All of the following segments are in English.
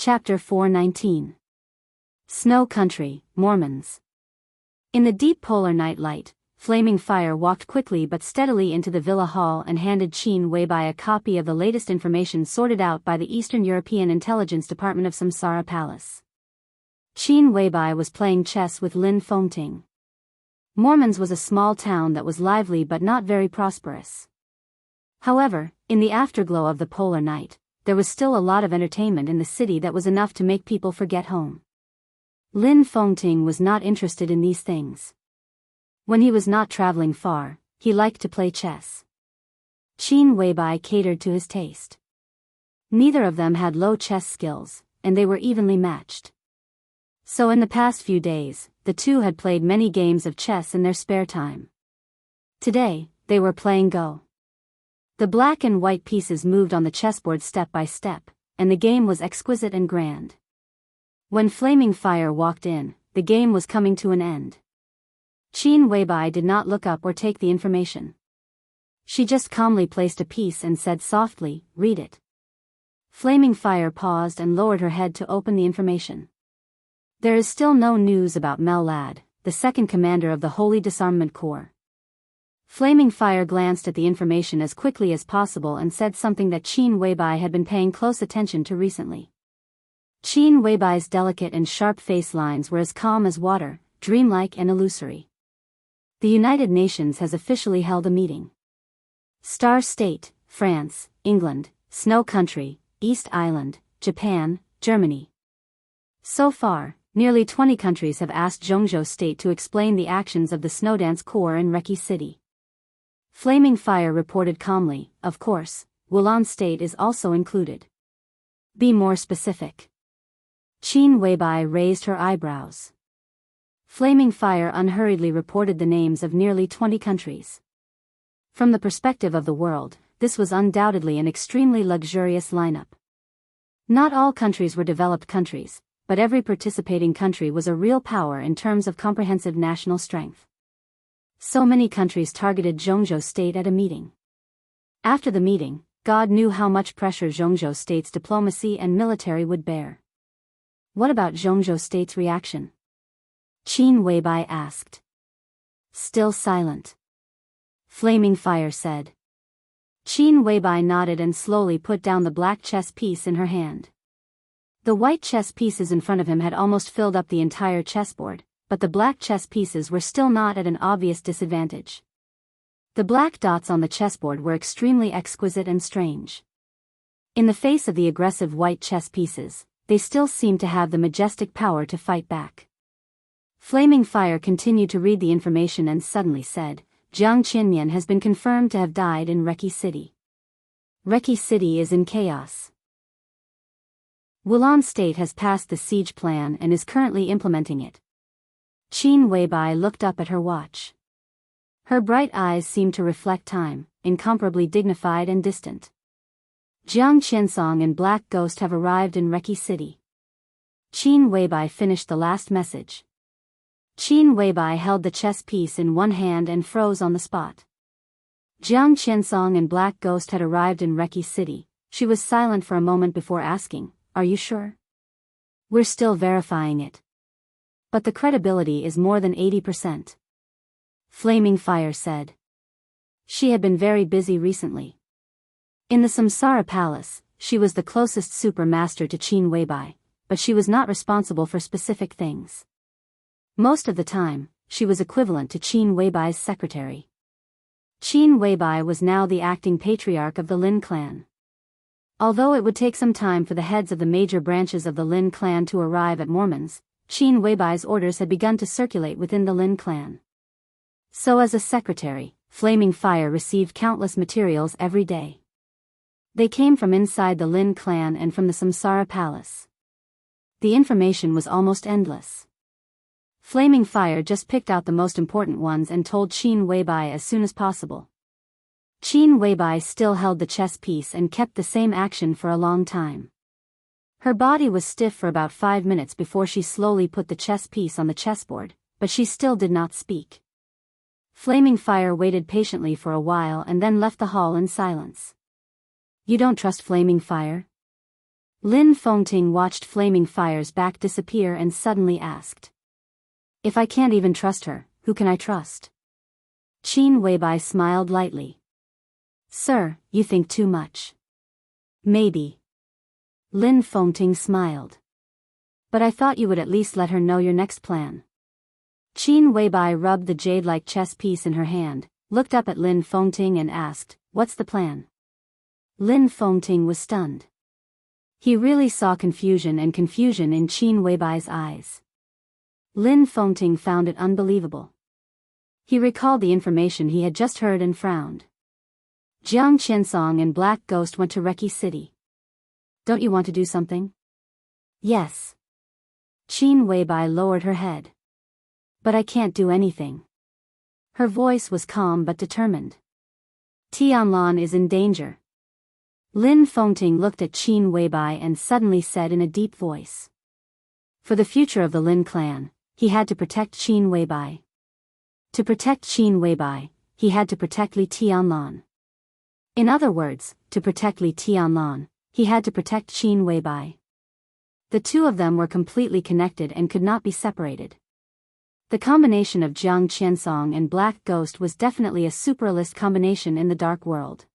Chapter 419. Snow Country, Mormons. In the deep polar night light, Flaming Fire walked quickly but steadily into the villa hall and handed Qin Weibai a copy of the latest information sorted out by the Eastern European Intelligence Department of Samsara Palace. Qin Weibai was playing chess with Lin Fengting. Mormons was a small town that was lively but not very prosperous. However, in the afterglow of the polar night, there was still a lot of entertainment in the city that was enough to make people forget home. Lin Fengting was not interested in these things. When he was not traveling far, he liked to play chess. Qin Weibai catered to his taste. Neither of them had low chess skills, and they were evenly matched. So in the past few days, the two had played many games of chess in their spare time. Today, they were playing Go. The black and white pieces moved on the chessboard step by step, and the game was exquisite and grand. When Flaming Fire walked in, the game was coming to an end. Qin Weibai did not look up or take the information. She just calmly placed a piece and said softly, "Read it." Flaming Fire paused and lowered her head to open the information. There is still no news about Mel Ladd, the second commander of the Holy Disarmament Corps. Flaming Fire glanced at the information as quickly as possible and said something that Qin Weibai had been paying close attention to recently. Qin Weibai's delicate and sharp face lines were as calm as water, dreamlike and illusory. The United Nations has officially held a meeting. Star State, France, England, Snow Country, East Island, Japan, Germany. So far, nearly 20 countries have asked Jianghu State to explain the actions of the Snowdance Corps in Reki City. Flaming Fire reported calmly, "Of course, Wulan State is also included. Be more specific." Qin Weibai raised her eyebrows. Flaming Fire unhurriedly reported the names of nearly 20 countries. From the perspective of the world, this was undoubtedly an extremely luxurious lineup. Not all countries were developed countries, but every participating country was a real power in terms of comprehensive national strength. So many countries targeted Jianghu State at a meeting. After the meeting, God knew how much pressure Jianghu State's diplomacy and military would bear. What about Jianghu State's reaction? Qin Weibai asked. Still silent. Flaming Fire said. Qin Weibai nodded and slowly put down the black chess piece in her hand. The white chess pieces in front of him had almost filled up the entire chessboard, but the black chess pieces were still not at an obvious disadvantage. The black dots on the chessboard were extremely exquisite and strange. In the face of the aggressive white chess pieces, they still seemed to have the majestic power to fight back. Flaming Fire continued to read the information and suddenly said, "Jiang Qinmian has been confirmed to have died in Reki City. Reki City is in chaos. Wulan State has passed the siege plan and is currently implementing it." Qin Weibai looked up at her watch. Her bright eyes seemed to reflect time, incomparably dignified and distant. Jiang Qinsong and Black Ghost have arrived in Reki City. Qin Weibai finished the last message. Qin Weibai held the chess piece in one hand and froze on the spot. Jiang Qinsong and Black Ghost had arrived in Reki City. She was silent for a moment before asking, "Are you sure?" "We're still verifying it. But the credibility is more than 80%. Flaming Fire said. She had been very busy recently. In the Samsara Palace, she was the closest super master to Qin Weibai, but she was not responsible for specific things. Most of the time, she was equivalent to Qin Weibai's secretary. Qin Weibai was now the acting patriarch of the Lin clan. Although it would take some time for the heads of the major branches of the Lin clan to arrive at Mormons, Qin Weibai's orders had begun to circulate within the Lin clan. So as a secretary, Flaming Fire received countless materials every day. They came from inside the Lin clan and from the Samsara Palace. The information was almost endless. Flaming Fire just picked out the most important ones and told Qin Weibai as soon as possible. Qin Weibai still held the chess piece and kept the same action for a long time. Her body was stiff for about 5 minutes before she slowly put the chess piece on the chessboard, but she still did not speak. Flaming Fire waited patiently for a while and then left the hall in silence. "You don't trust Flaming Fire?" Lin Fengting watched flaming fire's back disappear and suddenly asked. If I can't even trust her, who can I trust? Qin Weibai smiled lightly. Sir, you think too much. Maybe. Lin Fengting smiled. But I thought you would at least let her know your next plan. Qin Weibai rubbed the jade-like chess piece in her hand, looked up at Lin Fengting and asked, What's the plan? Lin Fengting was stunned. He really saw confusion in Qin Weibai's eyes. Lin Fengting found it unbelievable. He recalled the information he had just heard and frowned. Jiang Qiansong and Black Ghost went to Reki City. Don't you want to do something? Yes. Qin Weibai lowered her head. But I can't do anything. Her voice was calm but determined. Tianlan is in danger. Lin Fengting looked at Qin Weibai and suddenly said in a deep voice. For the future of the Lin clan, he had to protect Qin Weibai. To protect Qin Weibai, he had to protect Li Tianlan. In other words, to protect Li Tianlan, he had to protect Qin Weibai. The two of them were completely connected and could not be separated. The combination of Jiang Qiansong and Black Ghost was definitely a superalist combination in the dark world.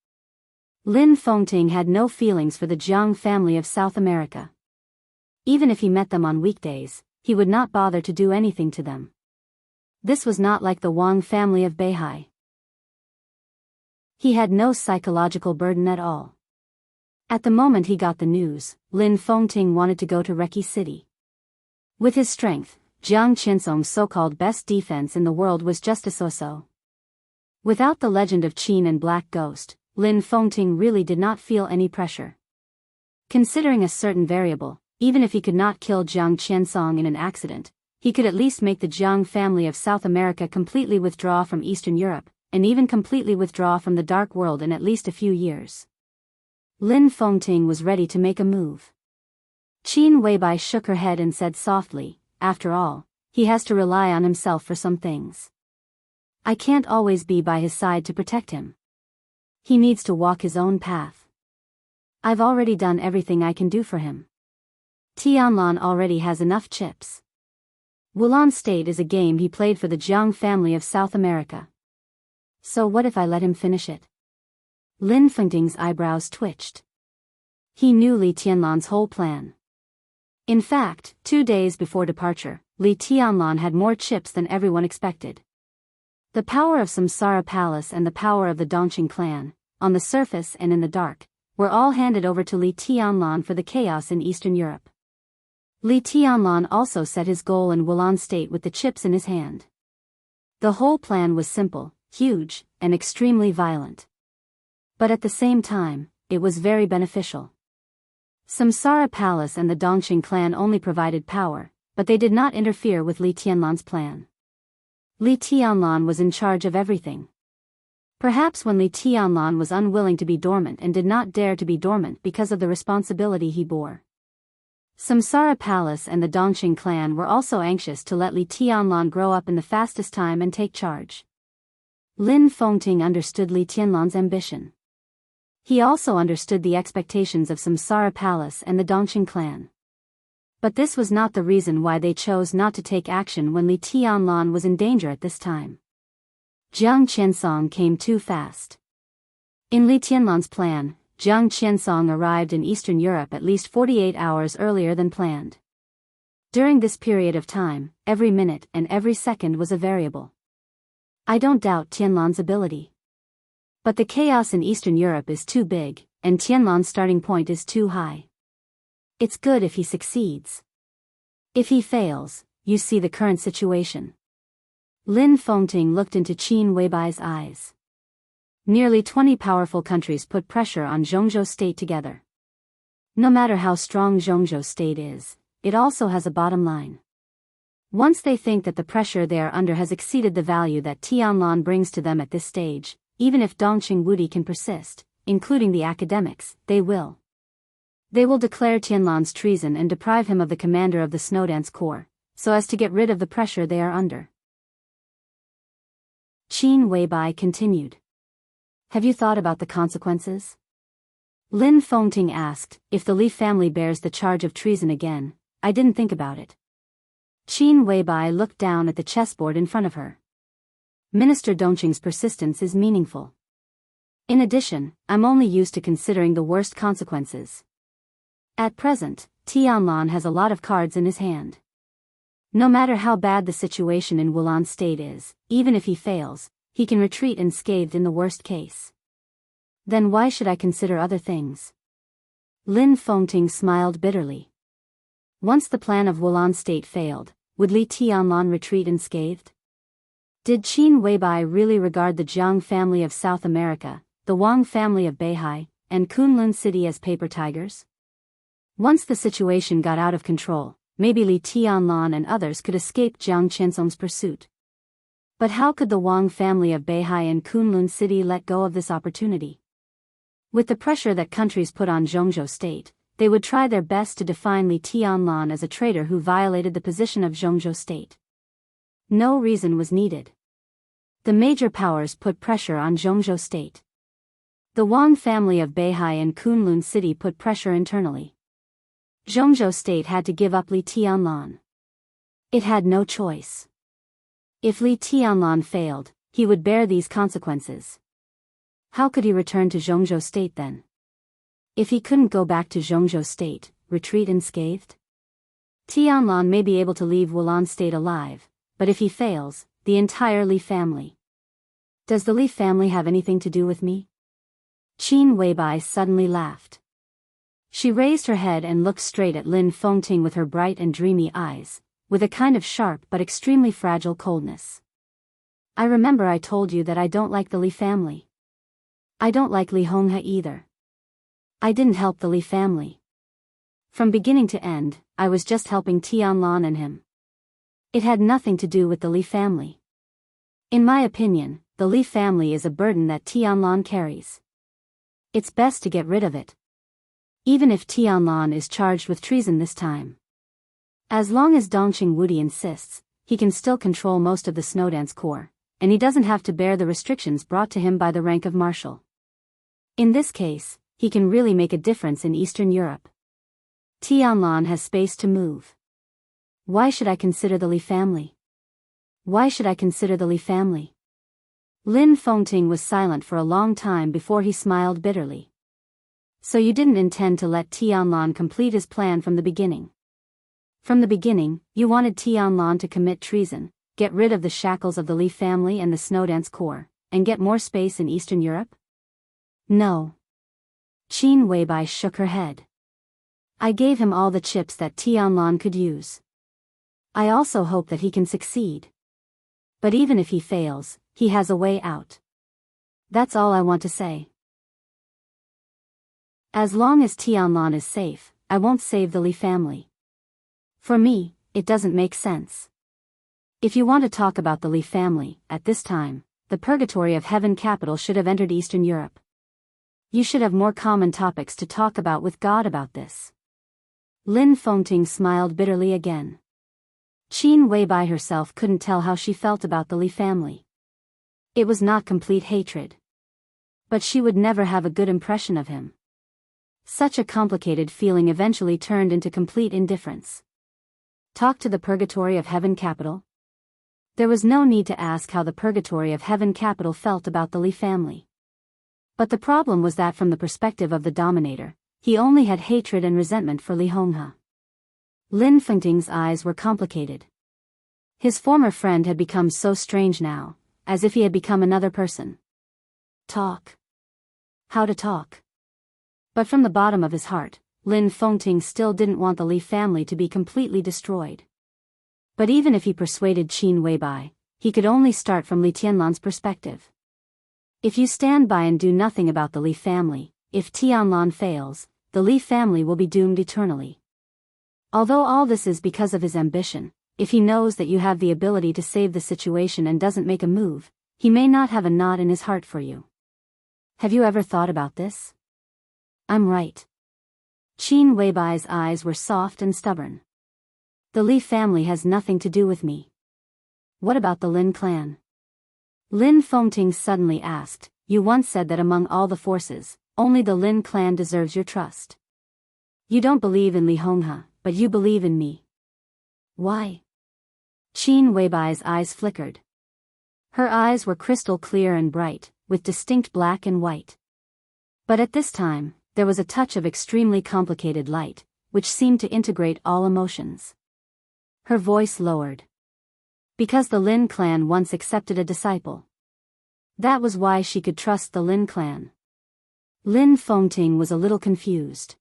Lin Fengting had no feelings for the Jiang family of South America. Even if he met them on weekdays, he would not bother to do anything to them. This was not like the Wang family of Beihai. He had no psychological burden at all. At the moment he got the news, Lin Fengting wanted to go to Reki City. With his strength, Jiang Qiansong's so-called best defense in the world was just a so-so. Without the legend of Qin and Black Ghost, Lin Fengting really did not feel any pressure. Considering a certain variable, even if he could not kill Jiang Qiansong in an accident, he could at least make the Jiang family of South America completely withdraw from Eastern Europe, and even completely withdraw from the dark world in at least a few years. Lin Fengting was ready to make a move. Qin Weibai shook her head and said softly, after all, he has to rely on himself for some things. I can't always be by his side to protect him. He needs to walk his own path. I've already done everything I can do for him. Tianlan already has enough chips. Wulan State is a game he played for the Jiang family of South America. So what if I let him finish it? Lin Fengting's eyebrows twitched. He knew Li Tianlan's whole plan. In fact, 2 days before departure, Li Tianlan had more chips than everyone expected. The power of Samsara Palace and the power of the Dongqing clan, on the surface and in the dark, were all handed over to Li Tianlan for the chaos in Eastern Europe. Li Tianlan also set his goal in Wulan State with the chips in his hand. The whole plan was simple, huge, and extremely violent. But at the same time, it was very beneficial. Samsara Palace and the Dongqing clan only provided power, but they did not interfere with Li Tianlan's plan. Li Tianlan was in charge of everything. Perhaps when Li Tianlan was unwilling to be dormant and did not dare to be dormant because of the responsibility he bore. Samsara Palace and the Dongqing clan were also anxious to let Li Tianlan grow up in the fastest time and take charge. Lin Fengting understood Li Tianlan's ambition. He also understood the expectations of Samsara Palace and the Dongqing clan. But this was not the reason why they chose not to take action when Li Tianlan was in danger at this time. Jiang Qiansong came too fast. In Li Tianlan's plan, Jiang Qiansong arrived in Eastern Europe at least 48 hours earlier than planned. During this period of time, every minute and every second was a variable. I don't doubt Tianlan's ability. But the chaos in Eastern Europe is too big, and Tianlan's starting point is too high. It's good if he succeeds. If he fails, you see the current situation. Lin Fengting looked into Qin Weibai's eyes. Nearly 20 powerful countries put pressure on Zhongzhou State together. No matter how strong Zhongzhou State is, it also has a bottom line. Once they think that the pressure they are under has exceeded the value that Tianlan brings to them at this stage, even if Dongqing Wudi can persist, including the academics, they will. They will declare Tianlan's treason and deprive him of the commander of the Snowdance Corps, so as to get rid of the pressure they are under. Qin Weibai continued. Have you thought about the consequences? Lin Fengting asked. If the Li family bears the charge of treason again, I didn't think about it. Qin Weibai looked down at the chessboard in front of her. Minister Dongqing's persistence is meaningful. In addition, I'm only used to considering the worst consequences. At present, Tianlan has a lot of cards in his hand. No matter how bad the situation in Wulan State is, even if he fails, he can retreat unscathed in the worst case. Then why should I consider other things? Lin Fengting smiled bitterly. Once the plan of Wulan State failed, would Li Tianlan retreat unscathed? Did Qin Weibai really regard the Jiang family of South America, the Wang family of Beihai, and Kunlun City as paper tigers? Once the situation got out of control, maybe Li Tianlan and others could escape Jiang Qinsong's pursuit. But how could the Wang family of Beihai and Kunlun City let go of this opportunity? With the pressure that countries put on Zhongzhou State, they would try their best to define Li Tianlan as a traitor who violated the position of Zhongzhou State. No reason was needed. The major powers put pressure on Zhongzhou State. The Wang family of Beihai and Kunlun City put pressure internally. Zhongzhou State had to give up Li Tianlan. It had no choice. If Li Tianlan failed, he would bear these consequences. How could he return to Zhongzhou State then? If he couldn't go back to Zhongzhou State, retreat unscathed? Tianlan may be able to leave Wulan State alive, but if he fails, the entire Li family. Does the Li family have anything to do with me? Qin Weibai suddenly laughed. She raised her head and looked straight at Lin Fengting with her bright and dreamy eyes, with a kind of sharp but extremely fragile coldness. I remember I told you that I don't like the Li family. I don't like Li Honghe either. I didn't help the Li family. From beginning to end, I was just helping Tianlan and him. It had nothing to do with the Li family. In my opinion, the Li family is a burden that Tianlan carries. It's best to get rid of it. Even if Tianlan is charged with treason this time. As long as Dongqing Wudi insists, he can still control most of the Snowdance Corps, and he doesn't have to bear the restrictions brought to him by the rank of marshal. In this case, he can really make a difference in Eastern Europe. Tianlan has space to move. Why should I consider the Li family? Why should I consider the Li family? Lin Fengting was silent for a long time before he smiled bitterly. So you didn't intend to let Tianlan complete his plan from the beginning. From the beginning, you wanted Tianlan to commit treason, get rid of the shackles of the Li family and the Snowdance Corps, and get more space in Eastern Europe? No. Qin Weibai shook her head. I gave him all the chips that Tianlan could use. I also hope that he can succeed. But even if he fails, he has a way out. That's all I want to say. As long as Tianlan is safe, I won't save the Li family. For me, it doesn't make sense. If you want to talk about the Li family, at this time, the purgatory of heaven capital should have entered Eastern Europe. You should have more common topics to talk about with God about this. Lin Fengting smiled bitterly again. Qin Weibai herself couldn't tell how she felt about the Li family. It was not complete hatred. But she would never have a good impression of him. Such a complicated feeling eventually turned into complete indifference. Talk to the purgatory of heaven capital? There was no need to ask how the purgatory of heaven capital felt about the Li family. But the problem was that from the perspective of the dominator, he only had hatred and resentment for Li Honghe. Lin Fengting's eyes were complicated. His former friend had become so strange now, as if he had become another person. Talk. How to talk. But from the bottom of his heart, Lin Fengting still didn't want the Li family to be completely destroyed. But even if he persuaded Qin Weibai, he could only start from Li Tianlan's perspective. If you stand by and do nothing about the Li family, if Tianlan fails, the Li family will be doomed eternally. Although all this is because of his ambition, if he knows that you have the ability to save the situation and doesn't make a move, he may not have a knot in his heart for you. Have you ever thought about this? I'm right. Qin Weibai's eyes were soft and stubborn. The Li family has nothing to do with me. What about the Lin clan? Lin Fengting suddenly asked, you once said that among all the forces, only the Lin clan deserves your trust. You don't believe in Li Honghe, but you believe in me. Why? Qin Weibai's eyes flickered. Her eyes were crystal clear and bright, with distinct black and white. But at this time, there was a touch of extremely complicated light, which seemed to integrate all emotions. Her voice lowered. Because the Lin clan once accepted a disciple. That was why she could trust the Lin clan. Lin Fengting was a little confused.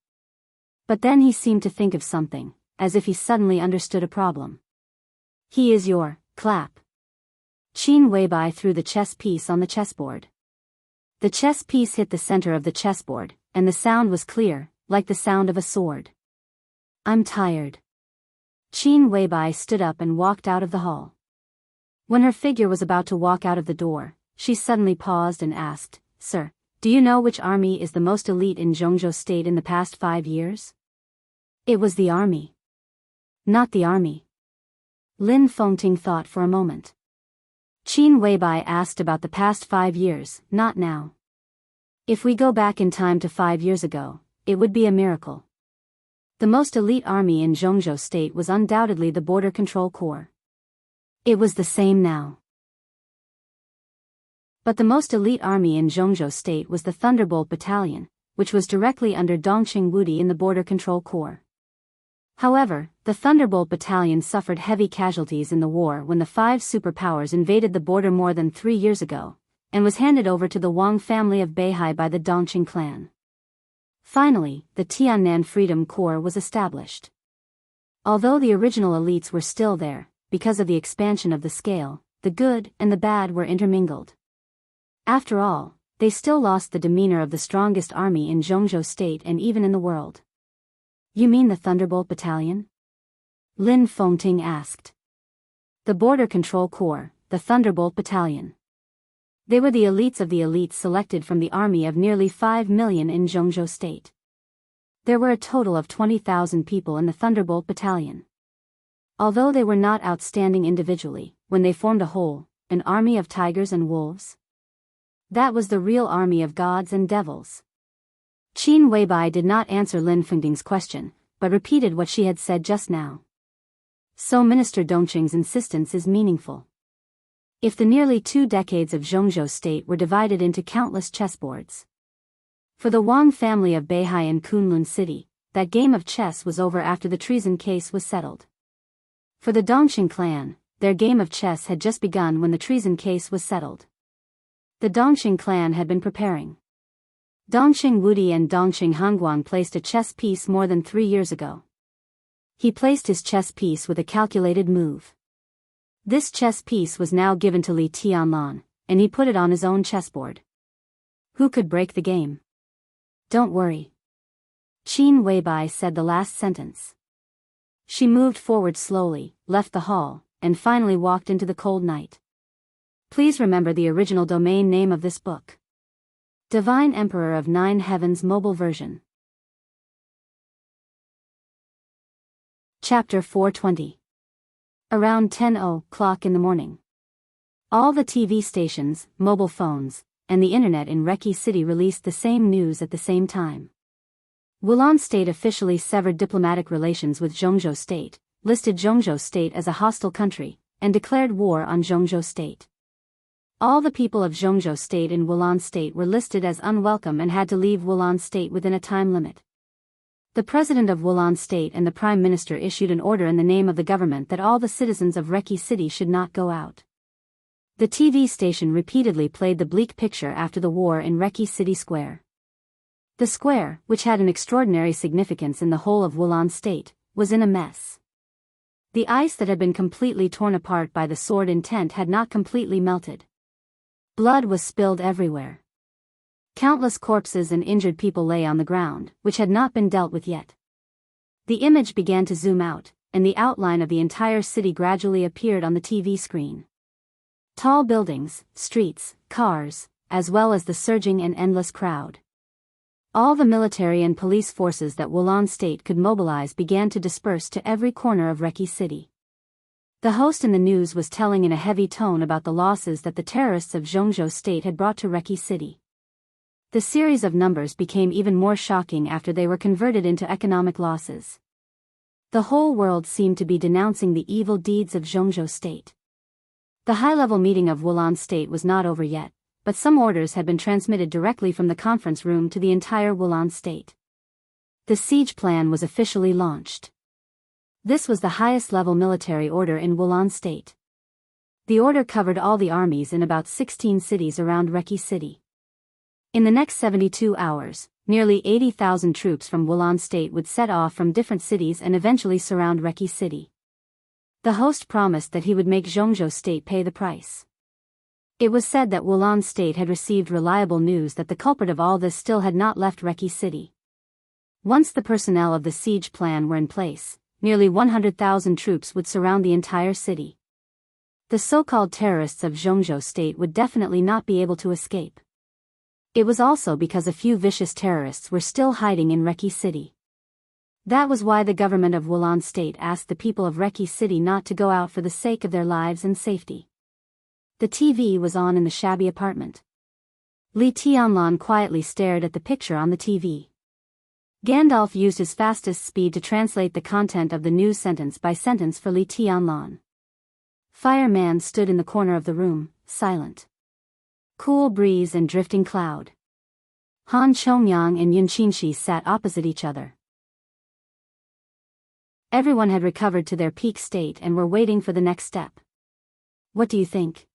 But then he seemed to think of something, as if he suddenly understood a problem. He is your clap. Qin Weibai threw the chess piece on the chessboard. The chess piece hit the center of the chessboard, and the sound was clear, like the sound of a sword. I'm tired. Qin Weibai stood up and walked out of the hall. When her figure was about to walk out of the door, she suddenly paused and asked, Sir, do you know which army is the most elite in Jianghu state in the past 5 years? It was the army. Not the army. Lin Fengting thought for a moment. Qin Weibai asked about the past 5 years, not now. If we go back in time to 5 years ago, it would be a miracle. The most elite army in Jianghu state was undoubtedly the Border Control Corps. It was the same now. But the most elite army in Jianghu state was the Thunderbolt Battalion, which was directly under Dongqing Wudi in the Border Control Corps. However, the Thunderbolt Battalion suffered heavy casualties in the war when the 5 superpowers invaded the border more than 3 years ago, and was handed over to the Wang family of Beihai by the Dongqing clan. Finally, the Tiannan Freedom Corps was established. Although the original elites were still there, because of the expansion of the scale, the good and the bad were intermingled. After all, they still lost the demeanor of the strongest army in Jianghu state and even in the world. You mean the Thunderbolt Battalion? Lin Fengting asked. The Border Control Corps, the Thunderbolt Battalion. They were the elites of the elites selected from the army of nearly 5 million in Jianghu state. There were a total of 20,000 people in the Thunderbolt Battalion. Although they were not outstanding individually, when they formed a whole, an army of tigers and wolves. That was the real army of gods and devils. Qin Weibai did not answer Lin Fengting's question, but repeated what she had said just now. So Minister Dongqing's insistence is meaningful. If the nearly 2 decades of Jianghu state were divided into countless chessboards. For the Wang family of Beihai and Kunlun City, that game of chess was over after the treason case was settled. For the Dongqing clan, their game of chess had just begun when the treason case was settled. The Dongqing clan had been preparing. Dongqing Wudi and Dongqing Hongguang placed a chess piece more than 3 years ago. He placed his chess piece with a calculated move. This chess piece was now given to Li Tianlan, and he put it on his own chessboard. Who could break the game? Don't worry. Qin Weibai said the last sentence. She moved forward slowly, left the hall, and finally walked into the cold night. Please remember the original domain name of this book. Divine Emperor of 9 Heavens Mobile Version. Chapter 420. Around 10:00 in the morning. All the TV stations, mobile phones, and the internet in Reki City released the same news at the same time. Wulan State officially severed diplomatic relations with Jianghu State, listed Jianghu State as a hostile country, and declared war on Jianghu State. All the people of Jianghu State in Wulan State were listed as unwelcome and had to leave Wulan State within a time limit. The president of Wulan State and the prime minister issued an order in the name of the government that all the citizens of Reki City should not go out. The TV station repeatedly played the bleak picture after the war in Reki City Square. The square, which had an extraordinary significance in the whole of Wulan State, was in a mess. The ice that had been completely torn apart by the sword intent had not completely melted. Blood was spilled everywhere. Countless corpses and injured people lay on the ground, which had not been dealt with yet. The image began to zoom out, and the outline of the entire city gradually appeared on the TV screen. Tall buildings, streets, cars, as well as the surging and endless crowd. All the military and police forces that Wulan State could mobilize began to disperse to every corner of Reki City. The host in the news was telling in a heavy tone about the losses that the terrorists of Jianghu State had brought to Reki City. The series of numbers became even more shocking after they were converted into economic losses. The whole world seemed to be denouncing the evil deeds of Jianghu state. The high-level meeting of Wulan state was not over yet, but some orders had been transmitted directly from the conference room to the entire Wulan state. The siege plan was officially launched. This was the highest-level military order in Wulan state. The order covered all the armies in about 16 cities around Reki City. In the next 72 hours, nearly 80,000 troops from Wulan state would set off from different cities and eventually surround Reki City. The host promised that he would make Jianghu state pay the price. It was said that Wulan state had received reliable news that the culprit of all this still had not left Reki City. Once the personnel of the siege plan were in place, nearly 100,000 troops would surround the entire city. The so-called terrorists of Jianghu state would definitely not be able to escape. It was also because a few vicious terrorists were still hiding in Reki City. That was why the government of Wulan state asked the people of Reki City not to go out for the sake of their lives and safety. The TV was on in the shabby apartment. Li Tianlan quietly stared at the picture on the TV. Gandalf used his fastest speed to translate the content of the news sentence by sentence for Li Tianlan. Fireman stood in the corner of the room, silent. Cool breeze and drifting cloud. Han Chongyang and Yun Qinshi sat opposite each other. Everyone had recovered to their peak state and were waiting for the next step. What do you think?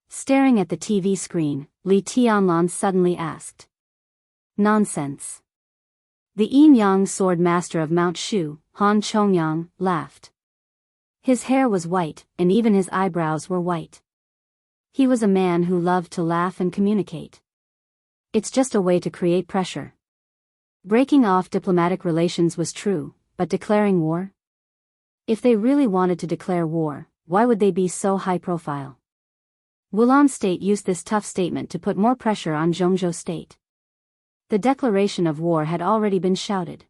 Staring at the TV screen, Li Tianlan suddenly asked. Nonsense. The yin-yang sword master of Mount Shu, Han Chongyang, laughed. His hair was white, and even his eyebrows were white. He was a man who loved to laugh and communicate. It's just a way to create pressure. Breaking off diplomatic relations was true, but declaring war? If they really wanted to declare war, why would they be so high profile? Wulan state used this tough statement to put more pressure on Jianghu state. The declaration of war had already been shouted.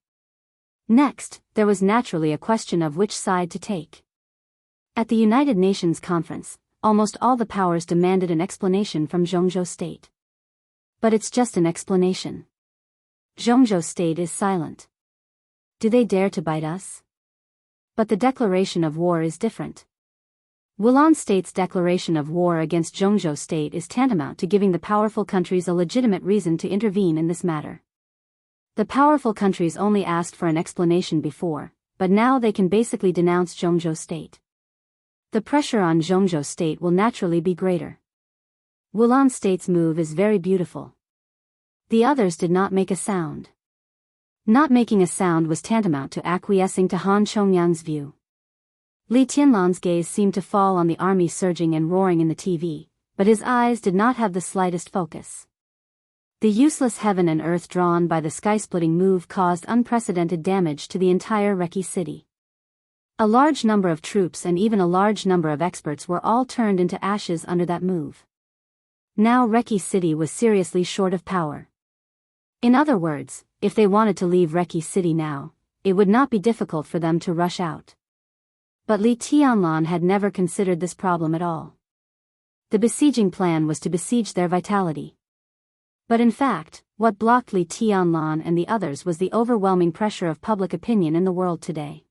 Next, there was naturally a question of which side to take. At the United Nations conference, almost all the powers demanded an explanation from Jianghu state. But it's just an explanation. Jianghu state is silent. Do they dare to bite us? But the declaration of war is different. Wulan state's declaration of war against Jianghu state is tantamount to giving the powerful countries a legitimate reason to intervene in this matter. The powerful countries only asked for an explanation before, but now they can basically denounce Jianghu state. The pressure on Jianghu state will naturally be greater. Wulan state's move is very beautiful. The others did not make a sound. Not making a sound was tantamount to acquiescing to Han Chongyang's view. Li Tianlan's gaze seemed to fall on the army surging and roaring in the TV, but his eyes did not have the slightest focus. The useless heaven and earth drawn by the sky-splitting move caused unprecedented damage to the entire Reki city. A large number of troops and even a large number of experts were all turned into ashes under that move. Now Reki city was seriously short of power. In other words, if they wanted to leave Reki city now, it would not be difficult for them to rush out. But Li Tianlan had never considered this problem at all. The besieging plan was to besiege their vitality. But in fact, what blocked Li Tianlan and the others was the overwhelming pressure of public opinion in the world today.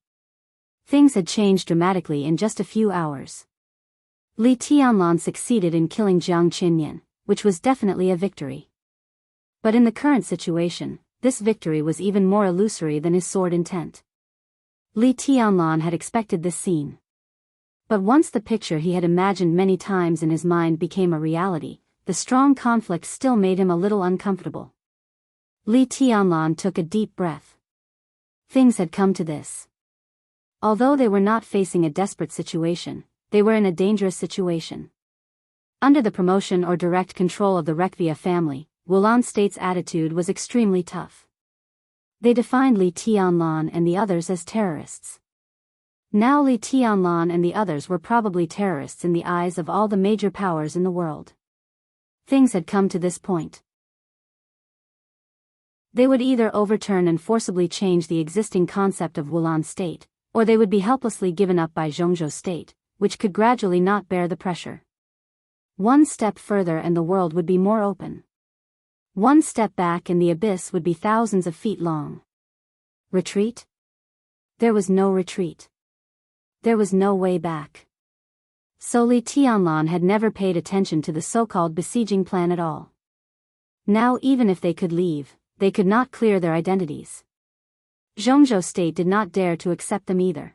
Things had changed dramatically in just a few hours. Li Tianlan succeeded in killing Jiang Qinyan, which was definitely a victory. But in the current situation, this victory was even more illusory than his sword intent. Li Tianlan had expected this scene. But once the picture he had imagined many times in his mind became a reality, the strong conflict still made him a little uncomfortable. Li Tianlan took a deep breath. Things had come to this. Although they were not facing a desperate situation, they were in a dangerous situation. Under the promotion or direct control of the Rekvia family, Wulan state's attitude was extremely tough. They defined Li Tianlan and the others as terrorists. Now Li Tianlan and the others were probably terrorists in the eyes of all the major powers in the world. Things had come to this point. They would either overturn and forcibly change the existing concept of Wulan state, or they would be helplessly given up by Jianghu state, which could gradually not bear the pressure. One step further and the world would be more open. One step back and the abyss would be thousands of feet long. Retreat? There was no retreat. There was no way back. So Li Tianlan had never paid attention to the so-called besieging plan at all. Now even if they could leave, they could not clear their identities. Jianghu state did not dare to accept them either.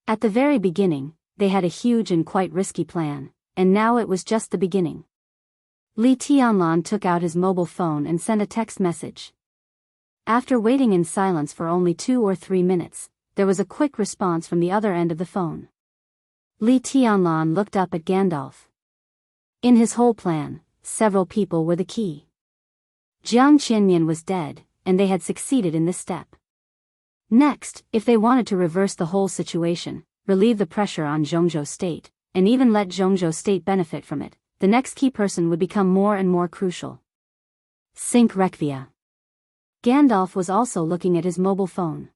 At the very beginning, they had a huge and quite risky plan, and now it was just the beginning. Li Tianlan took out his mobile phone and sent a text message. After waiting in silence for only 2 or 3 minutes, there was a quick response from the other end of the phone. Li Tianlan looked up at Gandalf. In his whole plan, several people were the key. Jiang Qinyan was dead, and they had succeeded in this step. Next, if they wanted to reverse the whole situation, relieve the pressure on Jianghu state, and even let Jianghu state benefit from it, the next key person would become more and more crucial. Sync Requia. Gandalf was also looking at his mobile phone.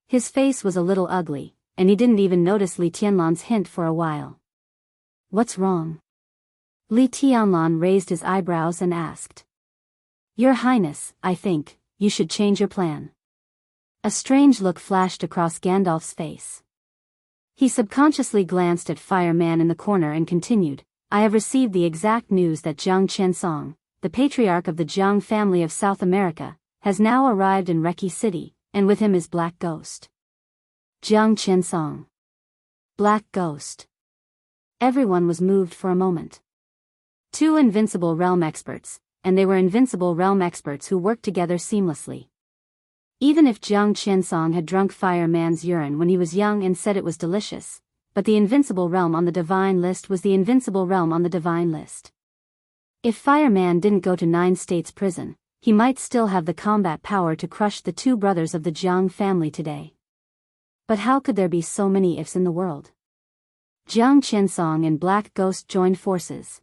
His face was a little ugly, and he didn't even notice Li Tianlan's hint for a while. What's wrong? Li Tianlan raised his eyebrows and asked. Your Highness, I think, you should change your plan. A strange look flashed across Gandalf's face. He subconsciously glanced at Fireman in the corner and continued, I have received the exact news that Jiang Qiansong, the patriarch of the Jiang family of South America, has now arrived in Reki City, and with him is Black Ghost. Jiang Qiansong. Black Ghost. Everyone was moved for a moment. 2 invincible realm experts, and they were invincible realm experts who worked together seamlessly. Even if Jiang Qiansong had drunk Fireman's urine when he was young and said it was delicious, but the invincible realm on the divine list was the invincible realm on the divine list. If Fireman didn't go to 9 states prison, he might still have the combat power to crush the 2 brothers of the Jiang family today. But how could there be so many ifs in the world? Jiang Qiansong and Black Ghost joined forces.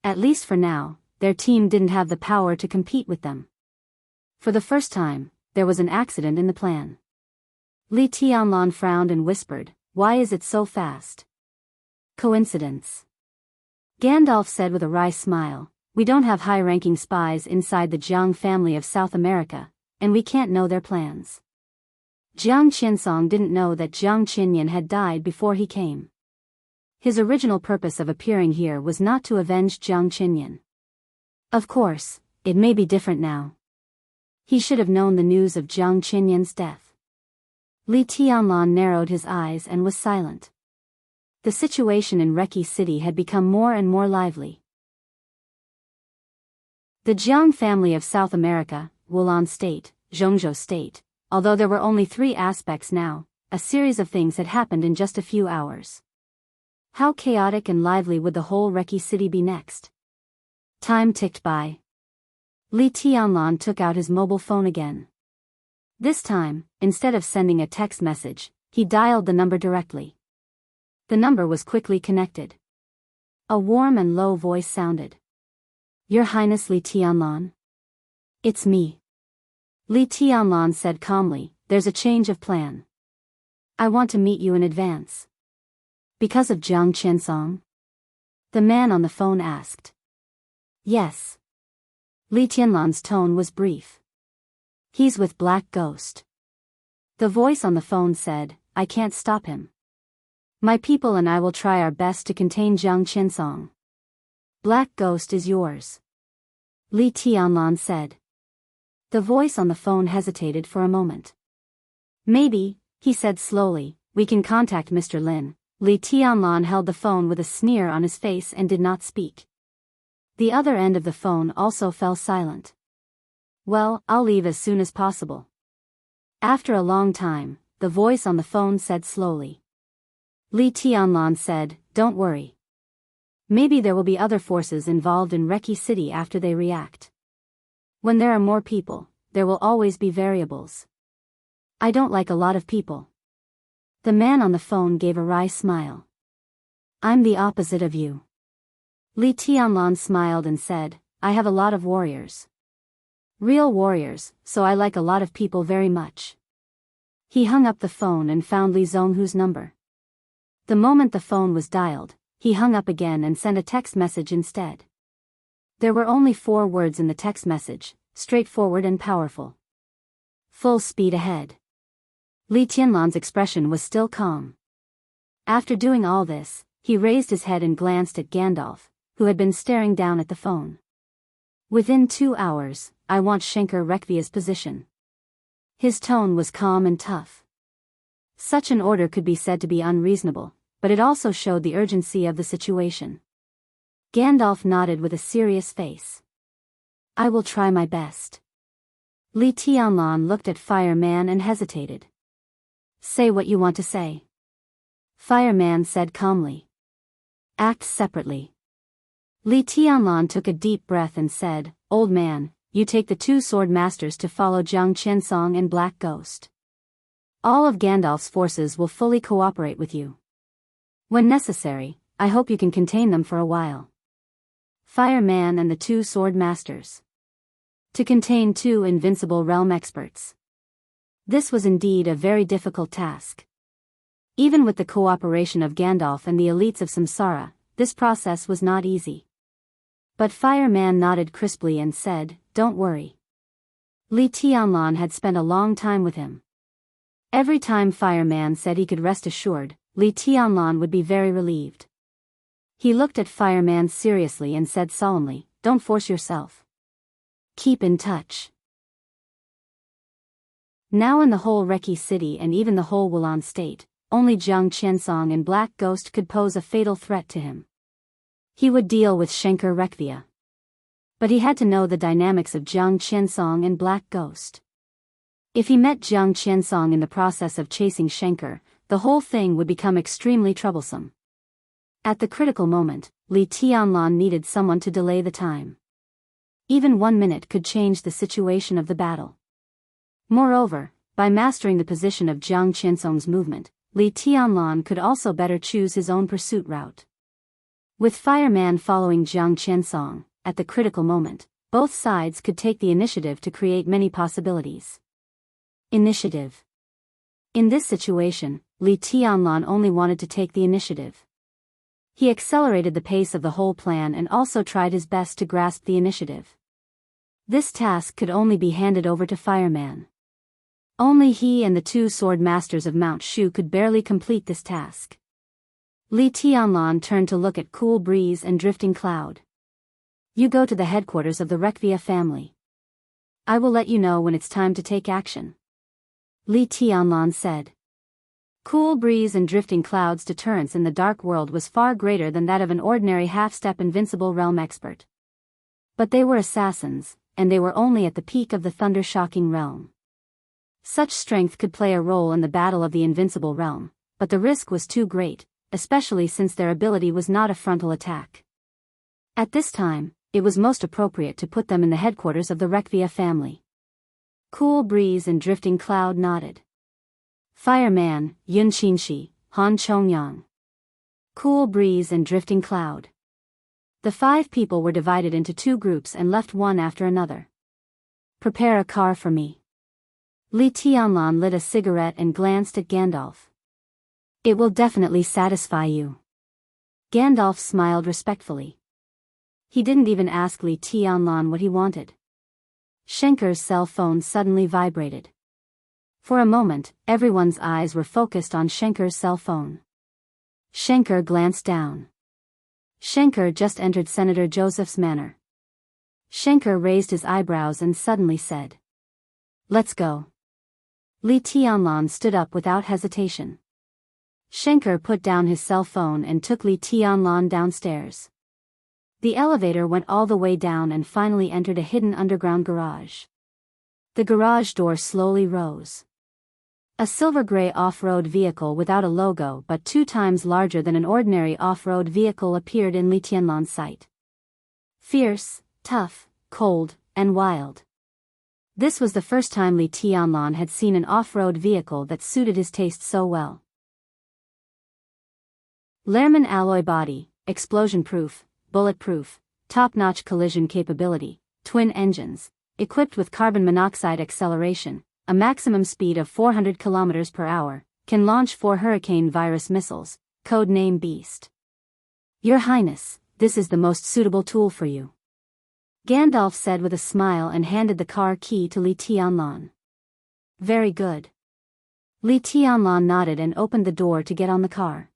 At least for now, their team didn't have the power to compete with them. For the first time, there was an accident in the plan. Li Tianlan frowned and whispered, why is it so fast? Coincidence. Gandalf said with a wry smile, we don't have high-ranking spies inside the Jiang family of South America, and we can't know their plans. Jiang Qiansong didn't know that Jiang Qinyan had died before he came. His original purpose of appearing here was not to avenge Jiang Qinyan. Of course, it may be different now. He should have known the news of Jiang Qinyan's death. Li Tianlan narrowed his eyes and was silent. The situation in Reki City had become more and more lively. The Jiang family of South America, Wulan State, Zhongzhou State, although there were only 3 aspects now, a series of things had happened in just a few hours. How chaotic and lively would the whole Reki City be next? Time ticked by. Li Tianlan took out his mobile phone again. This time, instead of sending a text message, he dialed the number directly. The number was quickly connected. A warm and low voice sounded. Your Highness Li Tianlan? It's me. Li Tianlan said calmly, there's a change of plan. I want to meet you in advance. Because of Jiang Qiansong? The man on the phone asked. Yes. Li Tianlan's tone was brief. He's with Black Ghost. The voice on the phone said, I can't stop him. My people and I will try our best to contain Jiang Qiansong. Black Ghost is yours. Li Tianlan said. The voice on the phone hesitated for a moment. Maybe, he said slowly, we can contact Mr. Lin. Li Tianlan held the phone with a sneer on his face and did not speak. The other end of the phone also fell silent. Well, I'll leave as soon as possible. After a long time, the voice on the phone said slowly. Li Tianlan said, don't worry. Maybe there will be other forces involved in Reki City after they react. When there are more people, there will always be variables. I don't like a lot of people. The man on the phone gave a wry smile. I'm the opposite of you. Li Tianlan smiled and said, I have a lot of warriors. Real warriors, so I like a lot of people very much. He hung up the phone and found Li Zhonghu's number. The moment the phone was dialed, he hung up again and sent a text message instead. There were only 4 words in the text message, straightforward and powerful. Full speed ahead. Li Tianlan's expression was still calm. After doing all this, he raised his head and glanced at Gandalf, who had been staring down at the phone. Within 2 hours, I want Schenker Rekvia's position. His tone was calm and tough. Such an order could be said to be unreasonable, but it also showed the urgency of the situation. Gandalf nodded with a serious face. I will try my best. Li Tianlan looked at Fireman and hesitated. Say what you want to say. Fireman said calmly. Act separately. Li Tianlan took a deep breath and said, Old man, you take the 2 sword masters to follow Jiang Qiansong and Black Ghost. All of Gandalf's forces will fully cooperate with you. When necessary, I hope you can contain them for a while. Fireman and the 2 sword masters. To contain 2 invincible realm experts. This was indeed a very difficult task. Even with the cooperation of Gandalf and the elites of Samsara, this process was not easy. But Fireman nodded crisply and said, Don't worry. Li Tianlan had spent a long time with him. Every time Fireman said he could rest assured, Li Tianlan would be very relieved. He looked at Fireman seriously and said solemnly, Don't force yourself. Keep in touch. Now in the whole Reki city and even the whole Wulan state, only Jiang Qiansong and Black Ghost could pose a fatal threat to him. He would deal with Schenker Rekvia. But he had to know the dynamics of Jiang Qiansong and Black Ghost. If he met Jiang Qiansong in the process of chasing Schenker, the whole thing would become extremely troublesome. At the critical moment, Li Tianlan needed someone to delay the time. Even 1 minute could change the situation of the battle. Moreover, by mastering the position of Jiang Qiansong's movement, Li Tianlan could also better choose his own pursuit route. With Fireman following Jiang Qiansong, at the critical moment, both sides could take the initiative to create many possibilities. Initiative. In this situation, Li Tianlan only wanted to take the initiative. He accelerated the pace of the whole plan and also tried his best to grasp the initiative. This task could only be handed over to Fireman. Only he and the 2 sword masters of Mount Shu could barely complete this task. Li Tianlan turned to look at Cool Breeze and Drifting Cloud. You go to the headquarters of the Rekvia family. I will let you know when it's time to take action. Li Tianlan said. Cool Breeze and Drifting Cloud's deterrence in the dark world was far greater than that of an ordinary half-step invincible realm expert. But they were assassins, and they were only at the peak of the thunder-shocking realm. Such strength could play a role in the battle of the invincible realm, but the risk was too great, especially since their ability was not a frontal attack. At this time, it was most appropriate to put them in the headquarters of the Rekvia family. Cool Breeze and Drifting Cloud nodded. Fireman, Yun Qinshi, Han Chongyang. Cool Breeze and Drifting Cloud. The 5 people were divided into 2 groups and left one after another. Prepare a car for me. Li Tianlan lit a cigarette and glanced at Gandalf. It will definitely satisfy you. Gandalf smiled respectfully. He didn't even ask Li Tianlan what he wanted. Schenker's cell phone suddenly vibrated. For a moment, everyone's eyes were focused on Schenker's cell phone. Schenker glanced down. Schenker just entered Senator Joseph's manor. Schenker raised his eyebrows and suddenly said, Let's go. Li Tianlan stood up without hesitation. Schenker put down his cell phone and took Li Tianlan downstairs. The elevator went all the way down and finally entered a hidden underground garage. The garage door slowly rose. A silver-gray off-road vehicle without a logo but 2 times larger than an ordinary off-road vehicle appeared in Li Tianlan's sight. Fierce, tough, cold, and wild. This was the first time Li Tianlan had seen an off-road vehicle that suited his taste so well. Lehrman alloy body, explosion-proof, bulletproof, top-notch collision capability, twin engines, equipped with carbon monoxide acceleration, a maximum speed of 400 km per hour, can launch 4 Hurricane virus missiles, code name Beast. Your Highness, this is the most suitable tool for you. Gandalf said with a smile and handed the car key to Li Tianlan. Very good. Li Tianlan nodded and opened the door to get on the car.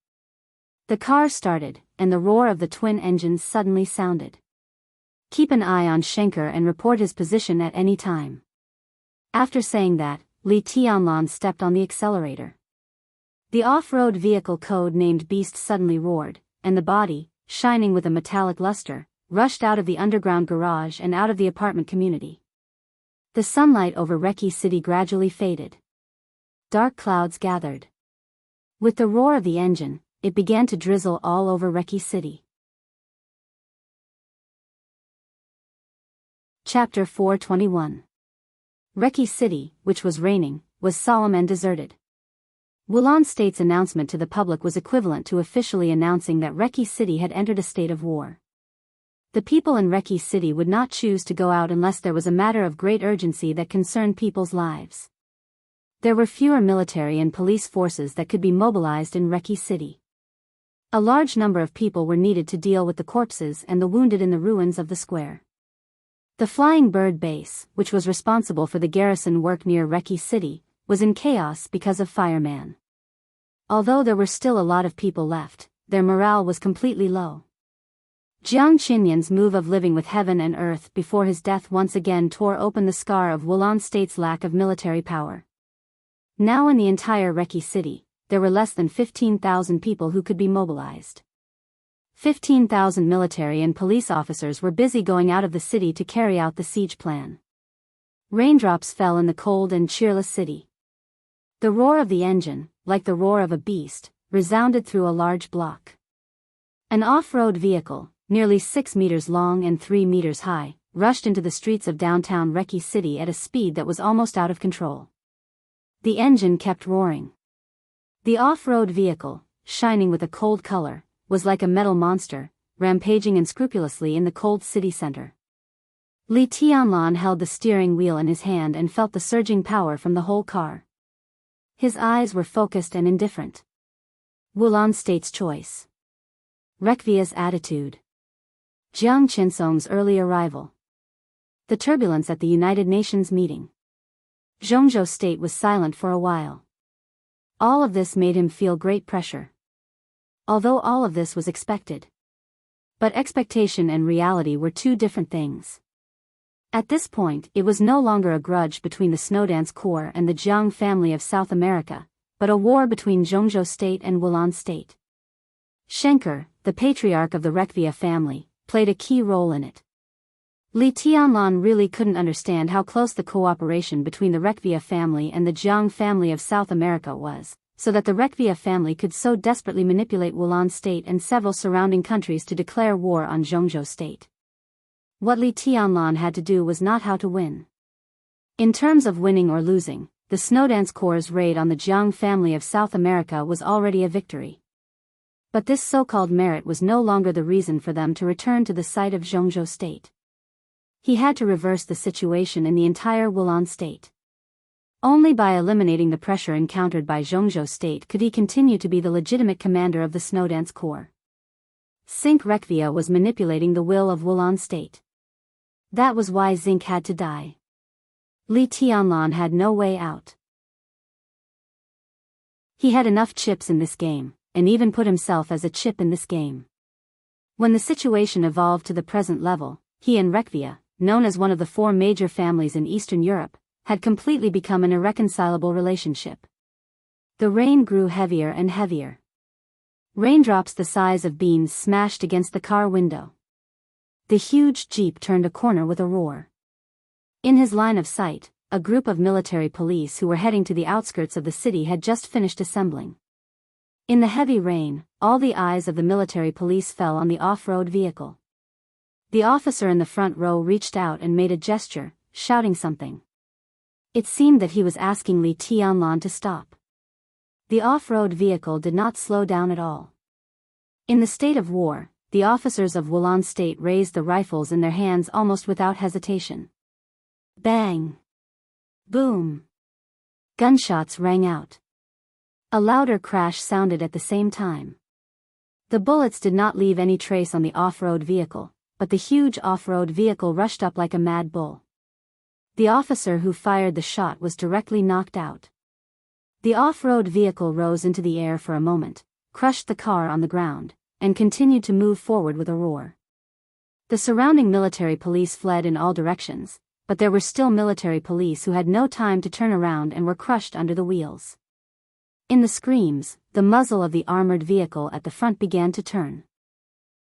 The car started, and the roar of the twin engines suddenly sounded. Keep an eye on Xianxia and report his position at any time. After saying that, Li Tianlan stepped on the accelerator. The off-road vehicle code-named Beast suddenly roared, and the body, shining with a metallic luster, rushed out of the underground garage and out of the apartment community. The sunlight over Reki City gradually faded. Dark clouds gathered. With the roar of the engine, it began to drizzle all over Reki City. Chapter 421. Reki City, which was raining, was solemn and deserted. Wulan State's announcement to the public was equivalent to officially announcing that Reki City had entered a state of war. The people in Reki City would not choose to go out unless there was a matter of great urgency that concerned people's lives. There were fewer military and police forces that could be mobilized in Reki City. A large number of people were needed to deal with the corpses and the wounded in the ruins of the square. The Flying Bird Base, which was responsible for the garrison work near Reki City, was in chaos because of Fireman. Although there were still a lot of people left, their morale was completely low. Jiang Qinyan's move of living with heaven and earth before his death once again tore open the scar of Wulan State's lack of military power. Now in the entire Reki City, there were less than 15,000 people who could be mobilized. 15,000 military and police officers were busy going out of the city to carry out the siege plan. Raindrops fell in the cold and cheerless city. The roar of the engine, like the roar of a beast, resounded through a large block. An off-road vehicle, nearly 6 meters long and 3 meters high, rushed into the streets of downtown Reki City at a speed that was almost out of control. The engine kept roaring. The off-road vehicle, shining with a cold color, was like a metal monster, rampaging unscrupulously in the cold city center. Li Tianlan held the steering wheel in his hand and felt the surging power from the whole car. His eyes were focused and indifferent. Wulan State's choice. Rekvia's attitude. Jiang Qinsong's early arrival. The turbulence at the United Nations meeting. Zhongzhou State was silent for a while. All of this made him feel great pressure. Although all of this was expected. But expectation and reality were two different things. At this point, it was no longer a grudge between the Snowdance Corps and the Jiang family of South America, but a war between Zhongzhou State and Wulan State. Xianxia, the patriarch of the Rekvia family, played a key role in it. Li Tianlan really couldn't understand how close the cooperation between the Rekvia family and the Jiang family of South America was, so that the Rekvia family could so desperately manipulate Wulan State and several surrounding countries to declare war on Zhongzhou State. What Li Tianlan had to do was not how to win. In terms of winning or losing, the Snowdance Corps' raid on the Jiang family of South America was already a victory. But this so-called merit was no longer the reason for them to return to the site of Zhongzhou State. He had to reverse the situation in the entire Wulan State. Only by eliminating the pressure encountered by Zhongzhou State could he continue to be the legitimate commander of the Snowdance Corps. Zinc Rekvia was manipulating the will of Wulan State. That was why Zinc had to die. Li Tianlan had no way out. He had enough chips in this game, and even put himself as a chip in this game. When the situation evolved to the present level, he and Rekvia, known as one of the 4 major families in Eastern Europe, had completely become an irreconcilable relationship. The rain grew heavier and heavier. Raindrops the size of beans smashed against the car window. The huge jeep turned a corner with a roar. In his line of sight, a group of military police who were heading to the outskirts of the city had just finished assembling. In the heavy rain, all the eyes of the military police fell on the off-road vehicle. The officer in the front row reached out and made a gesture, shouting something. It seemed that he was asking Li Tianlan to stop. The off-road vehicle did not slow down at all. In the state of war, the officers of Wulan State raised the rifles in their hands almost without hesitation. Bang! Boom! Gunshots rang out. A louder crash sounded at the same time. The bullets did not leave any trace on the off-road vehicle, but the huge off-road vehicle rushed up like a mad bull. The officer who fired the shot was directly knocked out. The off-road vehicle rose into the air for a moment, crushed the car on the ground, and continued to move forward with a roar. The surrounding military police fled in all directions, but there were still military police who had no time to turn around and were crushed under the wheels. In the screams, the muzzle of the armored vehicle at the front began to turn.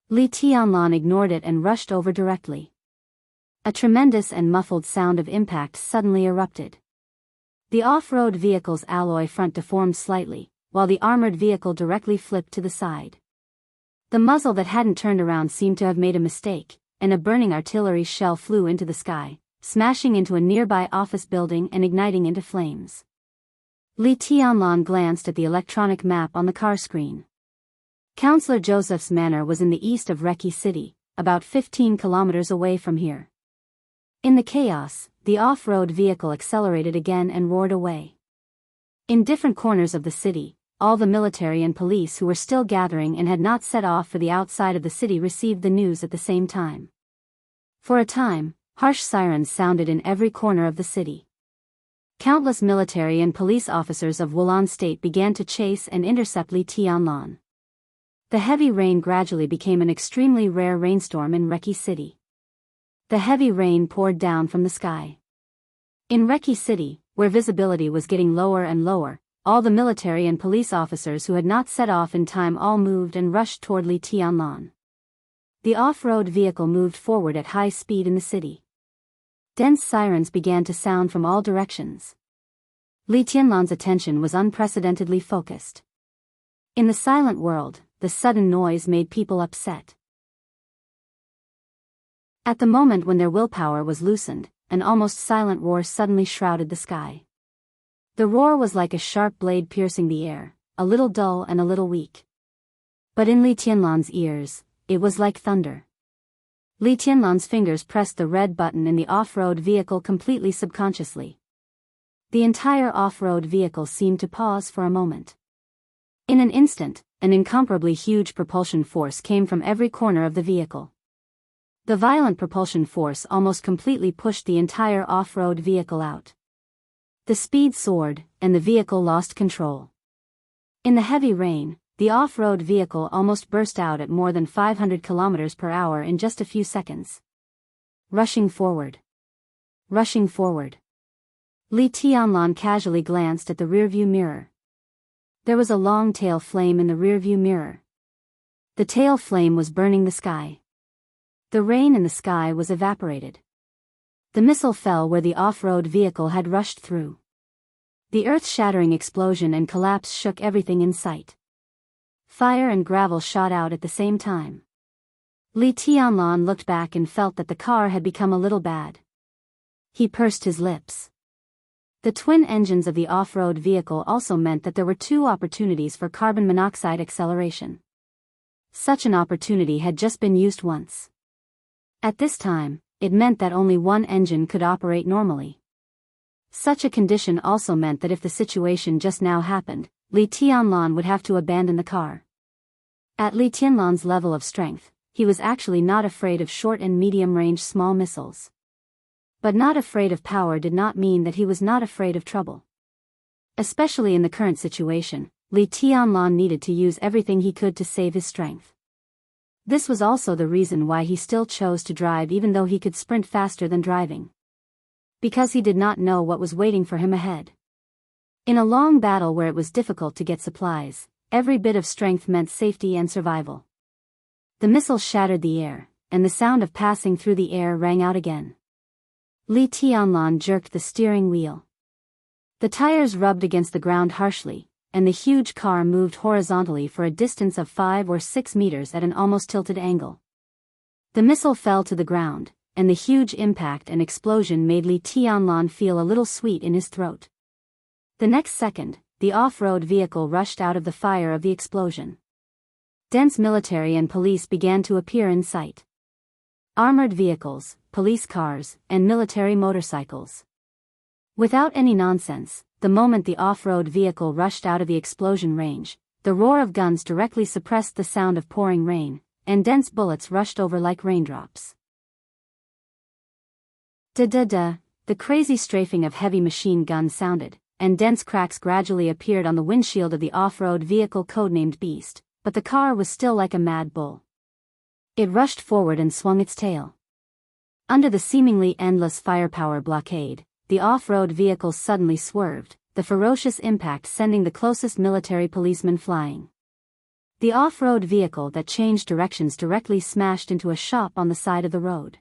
Li Tianlan ignored it and rushed over directly. A tremendous and muffled sound of impact suddenly erupted. The off-road vehicle's alloy front deformed slightly, while the armored vehicle directly flipped to the side. The muzzle that hadn't turned around seemed to have made a mistake, and a burning artillery shell flew into the sky, smashing into a nearby office building and igniting into flames. Li Tianlan glanced at the electronic map on the car screen. Councillor Joseph's manor was in the east of Reki City, about 15 kilometers away from here. In the chaos, the off-road vehicle accelerated again and roared away. In different corners of the city, all the military and police who were still gathering and had not set off for the outside of the city received the news at the same time. For a time, harsh sirens sounded in every corner of the city. Countless military and police officers of Wulan State began to chase and intercept Li Tianlan. The heavy rain gradually became an extremely rare rainstorm in Reki City. The heavy rain poured down from the sky. In Reki City, where visibility was getting lower and lower, all the military and police officers who had not set off in time all moved and rushed toward Li Tianlan. The off-road vehicle moved forward at high speed in the city. Dense sirens began to sound from all directions. Li Tianlan's attention was unprecedentedly focused. In the silent world, the sudden noise made people upset. At the moment when their willpower was loosened, an almost silent roar suddenly shrouded the sky. The roar was like a sharp blade piercing the air, a little dull and a little weak. But in Li Tianlan's ears, it was like thunder. Li Tianlan's fingers pressed the red button in the off-road vehicle completely subconsciously. The entire off-road vehicle seemed to pause for a moment. In an instant, an incomparably huge propulsion force came from every corner of the vehicle. The violent propulsion force almost completely pushed the entire off-road vehicle out. The speed soared, and the vehicle lost control. In the heavy rain, the off-road vehicle almost burst out at more than 500 kilometers per hour in just a few seconds. Rushing forward. Rushing forward. Li Tianlan casually glanced at the rearview mirror. There was a long tail flame in the rearview mirror. The tail flame was burning the sky. The rain in the sky was evaporated. The missile fell where the off-road vehicle had rushed through. The earth-shattering explosion and collapse shook everything in sight. Fire and gravel shot out at the same time. Li Tianlan looked back and felt that the car had become a little bad. He pursed his lips. The twin engines of the off-road vehicle also meant that there were two opportunities for carbon monoxide acceleration. Such an opportunity had just been used once. At this time, it meant that only one engine could operate normally. Such a condition also meant that if the situation just now happened, Li Tianlan would have to abandon the car. At Li Tianlan's level of strength, he was actually not afraid of short and medium-range small missiles. But not afraid of power did not mean that he was not afraid of trouble. Especially in the current situation, Li Tianlan needed to use everything he could to save his strength. This was also the reason why he still chose to drive even though he could sprint faster than driving. Because he did not know what was waiting for him ahead. In a long battle where it was difficult to get supplies, every bit of strength meant safety and survival. The missile shattered the air, and the sound of passing through the air rang out again. Li Tianlan jerked the steering wheel. The tires rubbed against the ground harshly, and the huge car moved horizontally for a distance of 5 or 6 meters at an almost tilted angle. The missile fell to the ground, and the huge impact and explosion made Li Tianlan feel a little sweet in his throat. The next second, the off-road vehicle rushed out of the fire of the explosion. Dense military and police began to appear in sight. Armored vehicles, police cars, and military motorcycles. Without any nonsense, the moment the off-road vehicle rushed out of the explosion range, the roar of guns directly suppressed the sound of pouring rain, and dense bullets rushed over like raindrops. Da-da-da, the crazy strafing of heavy machine guns sounded, and dense cracks gradually appeared on the windshield of the off-road vehicle codenamed Beast, but the car was still like a mad bull. It rushed forward and swung its tail. Under the seemingly endless firepower blockade, the off-road vehicle suddenly swerved, the ferocious impact sending the closest military policeman flying. The off-road vehicle that changed directions directly smashed into a shop on the side of the road.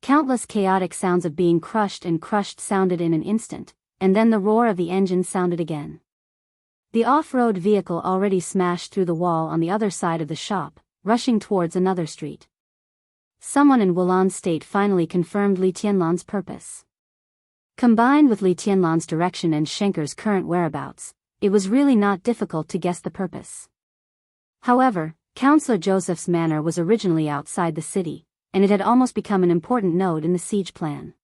Countless chaotic sounds of being crushed and crushed sounded in an instant, and then the roar of the engine sounded again. The off-road vehicle already smashed through the wall on the other side of the shop, rushing towards another street. Someone in Wulan State finally confirmed Li Tianlan's purpose. Combined with Li Tianlan's direction and Schenker's current whereabouts, it was really not difficult to guess the purpose. However, Counselor Joseph's manor was originally outside the city, and it had almost become an important node in the siege plan.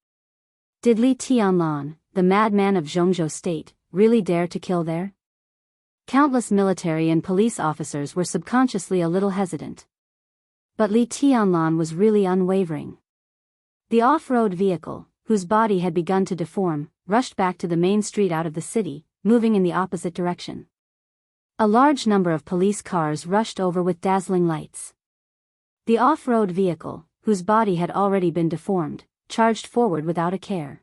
Did Li Tianlan, the madman of Zhongzhou State, really dare to kill there? Countless military and police officers were subconsciously a little hesitant. But Li Tianlan was really unwavering. The off-road vehicle, whose body had begun to deform, rushed back to the main street out of the city, moving in the opposite direction. A large number of police cars rushed over with dazzling lights. The off-road vehicle, whose body had already been deformed, charged forward without a care.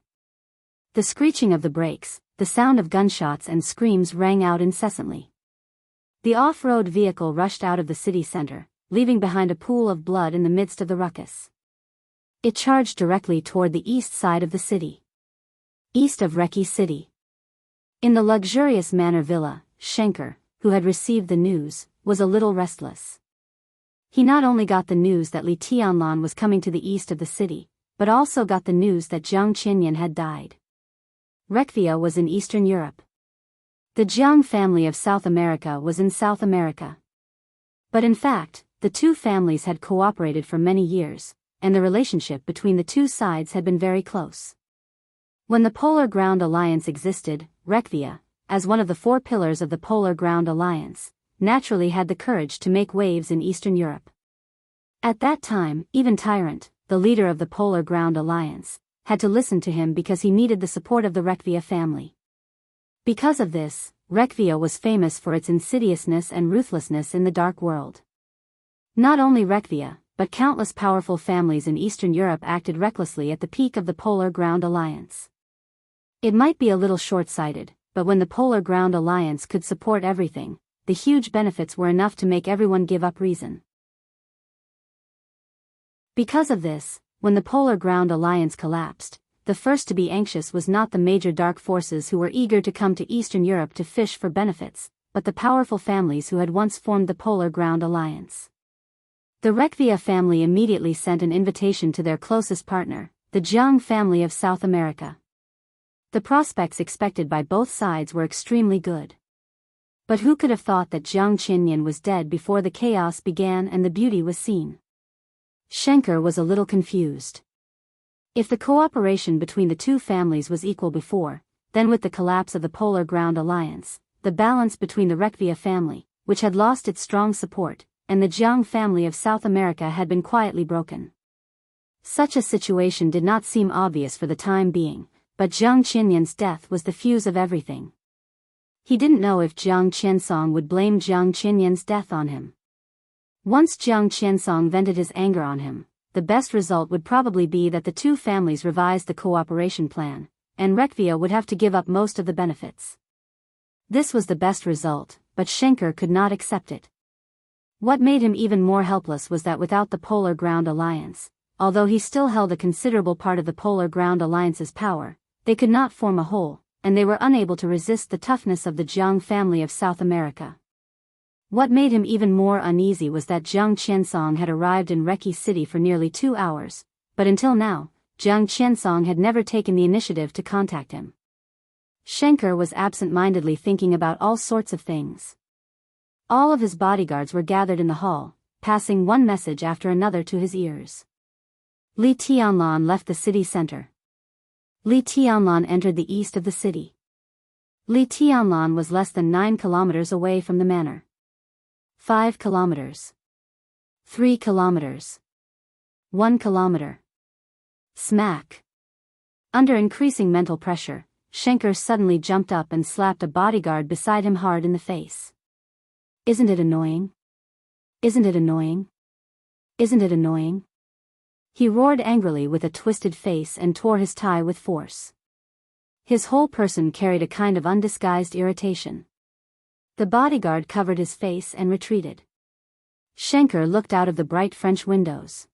The screeching of the brakes, the sound of gunshots and screams rang out incessantly. The off-road vehicle rushed out of the city center, leaving behind a pool of blood in the midst of the ruckus. It charged directly toward the east side of the city. East of Reki City. In the luxurious manor villa, Schenker, who had received the news, was a little restless. He not only got the news that Li Tianlan was coming to the east of the city, but also got the news that Jiang Qinyan had died. Rekvia was in Eastern Europe. The Jiang family of South America was in South America. But in fact, the two families had cooperated for many years, and the relationship between the two sides had been very close. When the Polar Ground Alliance existed, Rekvia, as one of the four pillars of the Polar Ground Alliance, naturally had the courage to make waves in Eastern Europe. At that time, even Tyrant, the leader of the Polar Ground Alliance, had to listen to him because he needed the support of the Rekvia family. Because of this, Rekvia was famous for its insidiousness and ruthlessness in the dark world. Not only Rekvia, but countless powerful families in Eastern Europe acted recklessly at the peak of the Polar Ground Alliance. It might be a little short-sighted, but when the Polar Ground Alliance could support everything, the huge benefits were enough to make everyone give up reason. Because of this, when the Polar Ground Alliance collapsed, the first to be anxious was not the major dark forces who were eager to come to Eastern Europe to fish for benefits, but the powerful families who had once formed the Polar Ground Alliance. The Rekvia family immediately sent an invitation to their closest partner, the Jiang family of South America. The prospects expected by both sides were extremely good. But who could have thought that Jiang Qinyan was dead before the chaos began and the beauty was seen? Schenker was a little confused. If the cooperation between the two families was equal before, then with the collapse of the Polar Ground Alliance, the balance between the Rekvia family, which had lost its strong support, and the Jiang family of South America had been quietly broken. Such a situation did not seem obvious for the time being, but Jiang Qinyan's death was the fuse of everything. He didn't know if Jiang Qiansong would blame Jiang Qinyan's death on him. Once Jiang Qiansong vented his anger on him, the best result would probably be that the two families revised the cooperation plan, and Rekvia would have to give up most of the benefits. This was the best result, but Schenker could not accept it. What made him even more helpless was that without the Polar Ground Alliance, although he still held a considerable part of the Polar Ground Alliance's power, they could not form a whole, and they were unable to resist the toughness of the Jiang family of South America. What made him even more uneasy was that Jiang Qiansong had arrived in Reki City for nearly 2 hours, but until now, Jiang Qiansong had never taken the initiative to contact him. Schenker was absent-mindedly thinking about all sorts of things. All of his bodyguards were gathered in the hall, passing one message after another to his ears. Li Tianlan left the city center. Li Tianlan entered the east of the city. Li Tianlan was less than 9 kilometers away from the manor. 5 kilometers. 3 kilometers. 1 kilometer. Smack. Under increasing mental pressure, Xianxia suddenly jumped up and slapped a bodyguard beside him hard in the face. Isn't it annoying? Isn't it annoying? Isn't it annoying? He roared angrily with a twisted face and tore his tie with force. His whole person carried a kind of undisguised irritation. The bodyguard covered his face and retreated. Xianxia looked out of the bright French windows.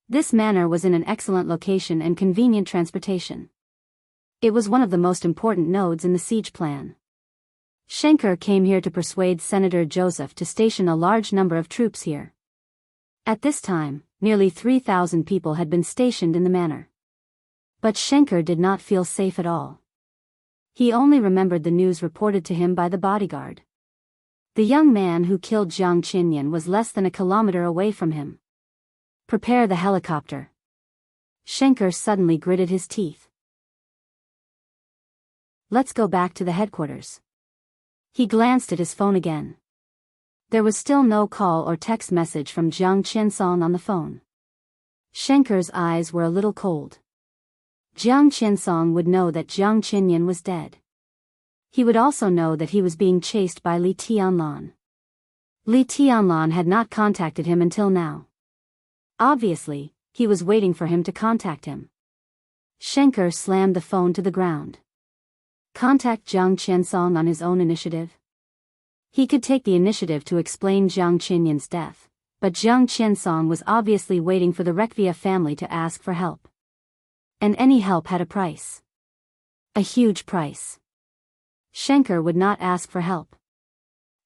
This manor was in an excellent location and convenient transportation. It was one of the most important nodes in the siege plan. Xianxia came here to persuade Senator Joseph to station a large number of troops here. At this time, nearly 3,000 people had been stationed in the manor. But Xianxia did not feel safe at all. He only remembered the news reported to him by the bodyguard. The young man who killed Jiang Qinyan was less than a kilometer away from him. Prepare the helicopter. Xianxia suddenly gritted his teeth. Let's go back to the headquarters. He glanced at his phone again. There was still no call or text message from Jiang Qiansong on the phone. Xianxia's eyes were a little cold. Jiang Qiansong would know that Jiang Qinyan was dead. He would also know that he was being chased by Li Tianlan. Li Tianlan had not contacted him until now. Obviously, he was waiting for him to contact him. Xianxia slammed the phone to the ground. Contact Jiang Qiansong on his own initiative? He could take the initiative to explain Jiang Qinyan's death, but Jiang Qiansong was obviously waiting for the Wuxia family to ask for help. And any help had a price. A huge price. Xianxia would not ask for help.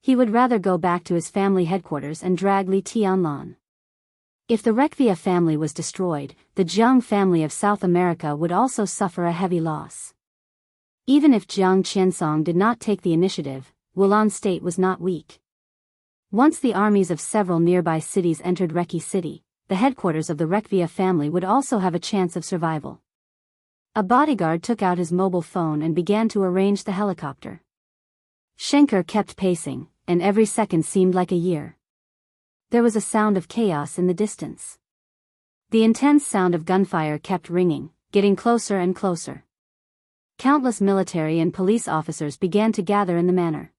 He would rather go back to his family headquarters and drag Li Tianlan. If the Wuxia family was destroyed, the Jiang family of South America would also suffer a heavy loss. Even if Jiang Qiansong did not take the initiative, Wulan State was not weak. Once the armies of several nearby cities entered Reki City, the headquarters of the Wuxia family would also have a chance of survival. A bodyguard took out his mobile phone and began to arrange the helicopter. Xianxia kept pacing, and every second seemed like a year. There was a sound of chaos in the distance. The intense sound of gunfire kept ringing, getting closer and closer. Countless military and police officers began to gather in the manor.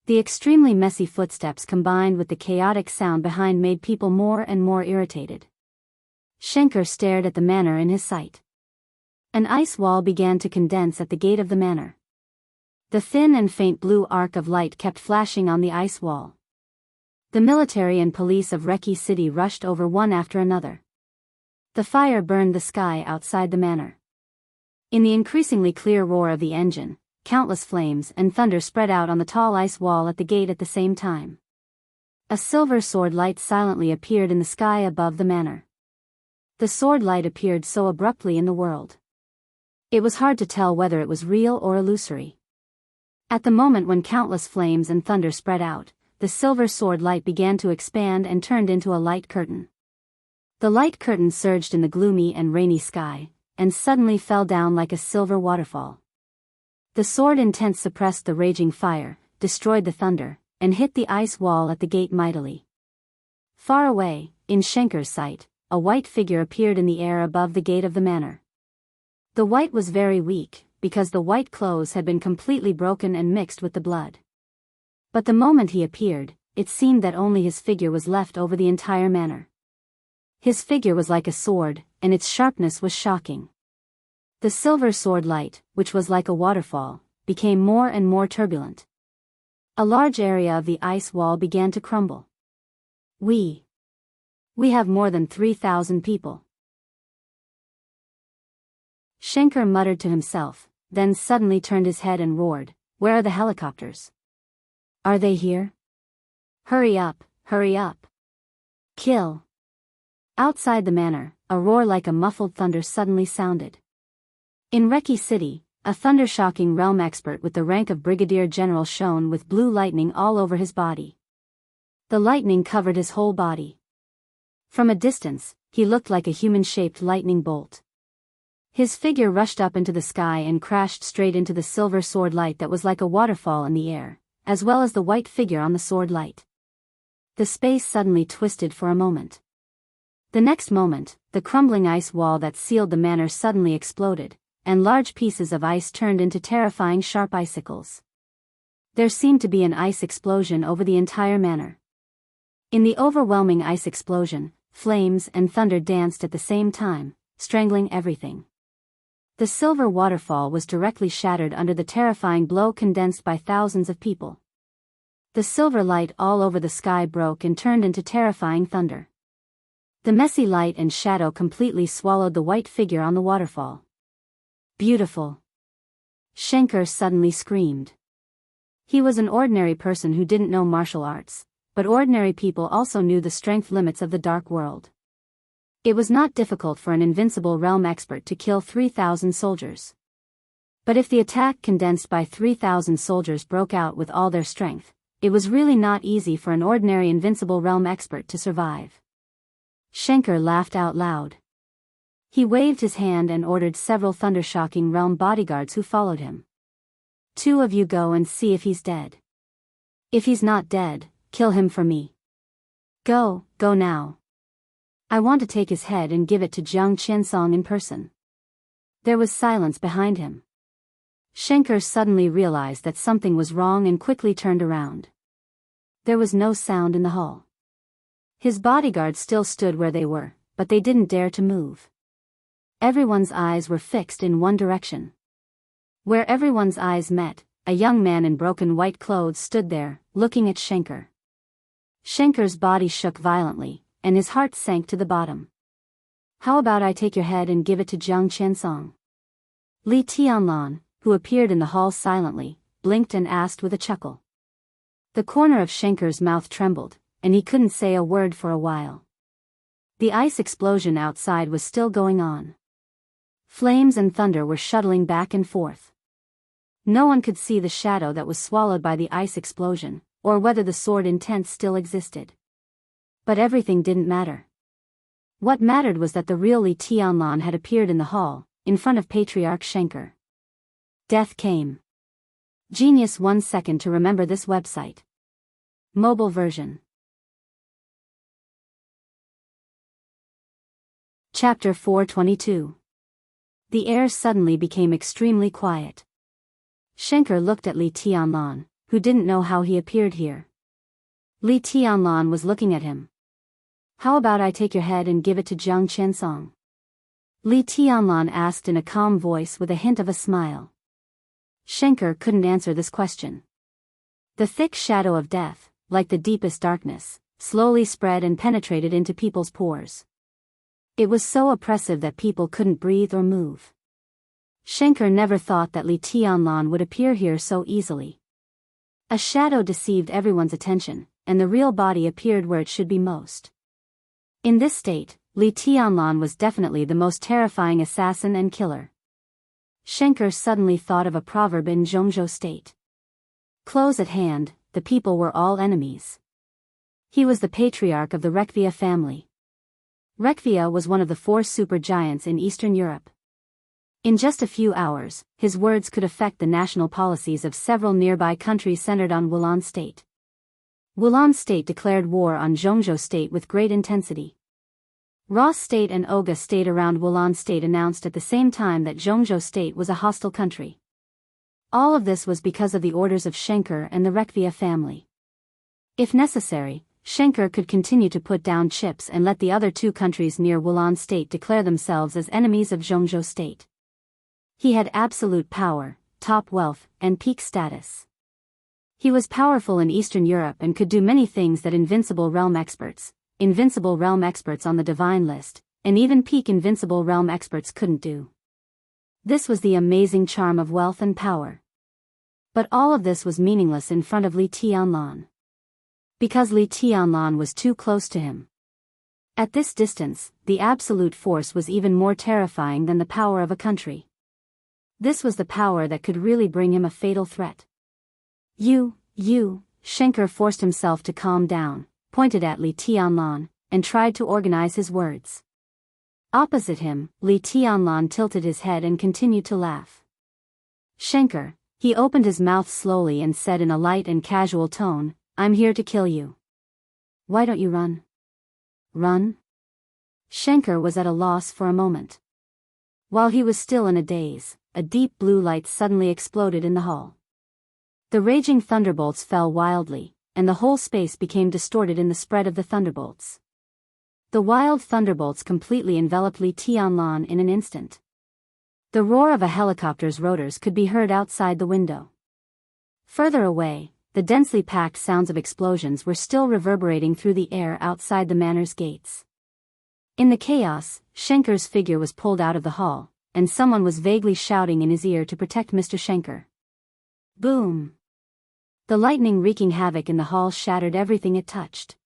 The extremely messy footsteps combined with the chaotic sound behind made people more and more irritated. Xianxia stared at the manor in his sight. An ice wall began to condense at the gate of the manor. The thin and faint blue arc of light kept flashing on the ice wall. The military and police of Reki City rushed over one after another. The fire burned the sky outside the manor. In the increasingly clear roar of the engine, countless flames and thunder spread out on the tall ice wall at the gate at the same time. A silver sword light silently appeared in the sky above the manor. The sword light appeared so abruptly in the world. It was hard to tell whether it was real or illusory. At the moment when countless flames and thunder spread out, the silver sword light began to expand and turned into a light curtain. The light curtain surged in the gloomy and rainy sky, and suddenly fell down like a silver waterfall. The sword intent suppressed the raging fire, destroyed the thunder, and hit the ice wall at the gate mightily. Far away, in Xianxia's sight, a white figure appeared in the air above the gate of the manor. The white was very weak, because the white clothes had been completely broken and mixed with the blood. But the moment he appeared, it seemed that only his figure was left over the entire manor. His figure was like a sword, and its sharpness was shocking. The silver sword light, which was like a waterfall, became more and more turbulent. A large area of the ice wall began to crumble. We have more than 3,000 people. Xianxia muttered to himself, then suddenly turned his head and roared, "Where are the helicopters? Are they here? Hurry up, hurry up. Kill." Outside the manor, a roar like a muffled thunder suddenly sounded. In Reki City, a thunder-shocking realm expert with the rank of Brigadier General shone with blue lightning all over his body. The lightning covered his whole body. From a distance, he looked like a human-shaped lightning bolt. His figure rushed up into the sky and crashed straight into the silver sword light that was like a waterfall in the air, as well as the white figure on the sword light. The space suddenly twisted for a moment. The next moment, the crumbling ice wall that sealed the manor suddenly exploded, and large pieces of ice turned into terrifying sharp icicles. There seemed to be an ice explosion over the entire manor. In the overwhelming ice explosion, flames and thunder danced at the same time, strangling everything. The silver waterfall was directly shattered under the terrifying blow condensed by thousands of people. The silver light all over the sky broke and turned into terrifying thunder. The messy light and shadow completely swallowed the white figure on the waterfall. Beautiful! Xianxia suddenly screamed. He was an ordinary person who didn't know martial arts, but ordinary people also knew the strength limits of the dark world. It was not difficult for an invincible realm expert to kill 3,000 soldiers. But if the attack condensed by 3,000 soldiers broke out with all their strength, it was really not easy for an ordinary invincible realm expert to survive. Xianxia laughed out loud. He waved his hand and ordered several thundershocking realm bodyguards who followed him. 2 of you go and see if he's dead. If he's not dead, kill him for me. Go now. I want to take his head and give it to Jiang Qiansong in person. There was silence behind him. Xianxia suddenly realized that something was wrong and quickly turned around. There was no sound in the hall. His bodyguards still stood where they were, but they didn't dare to move. Everyone's eyes were fixed in one direction. Where everyone's eyes met, a young man in broken white clothes stood there, looking at Xianxia. Xianxia's body shook violently, and his heart sank to the bottom. How about I take your head and give it to Jiang Qiansong? Li Tianlan, who appeared in the hall silently, blinked and asked with a chuckle. The corner of Xianxia's mouth trembled, and he couldn't say a word for a while. The ice explosion outside was still going on. Flames and thunder were shuttling back and forth. No one could see the shadow that was swallowed by the ice explosion, or whether the sword intent still existed. But everything didn't matter. What mattered was that the real Li Tianlan had appeared in the hall, in front of Patriarch Xianxia. Death came. Genius 1 second to remember this website. Mobile version. Chapter 422. The air suddenly became extremely quiet. Xianxia looked at Li Tianlan, who didn't know how he appeared here. Li Tianlan was looking at him. How about I take your head and give it to Jiang Qiansong? Li Tianlan asked in a calm voice with a hint of a smile. Xianxia couldn't answer this question. The thick shadow of death, like the deepest darkness, slowly spread and penetrated into people's pores. It was so oppressive that people couldn't breathe or move. Xianxia never thought that Li Tianlan would appear here so easily. A shadow deceived everyone's attention, and the real body appeared where it should be most. In this state, Li Tianlan was definitely the most terrifying assassin and killer. Xianxia suddenly thought of a proverb in Jianghu state. Close at hand, the people were all enemies. He was the patriarch of the Wuxia family. Wuxia was one of the 4 supergiants in Eastern Europe. In just a few hours, his words could affect the national policies of several nearby countries centered on Wulan State. Wulan State declared war on Jianghu State with great intensity. Ross State and Oga State around Wulan State announced at the same time that Jianghu State was a hostile country. All of this was because of the orders of Xianxia and the Wuxia family. If necessary, Xianxia could continue to put down chips and let the other 2 countries near Wulan State declare themselves as enemies of Jianghu State. He had absolute power, top wealth, and peak status. He was powerful in Eastern Europe and could do many things that invincible realm experts on the divine list, and even peak invincible realm experts couldn't do. This was the amazing charm of wealth and power. But all of this was meaningless in front of Li Tianlan. Because Li Tianlan was too close to him. At this distance, the absolute force was even more terrifying than the power of a country. This was the power that could really bring him a fatal threat. Xianxia forced himself to calm down, pointed at Li Tianlan, and tried to organize his words. Opposite him, Li Tianlan tilted his head and continued to laugh. Xianxia, he opened his mouth slowly and said in a light and casual tone, I'm here to kill you. Why don't you run? Run? Xianxia was at a loss for a moment. While he was still in a daze, a deep blue light suddenly exploded in the hall. The raging thunderbolts fell wildly, and the whole space became distorted in the spread of the thunderbolts. The wild thunderbolts completely enveloped Li Tianlan in an instant. The roar of a helicopter's rotors could be heard outside the window. Further away, the densely packed sounds of explosions were still reverberating through the air outside the manor's gates. In the chaos, Xianxia's figure was pulled out of the hall, and someone was vaguely shouting in his ear to protect Mr. Xianxia. Boom! The lightning wreaking havoc in the hall shattered everything it touched.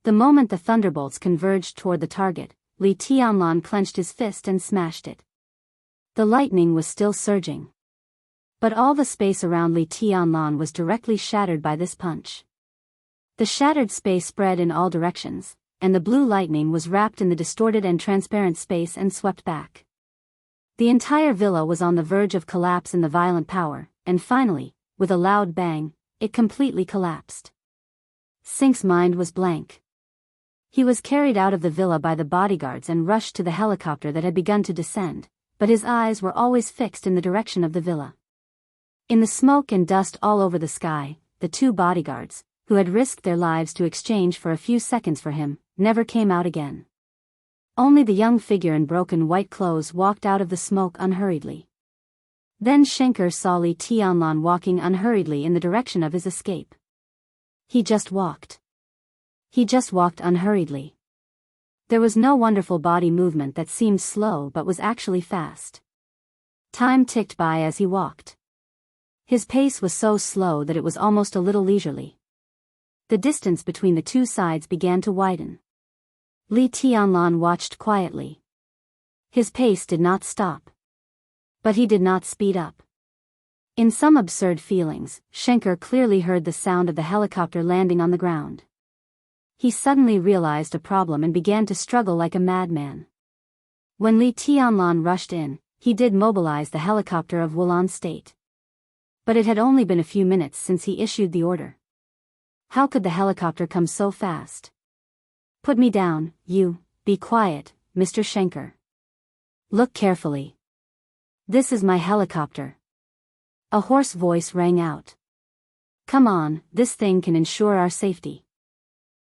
The moment the thunderbolts converged toward the target, Li Tianlan clenched his fist and smashed it. The lightning was still surging. But all the space around Li Tianlan was directly shattered by this punch. The shattered space spread in all directions, and the blue lightning was wrapped in the distorted and transparent space and swept back. The entire villa was on the verge of collapse in the violent power, and finally, with a loud bang, it completely collapsed. Xing's mind was blank. He was carried out of the villa by the bodyguards and rushed to the helicopter that had begun to descend, but his eyes were always fixed in the direction of the villa. In the smoke and dust all over the sky, the two bodyguards, who had risked their lives to exchange for a few seconds for him, never came out again. Only the young figure in broken white clothes walked out of the smoke unhurriedly. Then Xianxia saw Li Tianlan walking unhurriedly in the direction of his escape. He just walked. He just walked unhurriedly. There was no wonderful body movement that seemed slow but was actually fast. Time ticked by as he walked. His pace was so slow that it was almost a little leisurely. The distance between the two sides began to widen. Li Tianlan watched quietly. His pace did not stop. But he did not speed up. In some absurd feelings, Xianxia clearly heard the sound of the helicopter landing on the ground. He suddenly realized a problem and began to struggle like a madman. When Li Tianlan rushed in, he did mobilize the helicopter of Wulan State. But it had only been a few minutes since he issued the order. How could the helicopter come so fast? Put me down, you. Be quiet, Mr. Xianxia. Look carefully. This is my helicopter. A hoarse voice rang out. Come on, this thing can ensure our safety.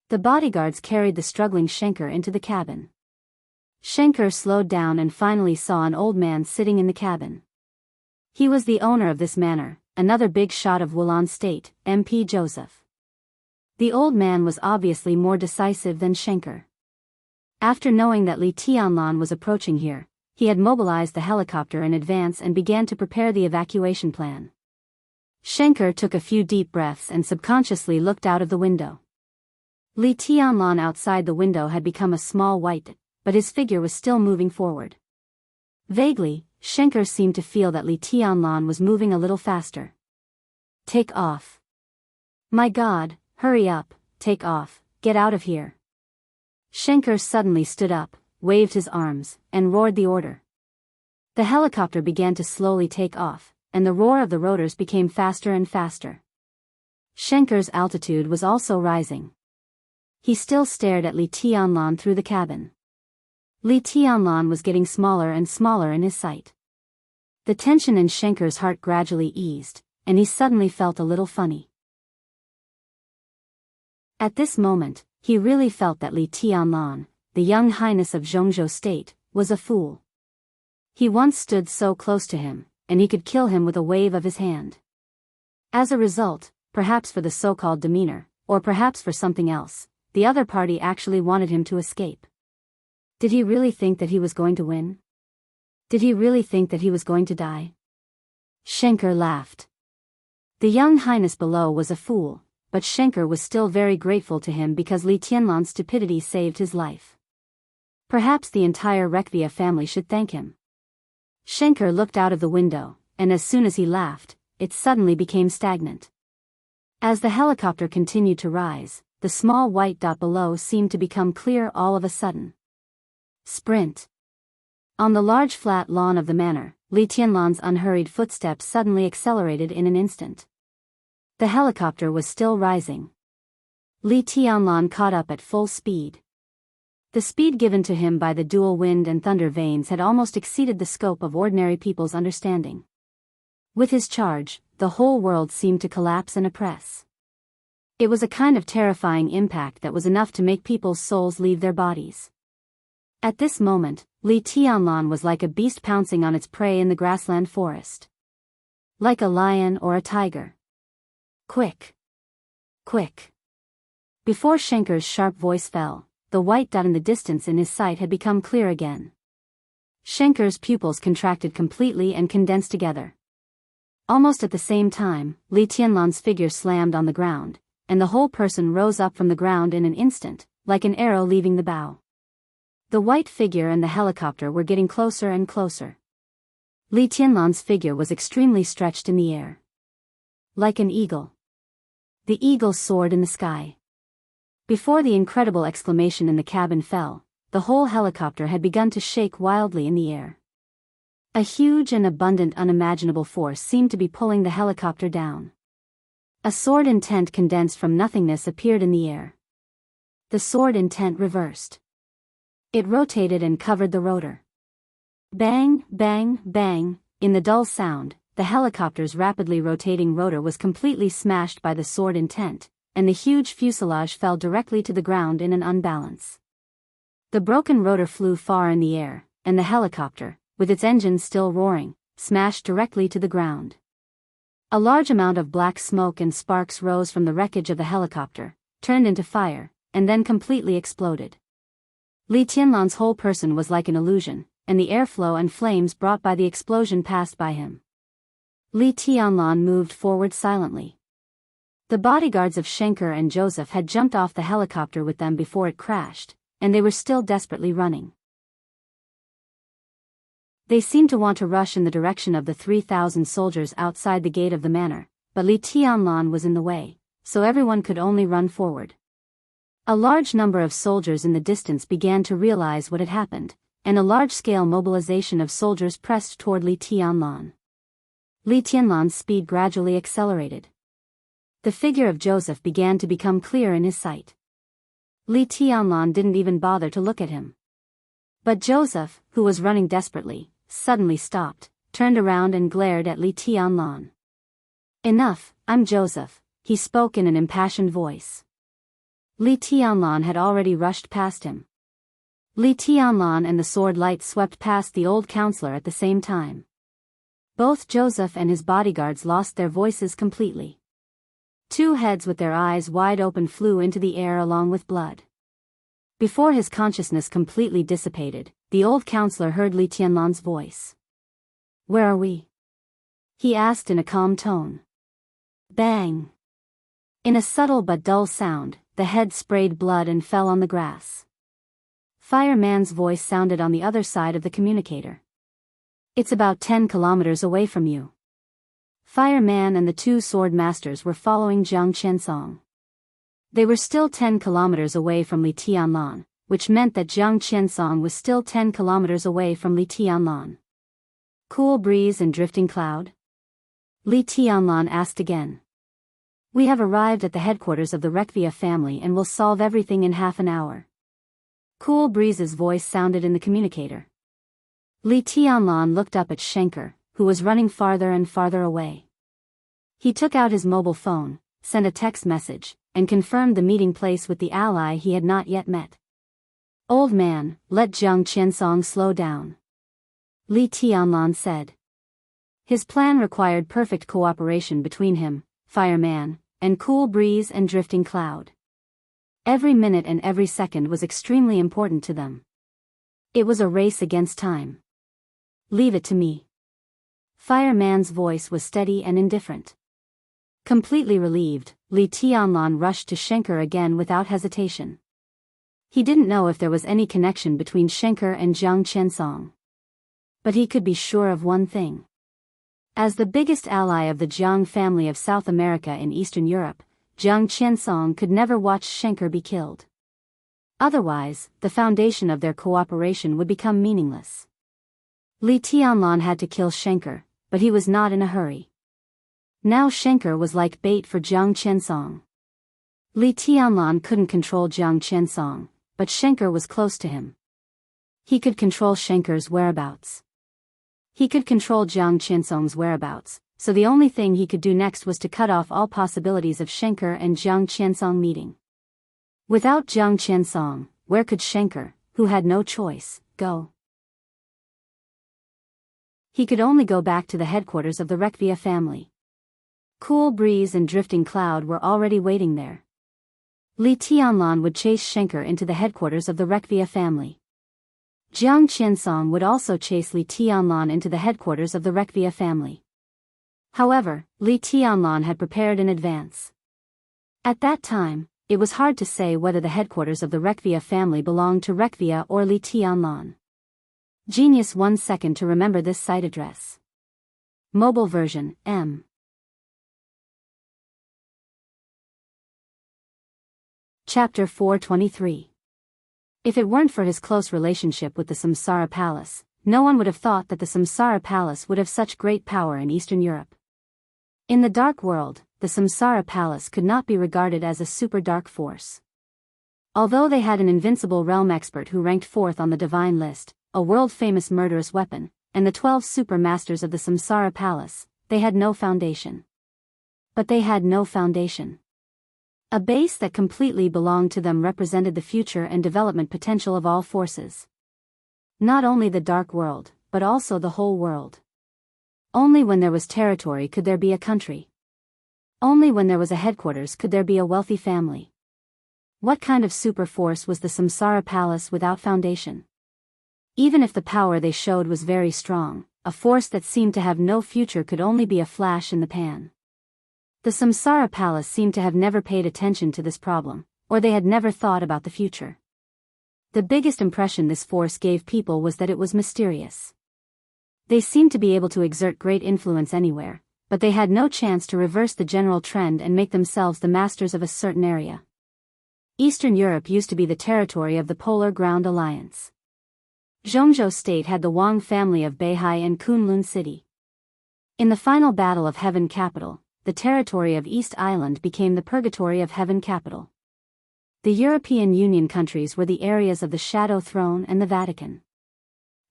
The bodyguards carried the struggling Xianxia into the cabin. Xianxia slowed down and finally saw an old man sitting in the cabin. He was the owner of this manor, another big shot of Wulan State, MP Joseph. The old man was obviously more decisive than Xianxia. After knowing that Li Tianlan was approaching here, he had mobilized the helicopter in advance and began to prepare the evacuation plan. Xianxia took a few deep breaths and subconsciously looked out of the window. Li Tianlan outside the window had become a small white, but his figure was still moving forward. Vaguely, Xianxia seemed to feel that Li Tianlan was moving a little faster. Take off. My God, hurry up, take off, get out of here. Xianxia suddenly stood up, waved his arms, and roared the order. The helicopter began to slowly take off, and the roar of the rotors became faster and faster. Xianxia's altitude was also rising. He still stared at Li Tianlan through the cabin. Li Tianlan was getting smaller and smaller in his sight. The tension in Xianxia's heart gradually eased, and he suddenly felt a little funny. At this moment, he really felt that Li Tianlan, the young highness of Jianghu State, was a fool. He once stood so close to him, and he could kill him with a wave of his hand. As a result, perhaps for the so-called demeanor, or perhaps for something else, the other party actually wanted him to escape. Did he really think that he was going to win? Did he really think that he was going to die? Xianxia laughed. The young highness below was a fool, but Xianxia was still very grateful to him because Li Tianlan's stupidity saved his life. Perhaps the entire Rekvia family should thank him. Xianxia looked out of the window, and as soon as he laughed, it suddenly became stagnant. As the helicopter continued to rise, the small white dot below seemed to become clear all of a sudden. Sprint. On the large flat lawn of the manor, Li Tianlan's unhurried footsteps suddenly accelerated in an instant. The helicopter was still rising. Li Tianlan caught up at full speed. The speed given to him by the dual wind and thunder veins had almost exceeded the scope of ordinary people's understanding. With his charge, the whole world seemed to collapse and oppress. It was a kind of terrifying impact that was enough to make people's souls leave their bodies. At this moment, Li Tianlan was like a beast pouncing on its prey in the grassland forest. Like a lion or a tiger. Quick! Quick! Before Shenker's sharp voice fell, the white dot in the distance in his sight had become clear again. Shenker's pupils contracted completely and condensed together. Almost at the same time, Li Tianlan's figure slammed on the ground, and the whole person rose up from the ground in an instant, like an arrow leaving the bow. The white figure and the helicopter were getting closer and closer. Li Tianlan's figure was extremely stretched in the air. Like an eagle. The eagle soared in the sky. Before the incredible exclamation in the cabin fell, the whole helicopter had begun to shake wildly in the air. A huge and abundant unimaginable force seemed to be pulling the helicopter down. A sword intent condensed from nothingness appeared in the air. The sword intent reversed. It rotated and covered the rotor. Bang, bang, bang, in the dull sound, the helicopter's rapidly rotating rotor was completely smashed by the sword intent, and the huge fuselage fell directly to the ground in an unbalance. The broken rotor flew far in the air, and the helicopter, with its engine still roaring, smashed directly to the ground. A large amount of black smoke and sparks rose from the wreckage of the helicopter, turned into fire, and then completely exploded. Li Tianlan's whole person was like an illusion, and the airflow and flames brought by the explosion passed by him. Li Tianlan moved forward silently. The bodyguards of Shenker and Joseph had jumped off the helicopter with them before it crashed, and they were still desperately running. They seemed to want to rush in the direction of the 3,000 soldiers outside the gate of the manor, but Li Tianlan was in the way, so everyone could only run forward. A large number of soldiers in the distance began to realize what had happened, and a large-scale mobilization of soldiers pressed toward Li Tianlan. Li Tianlan's speed gradually accelerated. The figure of Joseph began to become clear in his sight. Li Tianlan didn't even bother to look at him. But Joseph, who was running desperately, suddenly stopped, turned around and glared at Li Tianlan. "Enough, I'm Joseph," he spoke in an impassioned voice. Li Tianlan had already rushed past him. Li Tianlan and the sword light swept past the old counselor at the same time. Both Joseph and his bodyguards lost their voices completely. Two heads with their eyes wide open flew into the air along with blood. Before his consciousness completely dissipated, the old counselor heard Li Tianlan's voice. "Where are we?" he asked in a calm tone. Bang! In a subtle but dull sound, the head sprayed blood and fell on the grass. Fireman's voice sounded on the other side of the communicator. "It's about 10 kilometers away from you." Fireman and the two sword masters were following Jiang Qiansong. They were still 10 kilometers away from Li Tianlan, which meant that Jiang Qiansong was still 10 kilometers away from Li Tianlan. "Cool breeze and drifting cloud?" Li Tianlan asked again. "We have arrived at the headquarters of the Rekvia family and will solve everything in half an hour." Cool Breeze's voice sounded in the communicator. Li Tianlan looked up at Shenker, who was running farther and farther away. He took out his mobile phone, sent a text message, and confirmed the meeting place with the ally he had not yet met. "Old man, let Jiang Qiansong slow down," Li Tianlan said. His plan required perfect cooperation between him, Fireman, and Cool Breeze and Drifting Cloud. Every minute and every second was extremely important to them. It was a race against time. "Leave it to me." Fireman's voice was steady and indifferent. Completely relieved, Li Tianlan rushed to Shenker again without hesitation. He didn't know if there was any connection between Shenker and Jiang Qiansong. But he could be sure of one thing. As the biggest ally of the Jiang family of South America in Eastern Europe, Jiang Qiansong could never watch Shenker be killed. Otherwise, the foundation of their cooperation would become meaningless. Li Tianlan had to kill Shenker, but he was not in a hurry. Now Shenker was like bait for Jiang Qiansong. Li Tianlan couldn't control Jiang Qiansong, but Xianxia was close to him. He could control Xianxia's whereabouts. He could control Jiang Qiansong's whereabouts, so the only thing he could do next was to cut off all possibilities of Xianxia and Jiang Qiansong meeting. Without Jiang Qiansong, where could Xianxia, who had no choice, go? He could only go back to the headquarters of the Wuxia family. Cool breeze and drifting cloud were already waiting there. Li Tianlan would chase Xianxia into the headquarters of the Wuxia family. Jiang Qiansong would also chase Li Tianlan into the headquarters of the Wuxia family. However, Li Tianlan had prepared in advance. At that time, it was hard to say whether the headquarters of the Wuxia family belonged to Wuxia or Li Tianlan. Genius 1 second to remember this site address. Mobile version, M. Chapter 423. If it weren't for his close relationship with the Samsara Palace, no one would have thought that the Samsara Palace would have such great power in Eastern Europe. In the Dark World, the Samsara Palace could not be regarded as a super dark force. Although they had an invincible realm expert who ranked 4th on the divine list, a world-famous murderous weapon, and the 12 super masters of the Samsara Palace, they had no foundation. But they had no foundation. A base that completely belonged to them represented the future and development potential of all forces. Not only the Dark World, but also the whole world. Only when there was territory could there be a country. Only when there was a headquarters could there be a wealthy family. What kind of super force was the Samsara Palace without foundation? Even if the power they showed was very strong, a force that seemed to have no future could only be a flash in the pan. The Samsara Palace seemed to have never paid attention to this problem, or they had never thought about the future. The biggest impression this force gave people was that it was mysterious. They seemed to be able to exert great influence anywhere, but they had no chance to reverse the general trend and make themselves the masters of a certain area. Eastern Europe used to be the territory of the Polar Ground Alliance. Zhongzhou State had the Wang family of Beihai and Kunlun City. In the final battle of Heaven Capital, the territory of East Island became the Purgatory of Heaven Capital. The European Union countries were the areas of the Shadow Throne and the Vatican.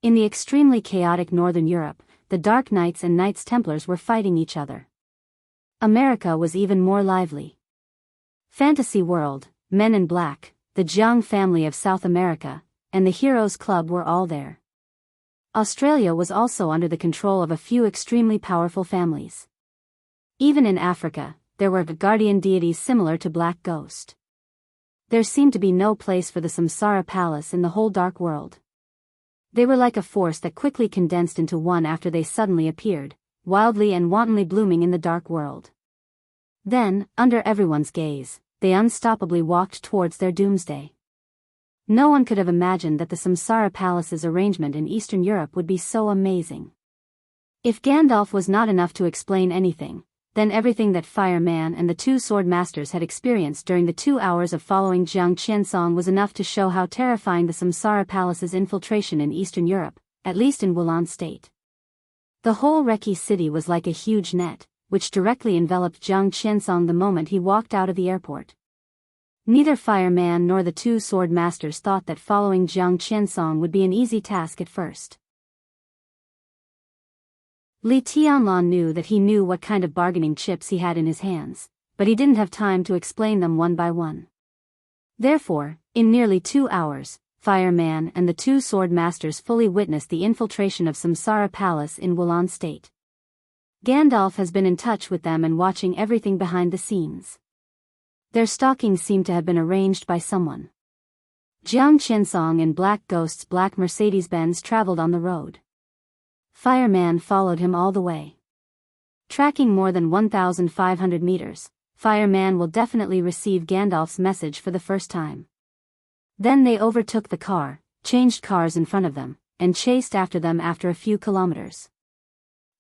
In the extremely chaotic Northern Europe, the Dark Knights and Knights Templars were fighting each other. America was even more lively. Fantasy World, Men in Black, the Jianghu family of South America, and the Heroes Club were all there. Australia was also under the control of a few extremely powerful families. Even in Africa, there were guardian deities similar to Black Ghost. There seemed to be no place for the Samsara Palace in the whole Dark World. They were like a force that quickly condensed into one after they suddenly appeared, wildly and wantonly blooming in the Dark World. Then, under everyone's gaze, they unstoppably walked towards their doomsday. No one could have imagined that the Samsara Palace's arrangement in Eastern Europe would be so amazing. If Gandalf was not enough to explain anything, then everything that Fireman and the 2 sword masters had experienced during the 2 hours of following Jiang Qiansong was enough to show how terrifying the Samsara Palace's infiltration in Eastern Europe, at least in Wulan State. The whole Reki city was like a huge net, which directly enveloped Jiang Qiansong the moment he walked out of the airport. Neither Fireman nor the 2 sword masters thought that following Jiang Qiansong would be an easy task at first. Li Tianlan knew that he knew what kind of bargaining chips he had in his hands, but he didn't have time to explain them one by one. Therefore, in nearly 2 hours, Fireman and the 2 sword masters fully witnessed the infiltration of Samsara Palace in Wulan State. Gandalf has been in touch with them and watching everything behind the scenes. Their stalking seemed to have been arranged by someone. Jiang Qiansong and Black Ghost's black Mercedes-Benz traveled on the road. Fireman followed him all the way. Tracking more than 1,500 meters, Fireman will definitely receive Gandalf's message for the first time. Then they overtook the car, changed cars in front of them, and chased after them after a few kilometers.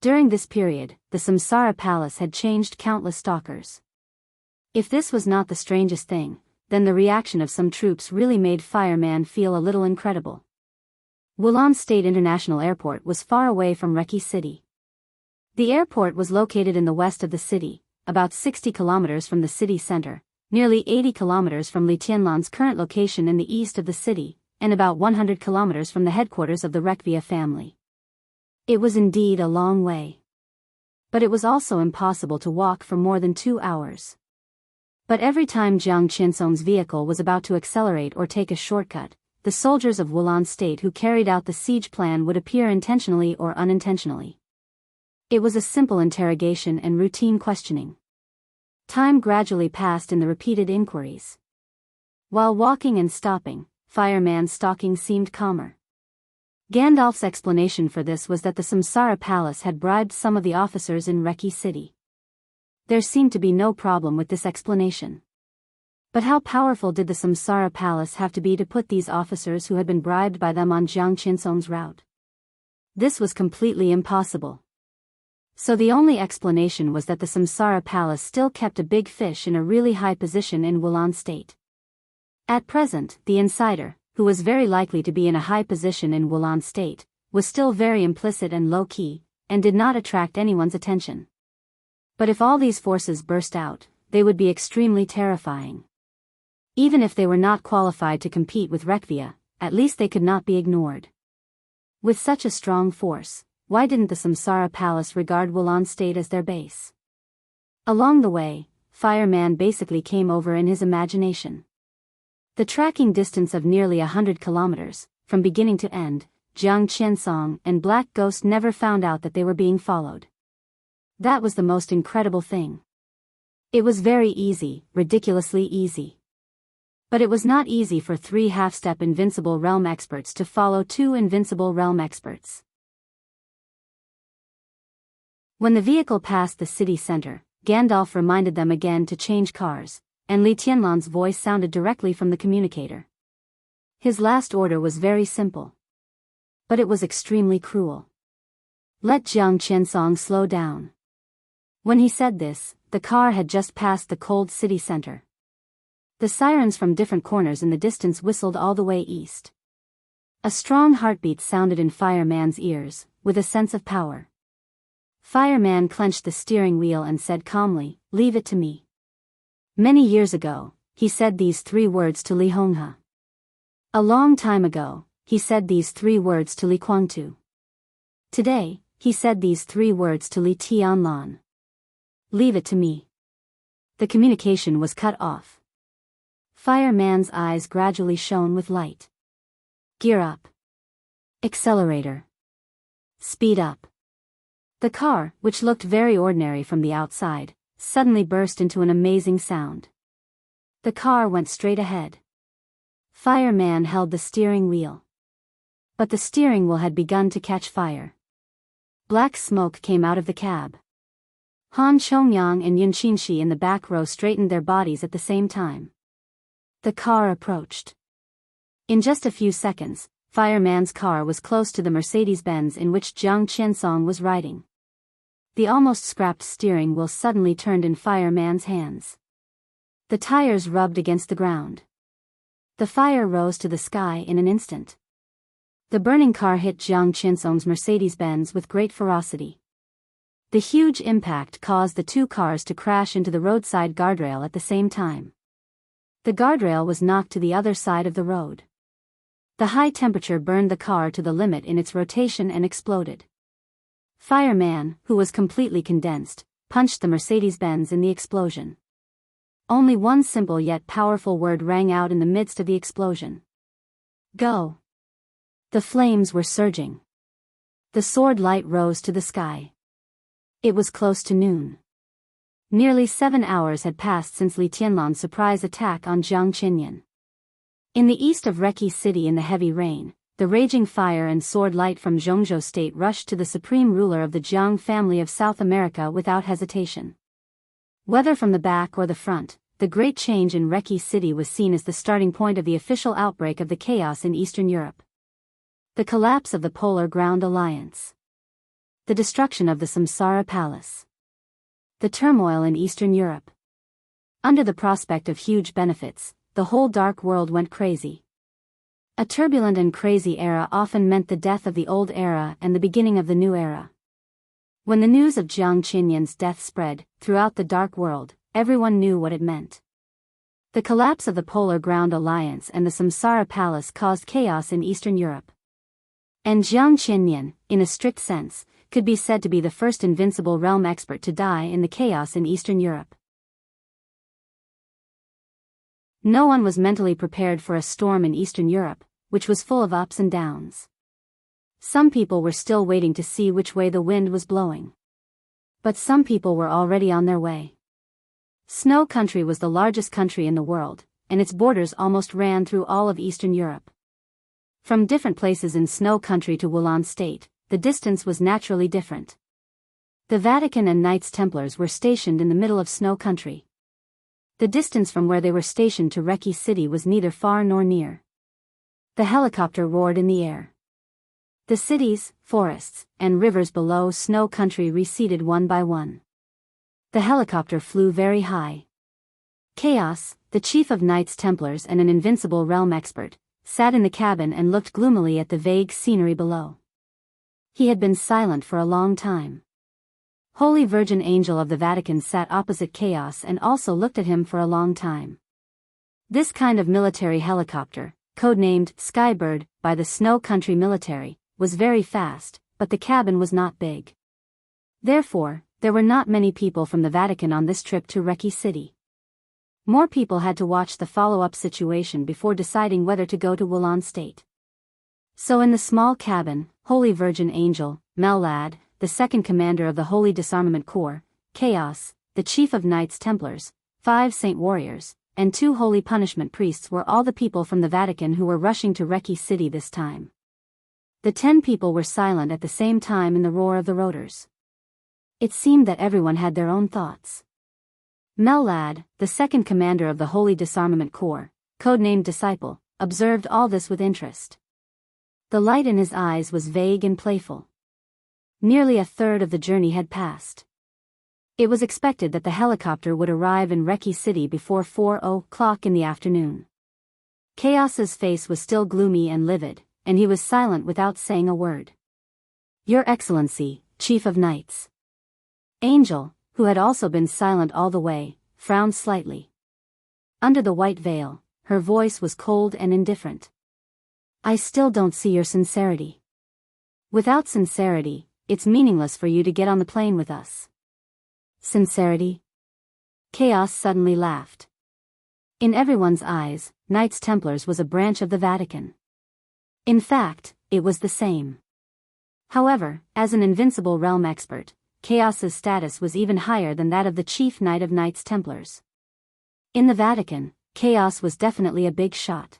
During this period, the Samsara Palace had changed countless stalkers. If this was not the strangest thing, then the reaction of some troops really made Fireman feel a little incredible. Wulan State International Airport was far away from Reki City. The airport was located in the west of the city, about 60 kilometers from the city center, nearly 80 kilometers from Li Tianlan's current location in the east of the city, and about 100 kilometers from the headquarters of the Rekvia family. It was indeed a long way. But it was also impossible to walk for more than 2 hours. But every time Jiang Qinsong's vehicle was about to accelerate or take a shortcut, the soldiers of Wulan State who carried out the siege plan would appear intentionally or unintentionally. It was a simple interrogation and routine questioning. Time gradually passed in the repeated inquiries. While walking and stopping, Fireman's stalking seemed calmer. Gandalf's explanation for this was that the Samsara Palace had bribed some of the officers in Reki City. There seemed to be no problem with this explanation. But how powerful did the Samsara Palace have to be to put these officers who had been bribed by them on Jiang Qinsong's route? This was completely impossible. So the only explanation was that the Samsara Palace still kept a big fish in a really high position in Wulan State. At present, the insider, who was very likely to be in a high position in Wulan State, was still very implicit and low-key, and did not attract anyone's attention. But if all these forces burst out, they would be extremely terrifying. Even if they were not qualified to compete with Rekvia, at least they could not be ignored. With such a strong force, why didn't the Samsara Palace regard Wulan State as their base? Along the way, Fireman basically came over in his imagination. The tracking distance of nearly 100 kilometers, from beginning to end, Jiang Qinsong and Black Ghost never found out that they were being followed. That was the most incredible thing. It was very easy, ridiculously easy. But it was not easy for 3 half-step Invincible Realm experts to follow 2 Invincible Realm experts. When the vehicle passed the city center, Gandalf reminded them again to change cars, and Li Tianlan's voice sounded directly from the communicator. His last order was very simple. But it was extremely cruel. Let Jiang Qinsong slow down. When he said this, the car had just passed the cold city center. The sirens from different corners in the distance whistled all the way east. A strong heartbeat sounded in Fireman's ears, with a sense of power. Fireman clenched the steering wheel and said calmly, "Leave it to me." Many years ago, he said these 3 words to Li Honghe. A long time ago, he said these 3 words to Li Guangtu. Today, he said these 3 words to Li Tianlan. "Leave it to me." The communication was cut off. Fireman's eyes gradually shone with light. Gear up. Accelerator. Speed up. The car, which looked very ordinary from the outside, suddenly burst into an amazing sound. The car went straight ahead. Fireman held the steering wheel. But the steering wheel had begun to catch fire. Black smoke came out of the cab. Han Chongyang and Yun Qinshi in the back row straightened their bodies at the same time. The car approached. In just a few seconds, Fireman's car was close to the Mercedes-Benz in which Jiang Qinsong was riding. The almost scrapped steering wheel suddenly turned in Fireman's hands. The tires rubbed against the ground. The fire rose to the sky in an instant. The burning car hit Jiang Qinsong's Mercedes-Benz with great ferocity. The huge impact caused the 2 cars to crash into the roadside guardrail at the same time. The guardrail was knocked to the other side of the road. The high temperature burned the car to the limit in its rotation and exploded. Fireman, who was completely condensed, punched the Mercedes-Benz in the explosion. Only one simple yet powerful word rang out in the midst of the explosion. Go. The flames were surging. The sword light rose to the sky. It was close to noon. Nearly 7 hours had passed since Li Tianlan's surprise attack on Jiang Qinyan. In the east of Reki City in the heavy rain, the raging fire and sword light from Zhongzhou State rushed to the supreme ruler of the Jiang family of South America without hesitation. Whether from the back or the front, the great change in Reki City was seen as the starting point of the official outbreak of the chaos in Eastern Europe. The collapse of the Polar Ground Alliance. The destruction of the Samsara Palace. The turmoil in Eastern Europe. Under the prospect of huge benefits, the whole dark world went crazy. A turbulent and crazy era often meant the death of the old era and the beginning of the new era. When the news of Jiang Qinyan's death spread throughout the dark world, everyone knew what it meant. The collapse of the Polar Ground Alliance and the Samsara Palace caused chaos in Eastern Europe. And Jiang Qiannian, in a strict sense, could be said to be the first invincible realm expert to die in the chaos in Eastern Europe. No one was mentally prepared for a storm in Eastern Europe, which was full of ups and downs. Some people were still waiting to see which way the wind was blowing. But some people were already on their way. Snow Country was the largest country in the world, and its borders almost ran through all of Eastern Europe. From different places in Snow Country to Wulan State, the distance was naturally different. The Vatican and Knights Templars were stationed in the middle of Snow Country. The distance from where they were stationed to Reki City was neither far nor near. The helicopter roared in the air. The cities, forests, and rivers below Snow Country receded one by one. The helicopter flew very high. Chaos, the chief of Knights Templars and an invincible realm expert, sat in the cabin and looked gloomily at the vague scenery below. He had been silent for a long time. Holy Virgin Angel of the Vatican sat opposite Chaos and also looked at him for a long time. This kind of military helicopter, codenamed Skybird by the Snow Country military, was very fast, but the cabin was not big. Therefore, there were not many people from the Vatican on this trip to Reki City. More people had to watch the follow-up situation before deciding whether to go to Wulan State. So in the small cabin, Holy Virgin Angel, Mellad, the second commander of the Holy Disarmament Corps, Chaos, the chief of Knights Templars, 5 Saint Warriors, and 2 Holy Punishment Priests were all the people from the Vatican who were rushing to Reki City this time. The 10 people were silent at the same time in the roar of the rotors. It seemed that everyone had their own thoughts. Mellad, the second commander of the Holy Disarmament Corps, codenamed Disciple, observed all this with interest. The light in his eyes was vague and playful. Nearly a third of the journey had passed. It was expected that the helicopter would arrive in Reki City before 4:00 in the afternoon. Chaos's face was still gloomy and livid, and he was silent without saying a word. Your Excellency, Chief of Knights. Angel, who had also been silent all the way, frowned slightly. Under the white veil, her voice was cold and indifferent. I still don't see your sincerity. Without sincerity, it's meaningless for you to get on the plane with us. Sincerity? Chaos suddenly laughed. In everyone's eyes, Knights Templars was a branch of the Vatican. In fact, it was the same. However, as an invincible realm expert, Chaos's status was even higher than that of the chief knight of Knights Templars. In the Vatican, Chaos was definitely a big shot.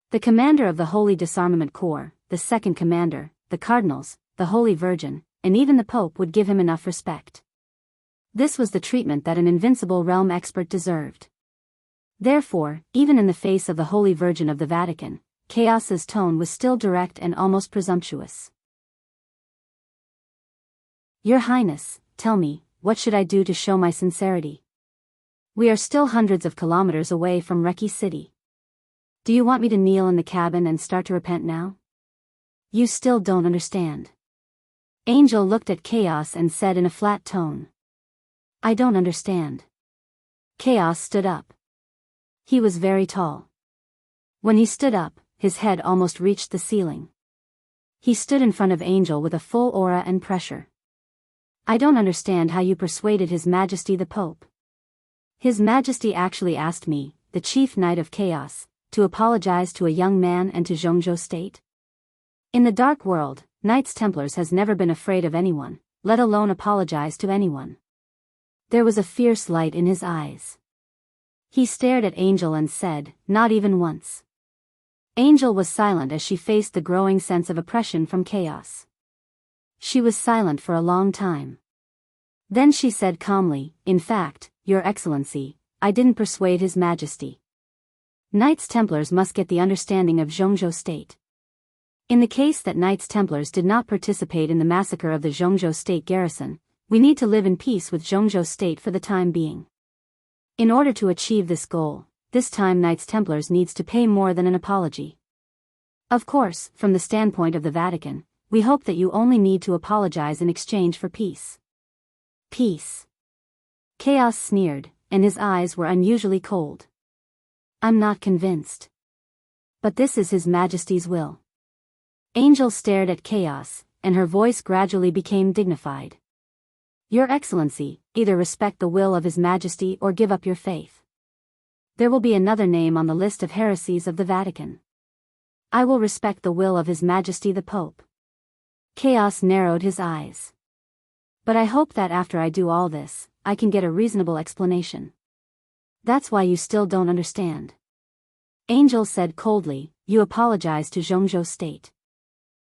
The commander of the Holy Disarmament Corps, the second commander, the cardinals, the Holy Virgin, and even the Pope would give him enough respect. This was the treatment that an invincible realm expert deserved. Therefore, even in the face of the Holy Virgin of the Vatican, Chaos's tone was still direct and almost presumptuous. Your Highness, tell me, what should I do to show my sincerity? We are still hundreds of kilometers away from Reki City. Do you want me to kneel in the cabin and start to repent now? You still don't understand. Angel looked at Chaos and said in a flat tone. I don't understand. Chaos stood up. He was very tall. When he stood up, his head almost reached the ceiling. He stood in front of Angel with a full aura and pressure. I don't understand how you persuaded His Majesty the Pope. His Majesty actually asked me, the Chief Knight of Chaos, to apologize to a young man and to Jianghu State. In the Dark World, Knights Templars has never been afraid of anyone, let alone apologize to anyone. There was a fierce light in his eyes. He stared at Angel and said, not even once. Angel was silent as she faced the growing sense of oppression from Chaos. She was silent for a long time. Then she said calmly, in fact, Your Excellency, I didn't persuade His Majesty. Knights Templars must get the understanding of Jianghu State. In the case that Knights Templars did not participate in the massacre of the Jianghu State garrison, we need to live in peace with Jianghu State for the time being. In order to achieve this goal, this time Knights Templars needs to pay more than an apology. Of course, from the standpoint of the Vatican, we hope that you only need to apologize in exchange for peace. Peace. Chaos sneered, and his eyes were unusually cold. I'm not convinced. But this is His Majesty's will. Angel stared at Chaos, and her voice gradually became dignified. Your Excellency, either respect the will of His Majesty or give up your faith. There will be another name on the list of heresies of the Vatican. I will respect the will of His Majesty the Pope. Chaos narrowed his eyes. But I hope that after I do all this, I can get a reasonable explanation. That's why you still don't understand. Angel said coldly, you apologize to Jianghu State.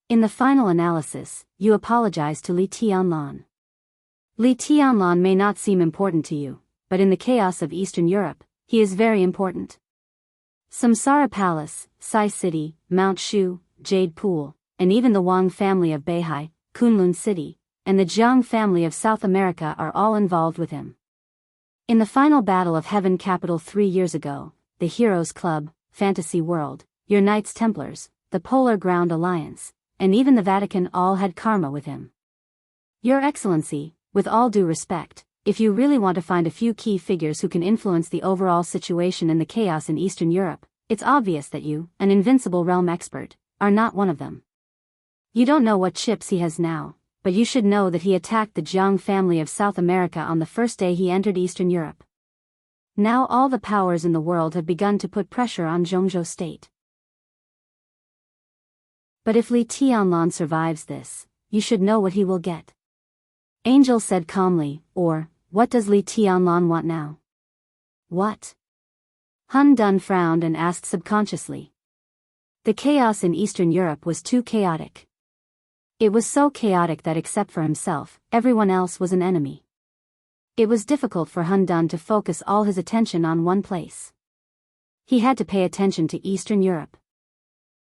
In the final analysis, you apologize to Li Tianlan. Li Tianlan may not seem important to you, but in the chaos of Eastern Europe, he is very important. Samsara Palace, Sai City, Mount Shu, Jade Pool, and even the Wang family of Beihai, Kunlun City, and the Jiang family of South America are all involved with him. In the final battle of Heaven Capital 3 years ago, the Heroes Club, Fantasy World, your Knights Templars, the Polar Ground Alliance, and even the Vatican all had karma with him. Your Excellency, with all due respect, if you really want to find a few key figures who can influence the overall situation and the chaos in Eastern Europe, it's obvious that you, an invincible realm expert, are not one of them. You don't know what chips he has now, but you should know that he attacked the Jiang family of South America on the first day he entered Eastern Europe. Now all the powers in the world have begun to put pressure on Jianghu State. But if Li Tianlan survives this, you should know what he will get. Angel said calmly, or, what does Li Tianlan want now? What? Hun Dun frowned and asked subconsciously. The chaos in Eastern Europe was too chaotic. It was so chaotic that except for himself, everyone else was an enemy. It was difficult for Hun Dun to focus all his attention on one place. He had to pay attention to Eastern Europe.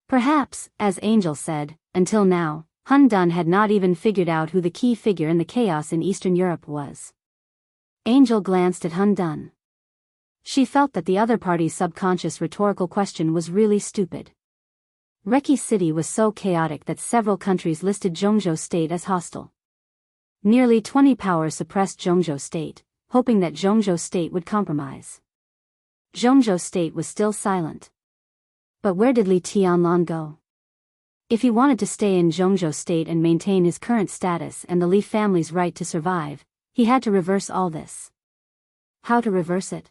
Perhaps, as Angel said, until now, Hun Dun had not even figured out who the key figure in the chaos in Eastern Europe was. Angel glanced at Hun Dun. She felt that the other party's subconscious rhetorical question was really stupid. Reki City was so chaotic that several countries listed Jianghu State as hostile. Nearly 20 powers suppressed Jianghu State, hoping that Jianghu State would compromise. Jianghu State was still silent. But where did Li Tianlan go? If he wanted to stay in Jianghu State and maintain his current status and the Li family's right to survive, he had to reverse all this. How to reverse it?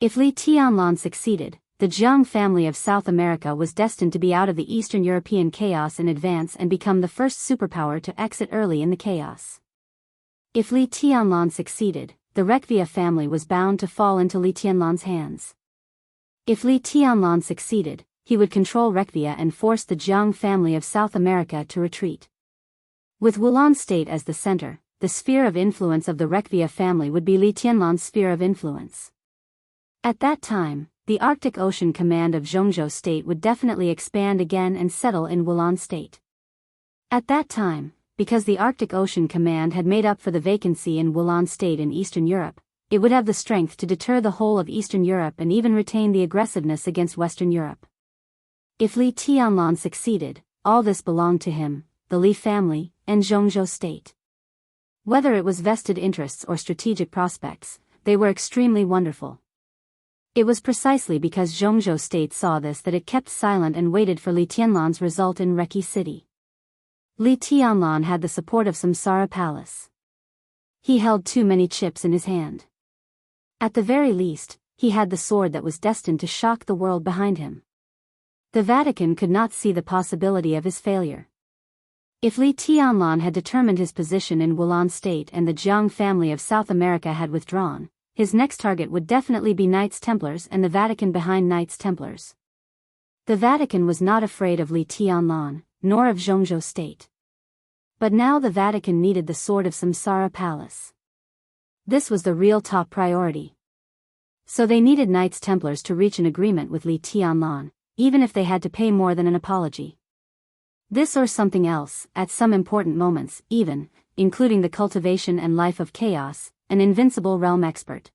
If Li Tianlan succeeded, the Jiang family of South America was destined to be out of the Eastern European chaos in advance and become the first superpower to exit early in the chaos. If Li Tianlan succeeded, the Rekvia family was bound to fall into Li Tianlan's hands. If Li Tianlan succeeded, he would control Rekvia and force the Jiang family of South America to retreat. With Wulan State as the center, the sphere of influence of the Rekvia family would be Li Tianlan's sphere of influence. At that time, the Arctic Ocean Command of Jianghu State would definitely expand again and settle in Wulan State. At that time, because the Arctic Ocean Command had made up for the vacancy in Wulan State in Eastern Europe, it would have the strength to deter the whole of Eastern Europe and even retain the aggressiveness against Western Europe. If Li Tianlan succeeded, all this belonged to him, the Li family, and Jianghu State. Whether it was vested interests or strategic prospects, they were extremely wonderful. It was precisely because Jianghu State saw this that it kept silent and waited for Li Tianlan's result in Reki City. Li Tianlan had the support of Samsara Palace. He held too many chips in his hand. At the very least, he had the sword that was destined to shock the world behind him. The Vatican could not see the possibility of his failure. If Li Tianlan had determined his position in Wulan State and the Jiang family of South America had withdrawn, his next target would definitely be Knights Templars and the Vatican behind Knights Templars. The Vatican was not afraid of Li Tianlan, nor of Jianghu State. But now the Vatican needed the sword of Samsara Palace. This was the real top priority. So they needed Knights Templars to reach an agreement with Li Tianlan, even if they had to pay more than an apology. This or something else, at some important moments, even, including the cultivation and life of chaos, an invincible realm expert.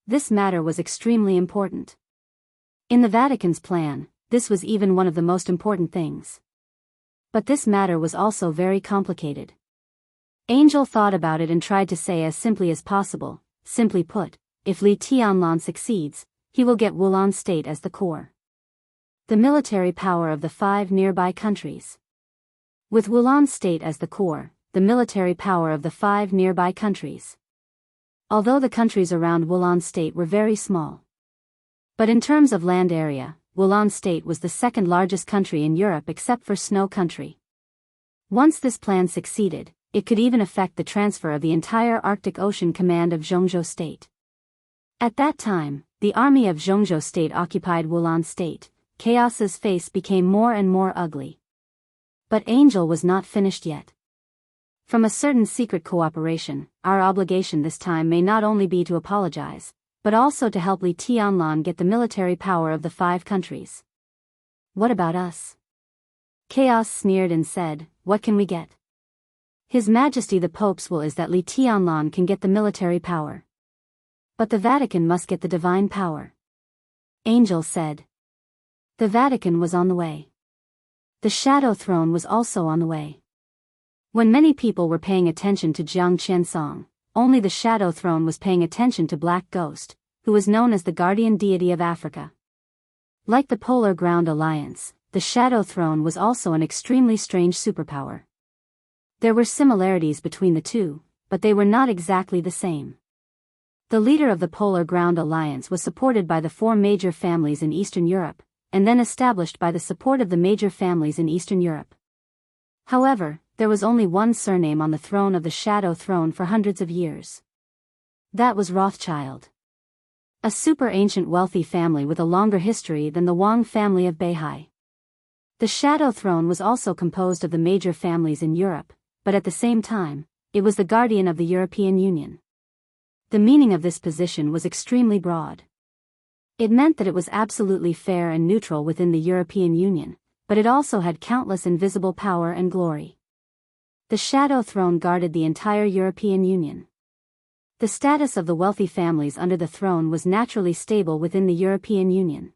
This matter was extremely important. In the Vatican's plan, this was even one of the most important things. But this matter was also very complicated. Angel thought about it and tried to say as simply as possible, simply put, if Li Tianlan succeeds, he will get Wulan State as the core. The military power of the 5 nearby countries. With Wulan State as the core, the military power of the 5 nearby countries. Although the countries around Wulan State were very small. But in terms of land area, Wulan State was the second largest country in Europe except for Snow Country. Once this plan succeeded, it could even affect the transfer of the entire Arctic Ocean command of Jianghu State. At that time, the army of Jianghu State occupied Wulan State. Chaos's face became more and more ugly. But Angel was not finished yet. From a certain secret cooperation, our obligation this time may not only be to apologize, but also to help Li Tianlan get the military power of the 5 countries. What about us? Chaos sneered and said, what can we get? His Majesty the Pope's will is that Li Tianlan can get the military power. But the Vatican must get the divine power. Angel said. The Vatican was on the way. The Shadow Throne was also on the way. When many people were paying attention to Jiang Qiansong, only the Shadow Throne was paying attention to Black Ghost, who was known as the guardian deity of Africa. Like the Polar Ground Alliance, the Shadow Throne was also an extremely strange superpower. There were similarities between the two, but they were not exactly the same. The leader of the Polar Ground Alliance was supported by the 4 major families in Eastern Europe, and then established by the support of the major families in Eastern Europe. However, there was only one surname on the throne of the Shadow Throne for hundreds of years. That was Rothschild. A super ancient wealthy family with a longer history than the Wang family of Beihai. The Shadow Throne was also composed of the major families in Europe, but at the same time, it was the guardian of the European Union. The meaning of this position was extremely broad. It meant that it was absolutely fair and neutral within the European Union, but it also had countless invisible power and glory. The Shadow Throne guarded the entire European Union. The status of the wealthy families under the throne was naturally stable within the European Union.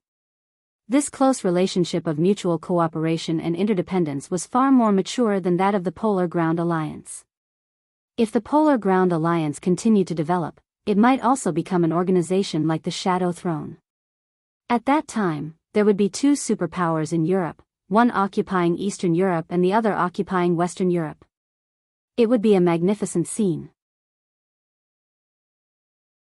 This close relationship of mutual cooperation and interdependence was far more mature than that of the Polar Ground Alliance. If the Polar Ground Alliance continued to develop, it might also become an organization like the Shadow Throne. At that time, there would be 2 superpowers in Europe, one occupying Eastern Europe and the other occupying Western Europe. It would be a magnificent scene.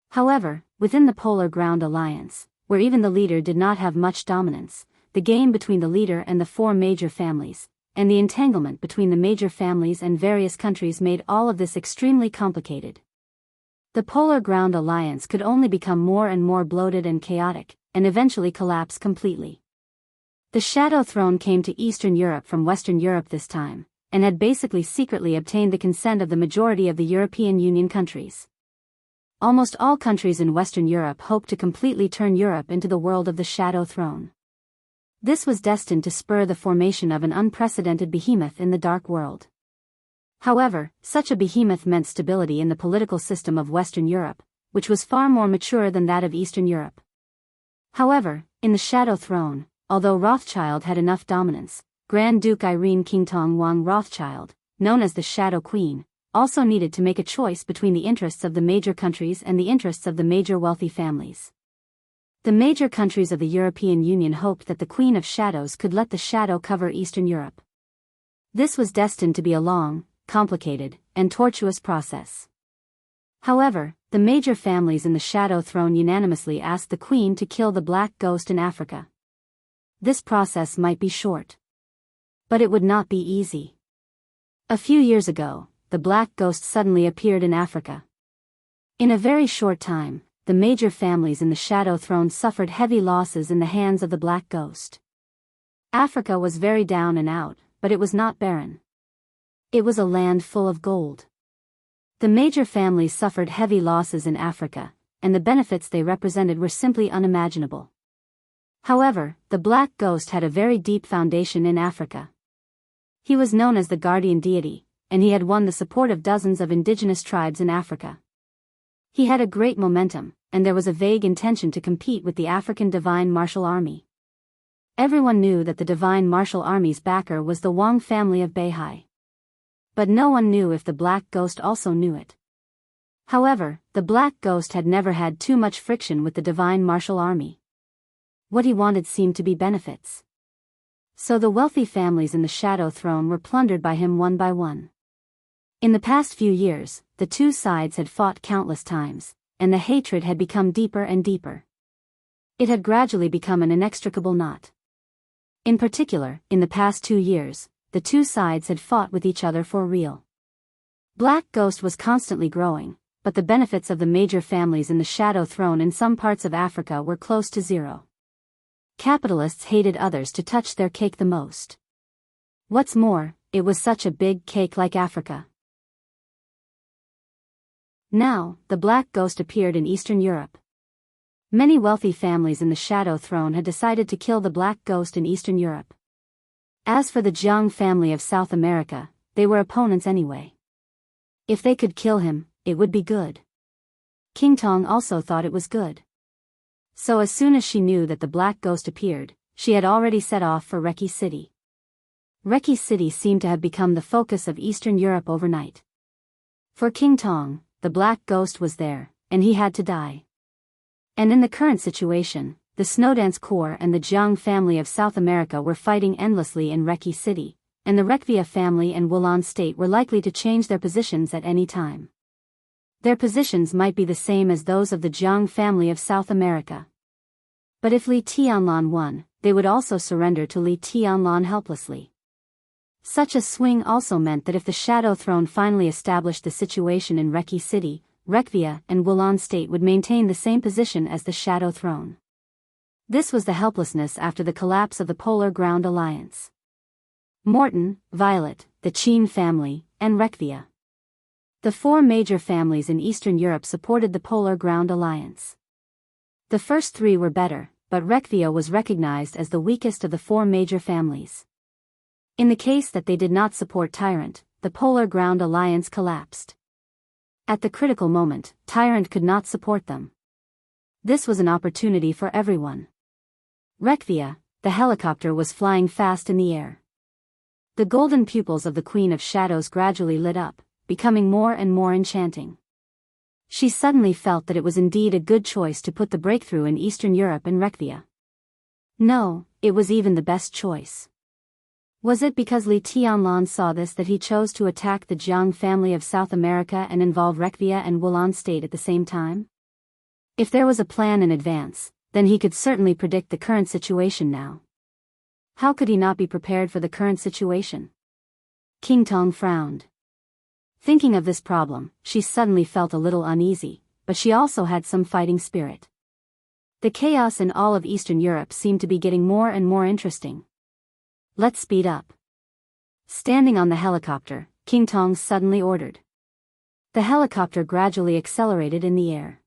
However, within the Polar Ground Alliance, where even the leader did not have much dominance, the game between the leader and the 4 major families, and the entanglement between the major families and various countries made all of this extremely complicated. The Polar Ground Alliance could only become more and more bloated and chaotic, and eventually collapse completely. The Shadow Throne came to Eastern Europe from Western Europe this time, and had basically secretly obtained the consent of the majority of the European Union countries. Almost all countries in Western Europe hoped to completely turn Europe into the world of the Shadow Throne. This was destined to spur the formation of an unprecedented behemoth in the Dark World. However, such a behemoth meant stability in the political system of Western Europe, which was far more mature than that of Eastern Europe. However, in the Shadow Throne, although Rothschild had enough dominance, Grand Duke Irene Qingtong Wang Rothschild, known as the Shadow Queen, also needed to make a choice between the interests of the major countries and the interests of the major wealthy families. The major countries of the European Union hoped that the Queen of Shadows could let the shadow cover Eastern Europe. This was destined to be a long, complicated, and tortuous process. However, the major families in the Shadow Throne unanimously asked the Queen to kill the Black Ghost in Africa. This process might be short. But it would not be easy. A few years ago, the Black Ghost suddenly appeared in Africa. In a very short time, the major families in the Shadow Throne suffered heavy losses in the hands of the Black Ghost. Africa was very down and out, but it was not barren. It was a land full of gold. The major families suffered heavy losses in Africa, and the benefits they represented were simply unimaginable. However, the Black Ghost had a very deep foundation in Africa. He was known as the guardian deity, and he had won the support of dozens of indigenous tribes in Africa. He had a great momentum, and there was a vague intention to compete with the African Divine Martial Army. Everyone knew that the Divine Martial Army's backer was the Wang family of Beihai. But no one knew if the Black Ghost also knew it. However, the Black Ghost had never had too much friction with the divine martial army. What he wanted seemed to be benefits. So the wealthy families in the Shadow Throne were plundered by him one by one. In the past few years, the two sides had fought countless times, and the hatred had become deeper and deeper. It had gradually become an inextricable knot. In particular, in the past 2 years, the two sides had fought with each other for real. Black Ghost was constantly growing, but the benefits of the major families in the Shadow Throne in some parts of Africa were close to zero. Capitalists hated others to touch their cake the most. What's more, it was such a big cake like Africa. Now, the Black Ghost appeared in Eastern Europe. Many wealthy families in the Shadow Throne had decided to kill the Black Ghost in Eastern Europe. As for the Jianghu family of South America, they were opponents anyway. If they could kill him, it would be good. King Tong also thought it was good. So as soon as she knew that the Black Ghost appeared, she had already set off for Reki City. Reki City seemed to have become the focus of Eastern Europe overnight. For King Tong, the Black Ghost was there, and he had to die. And in the current situation, the Snowdance Corps and the Jianghu family of South America were fighting endlessly in Reki City, and the Rekvia family and Wulan state were likely to change their positions at any time. Their positions might be the same as those of the Jianghu family of South America. But if Li Tianlan won, they would also surrender to Li Tianlan helplessly. Such a swing also meant that if the Shadow Throne finally established the situation in Reki City, Rekvia and Wulan state would maintain the same position as the Shadow Throne. This was the helplessness after the collapse of the Polar Ground Alliance. Morton, Violet, the Qin family, and Rekvia. The 4 major families in Eastern Europe supported the Polar Ground Alliance. The first 3 were better, but Rekvia was recognized as the weakest of the 4 major families. In the case that they did not support Tyrant, the Polar Ground Alliance collapsed. At the critical moment, Tyrant could not support them. This was an opportunity for everyone. Rekvia, the helicopter was flying fast in the air. The golden pupils of the Queen of Shadows gradually lit up, becoming more and more enchanting. She suddenly felt that it was indeed a good choice to put the breakthrough in Eastern Europe in Rekvia. No, it was even the best choice. Was it because Li Tianlan saw this that he chose to attack the Jianghu family of South America and involve Rekvia and Wulan state at the same time? If there was a plan in advance, then he could certainly predict the current situation now. How could he not be prepared for the current situation? King Tong frowned. Thinking of this problem, she suddenly felt a little uneasy, but she also had some fighting spirit. The chaos in all of Eastern Europe seemed to be getting more and more interesting. Let's speed up. Standing on the helicopter, King Tong suddenly ordered. The helicopter gradually accelerated in the air.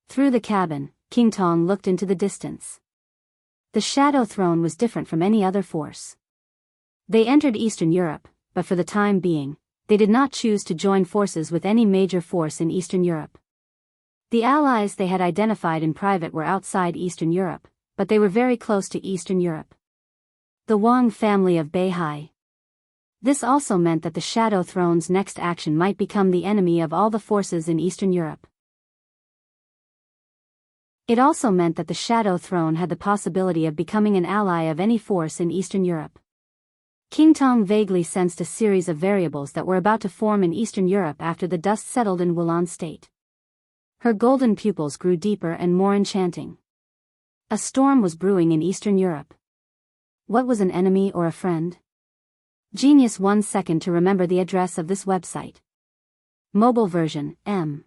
Through the cabin, King Tong looked into the distance. The Shadow Throne was different from any other force. They entered Eastern Europe, but for the time being, they did not choose to join forces with any major force in Eastern Europe. The allies they had identified in private were outside Eastern Europe, but they were very close to Eastern Europe. The Wang family of Beihai. This also meant that the Shadow Throne's next action might become the enemy of all the forces in Eastern Europe. It also meant that the Shadow Throne had the possibility of becoming an ally of any force in Eastern Europe. King Tong vaguely sensed a series of variables that were about to form in Eastern Europe after the dust settled in Wulan state. Her golden pupils grew deeper and more enchanting. A storm was brewing in Eastern Europe. What was an enemy or a friend? Genius 1 second to remember the address of this website. Mobile version, M.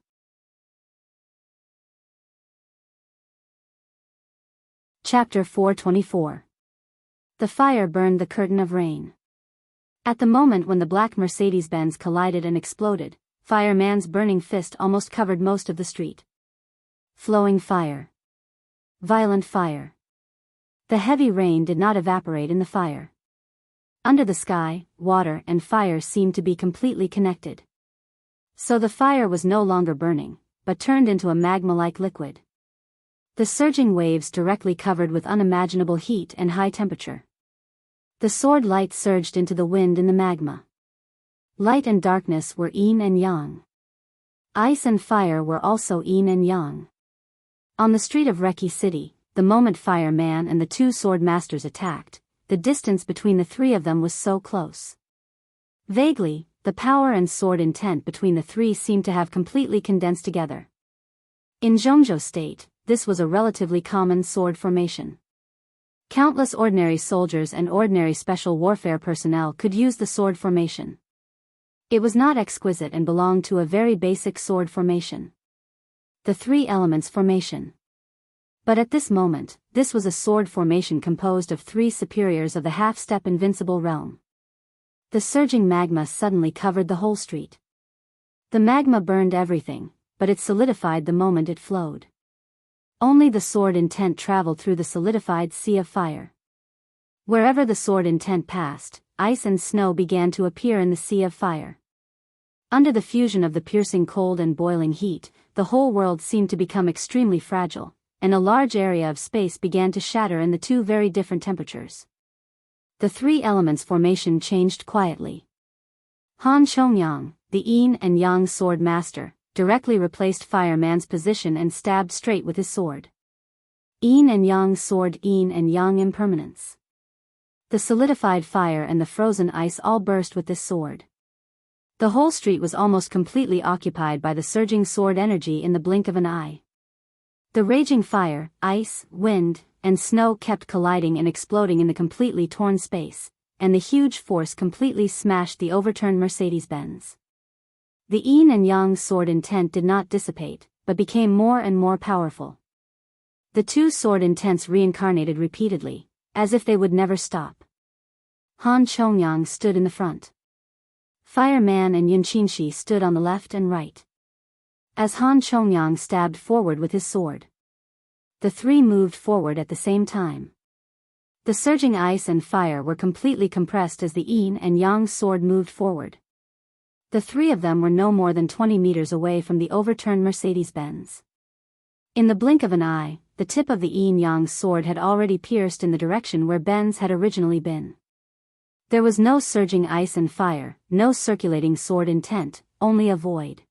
Chapter 424. The fire burned the curtain of rain. At the moment when the black Mercedes-Benz collided and exploded, Fireman's burning fist almost covered most of the street. Flowing fire. Violent fire. The heavy rain did not evaporate in the fire. Under the sky, water and fire seemed to be completely connected. So the fire was no longer burning, but turned into a magma-like liquid. The surging waves directly covered with unimaginable heat and high temperature. The sword light surged into the wind in the magma. Light and darkness were yin and yang. Ice and fire were also yin and yang. On the street of Reki City, the moment Fire Man and the two sword masters attacked, the distance between the three of them was so close. Vaguely, the power and sword intent between the three seemed to have completely condensed together. In Zhongzhou State, this was a relatively common sword formation. Countless ordinary soldiers and ordinary special warfare personnel could use the sword formation. It was not exquisite and belonged to a very basic sword formation. The three elements formation. But at this moment, this was a sword formation composed of three superiors of the half-step invincible realm. The surging magma suddenly covered the whole street. The magma burned everything, but it solidified the moment it flowed. Only the sword intent traveled through the solidified sea of fire. Wherever the sword intent passed, ice and snow began to appear in the sea of fire. Under the fusion of the piercing cold and boiling heat, the whole world seemed to become extremely fragile, and a large area of space began to shatter in the two very different temperatures. The three elements formation changed quietly. Han Chongyang, the yin and yang sword master, directly replaced Fire Man's position and stabbed straight with his sword. Yin and yang sword, yin and yang impermanence. The solidified fire and the frozen ice all burst with this sword. The whole street was almost completely occupied by the surging sword energy in the blink of an eye. The raging fire, ice, wind, and snow kept colliding and exploding in the completely torn space, and the huge force completely smashed the overturned Mercedes-Benz. The yin and yang sword intent did not dissipate, but became more and more powerful. The two sword intents reincarnated repeatedly, as if they would never stop. Han Chongyang stood in the front. Fire Man and Yun Qinshi stood on the left and right. As Han Chongyang stabbed forward with his sword, the three moved forward at the same time. The surging ice and fire were completely compressed as the yin and yang sword moved forward. The three of them were no more than 20 meters away from the overturned Mercedes-Benz. In the blink of an eye, the tip of the yin-yang sword had already pierced in the direction where Benz had originally been. There was no surging ice and fire, no circulating sword intent, only a void.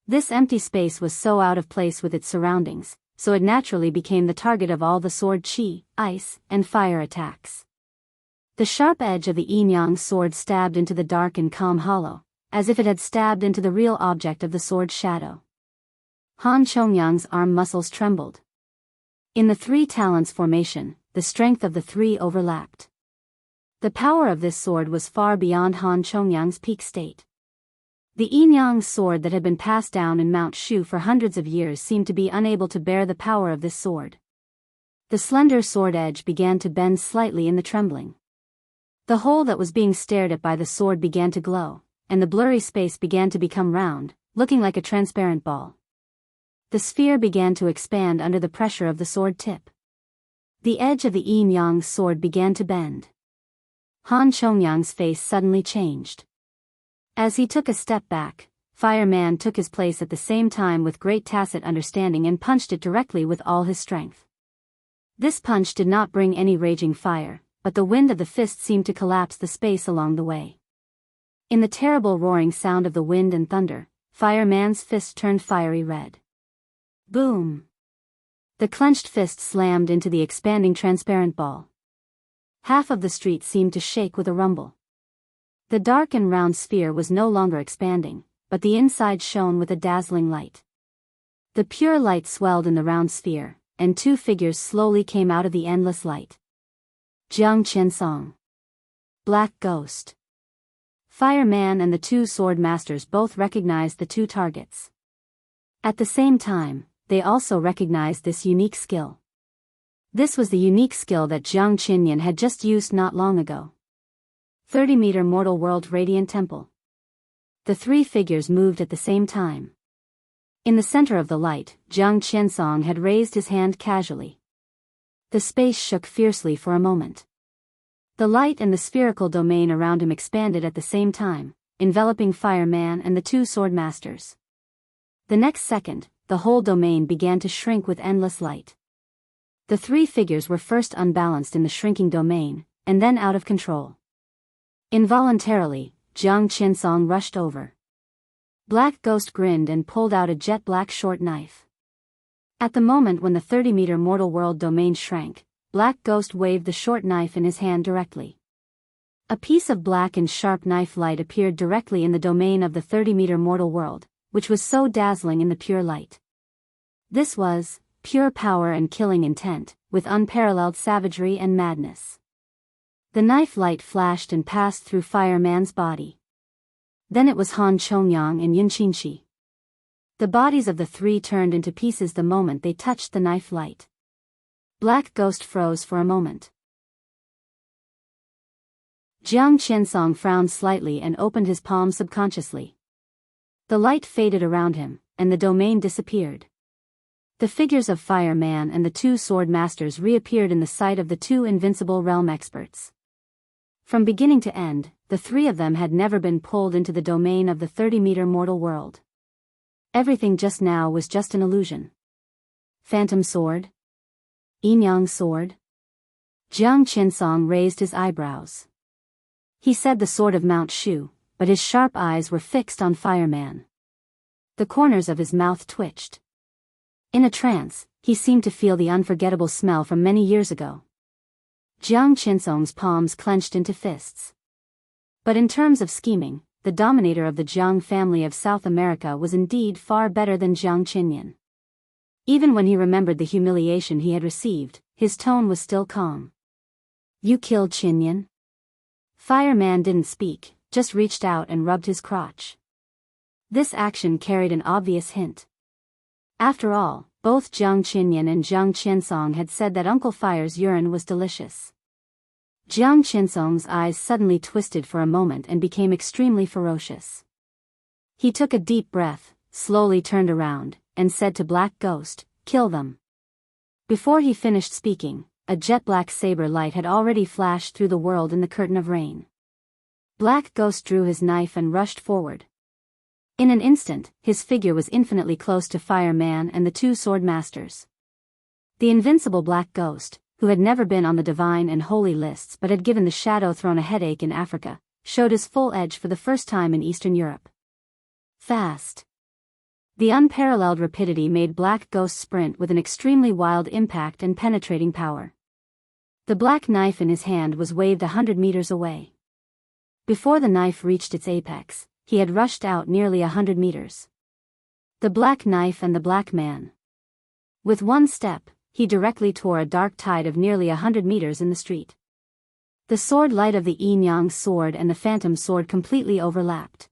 This empty space was so out of place with its surroundings, so it naturally became the target of all the sword chi, ice, and fire attacks. The sharp edge of the yin-yang sword stabbed into the dark and calm hollow, as if it had stabbed into the real object of the sword's shadow. Han Chongyang's arm muscles trembled. In the three talents formation, the strength of the three overlapped. The power of this sword was far beyond Han Chongyang's peak state. The yin-yang sword that had been passed down in Mount Shu for hundreds of years seemed to be unable to bear the power of this sword. The slender sword edge began to bend slightly in the trembling. The hole that was being stared at by the sword began to glow, and the blurry space began to become round, looking like a transparent ball. The sphere began to expand under the pressure of the sword tip. The edge of the yin-yang sword began to bend. Han Chongyang's face suddenly changed. As he took a step back, Fire Man took his place at the same time with great tacit understanding and punched it directly with all his strength. This punch did not bring any raging fire, but the wind of the fist seemed to collapse the space along the way. In the terrible roaring sound of the wind and thunder, Fire Man's fist turned fiery red. Boom! The clenched fist slammed into the expanding transparent ball. Half of the street seemed to shake with a rumble. The dark and round sphere was no longer expanding, but the inside shone with a dazzling light. The pure light swelled in the round sphere, and two figures slowly came out of the endless light. Jiang Qinsong. Black Ghost. Fire Man and the two sword masters both recognized the two targets. At the same time, they also recognized this unique skill. This was the unique skill that Jiang Qinyan had just used not long ago. 30-meter Mortal World Radiant Temple. The three figures moved at the same time. In the center of the light, Jiang Qinsong had raised his hand casually. The space shook fiercely for a moment. The light and the spherical domain around him expanded at the same time, enveloping Fire Man and the two sword masters. The next second, the whole domain began to shrink with endless light. The three figures were first unbalanced in the shrinking domain, and then out of control. Involuntarily, Jiang Qinsong rushed over. Black Ghost grinned and pulled out a jet-black short knife. At the moment when the 30-meter mortal world domain shrank, Black Ghost waved the short knife in his hand directly. A piece of black and sharp knife light appeared directly in the domain of the 30-meter mortal world, which was so dazzling in the pure light. This was pure power and killing intent, with unparalleled savagery and madness. The knife light flashed and passed through Fireman's body. Then it was Han Chongyang and Yun Qinshi. The bodies of the three turned into pieces the moment they touched the knife light. Black Ghost froze for a moment. Jiang Qiansong frowned slightly and opened his palm subconsciously. The light faded around him, and the domain disappeared. The figures of Fireman and the two sword masters reappeared in the sight of the two invincible realm experts. From beginning to end, the three of them had never been pulled into the domain of the 30-meter mortal world. Everything just now was just an illusion. Phantom sword? Yin Yang sword? Jiang Qinsong raised his eyebrows. He said the sword of Mount Shu, but his sharp eyes were fixed on Fireman. The corners of his mouth twitched. In a trance, he seemed to feel the unforgettable smell from many years ago. Jiang Qinsong's palms clenched into fists. But in terms of scheming, the dominator of the Jiang family of South America was indeed far better than Jiang Qinyan. Even when he remembered the humiliation he had received, his tone was still calm. You killed Qinyan? Fireman didn't speak, just reached out and rubbed his crotch. This action carried an obvious hint. After all, both Jiang Qinyan and Jiang Qinsong had said that Uncle Fire's urine was delicious. Jiang Qinsong's eyes suddenly twisted for a moment and became extremely ferocious. He took a deep breath, slowly turned around, and said to Black Ghost, "Kill them." Before he finished speaking, a jet-black saber light had already flashed through the world in the curtain of rain. Black Ghost drew his knife and rushed forward. In an instant, his figure was infinitely close to Fireman and the two sword masters. The invincible Black Ghost, who had never been on the divine and holy lists but had given the Shadow Throne a headache in Africa, showed his full edge for the first time in Eastern Europe. Fast. The unparalleled rapidity made Black Ghost sprint with an extremely wild impact and penetrating power. The black knife in his hand was waved 100 meters away. Before the knife reached its apex, he had rushed out nearly 100 meters. The black knife and the black man. With one step, he directly tore a dark tide of nearly 100 meters in the street. The sword light of the Yin Yang sword and the phantom sword completely overlapped.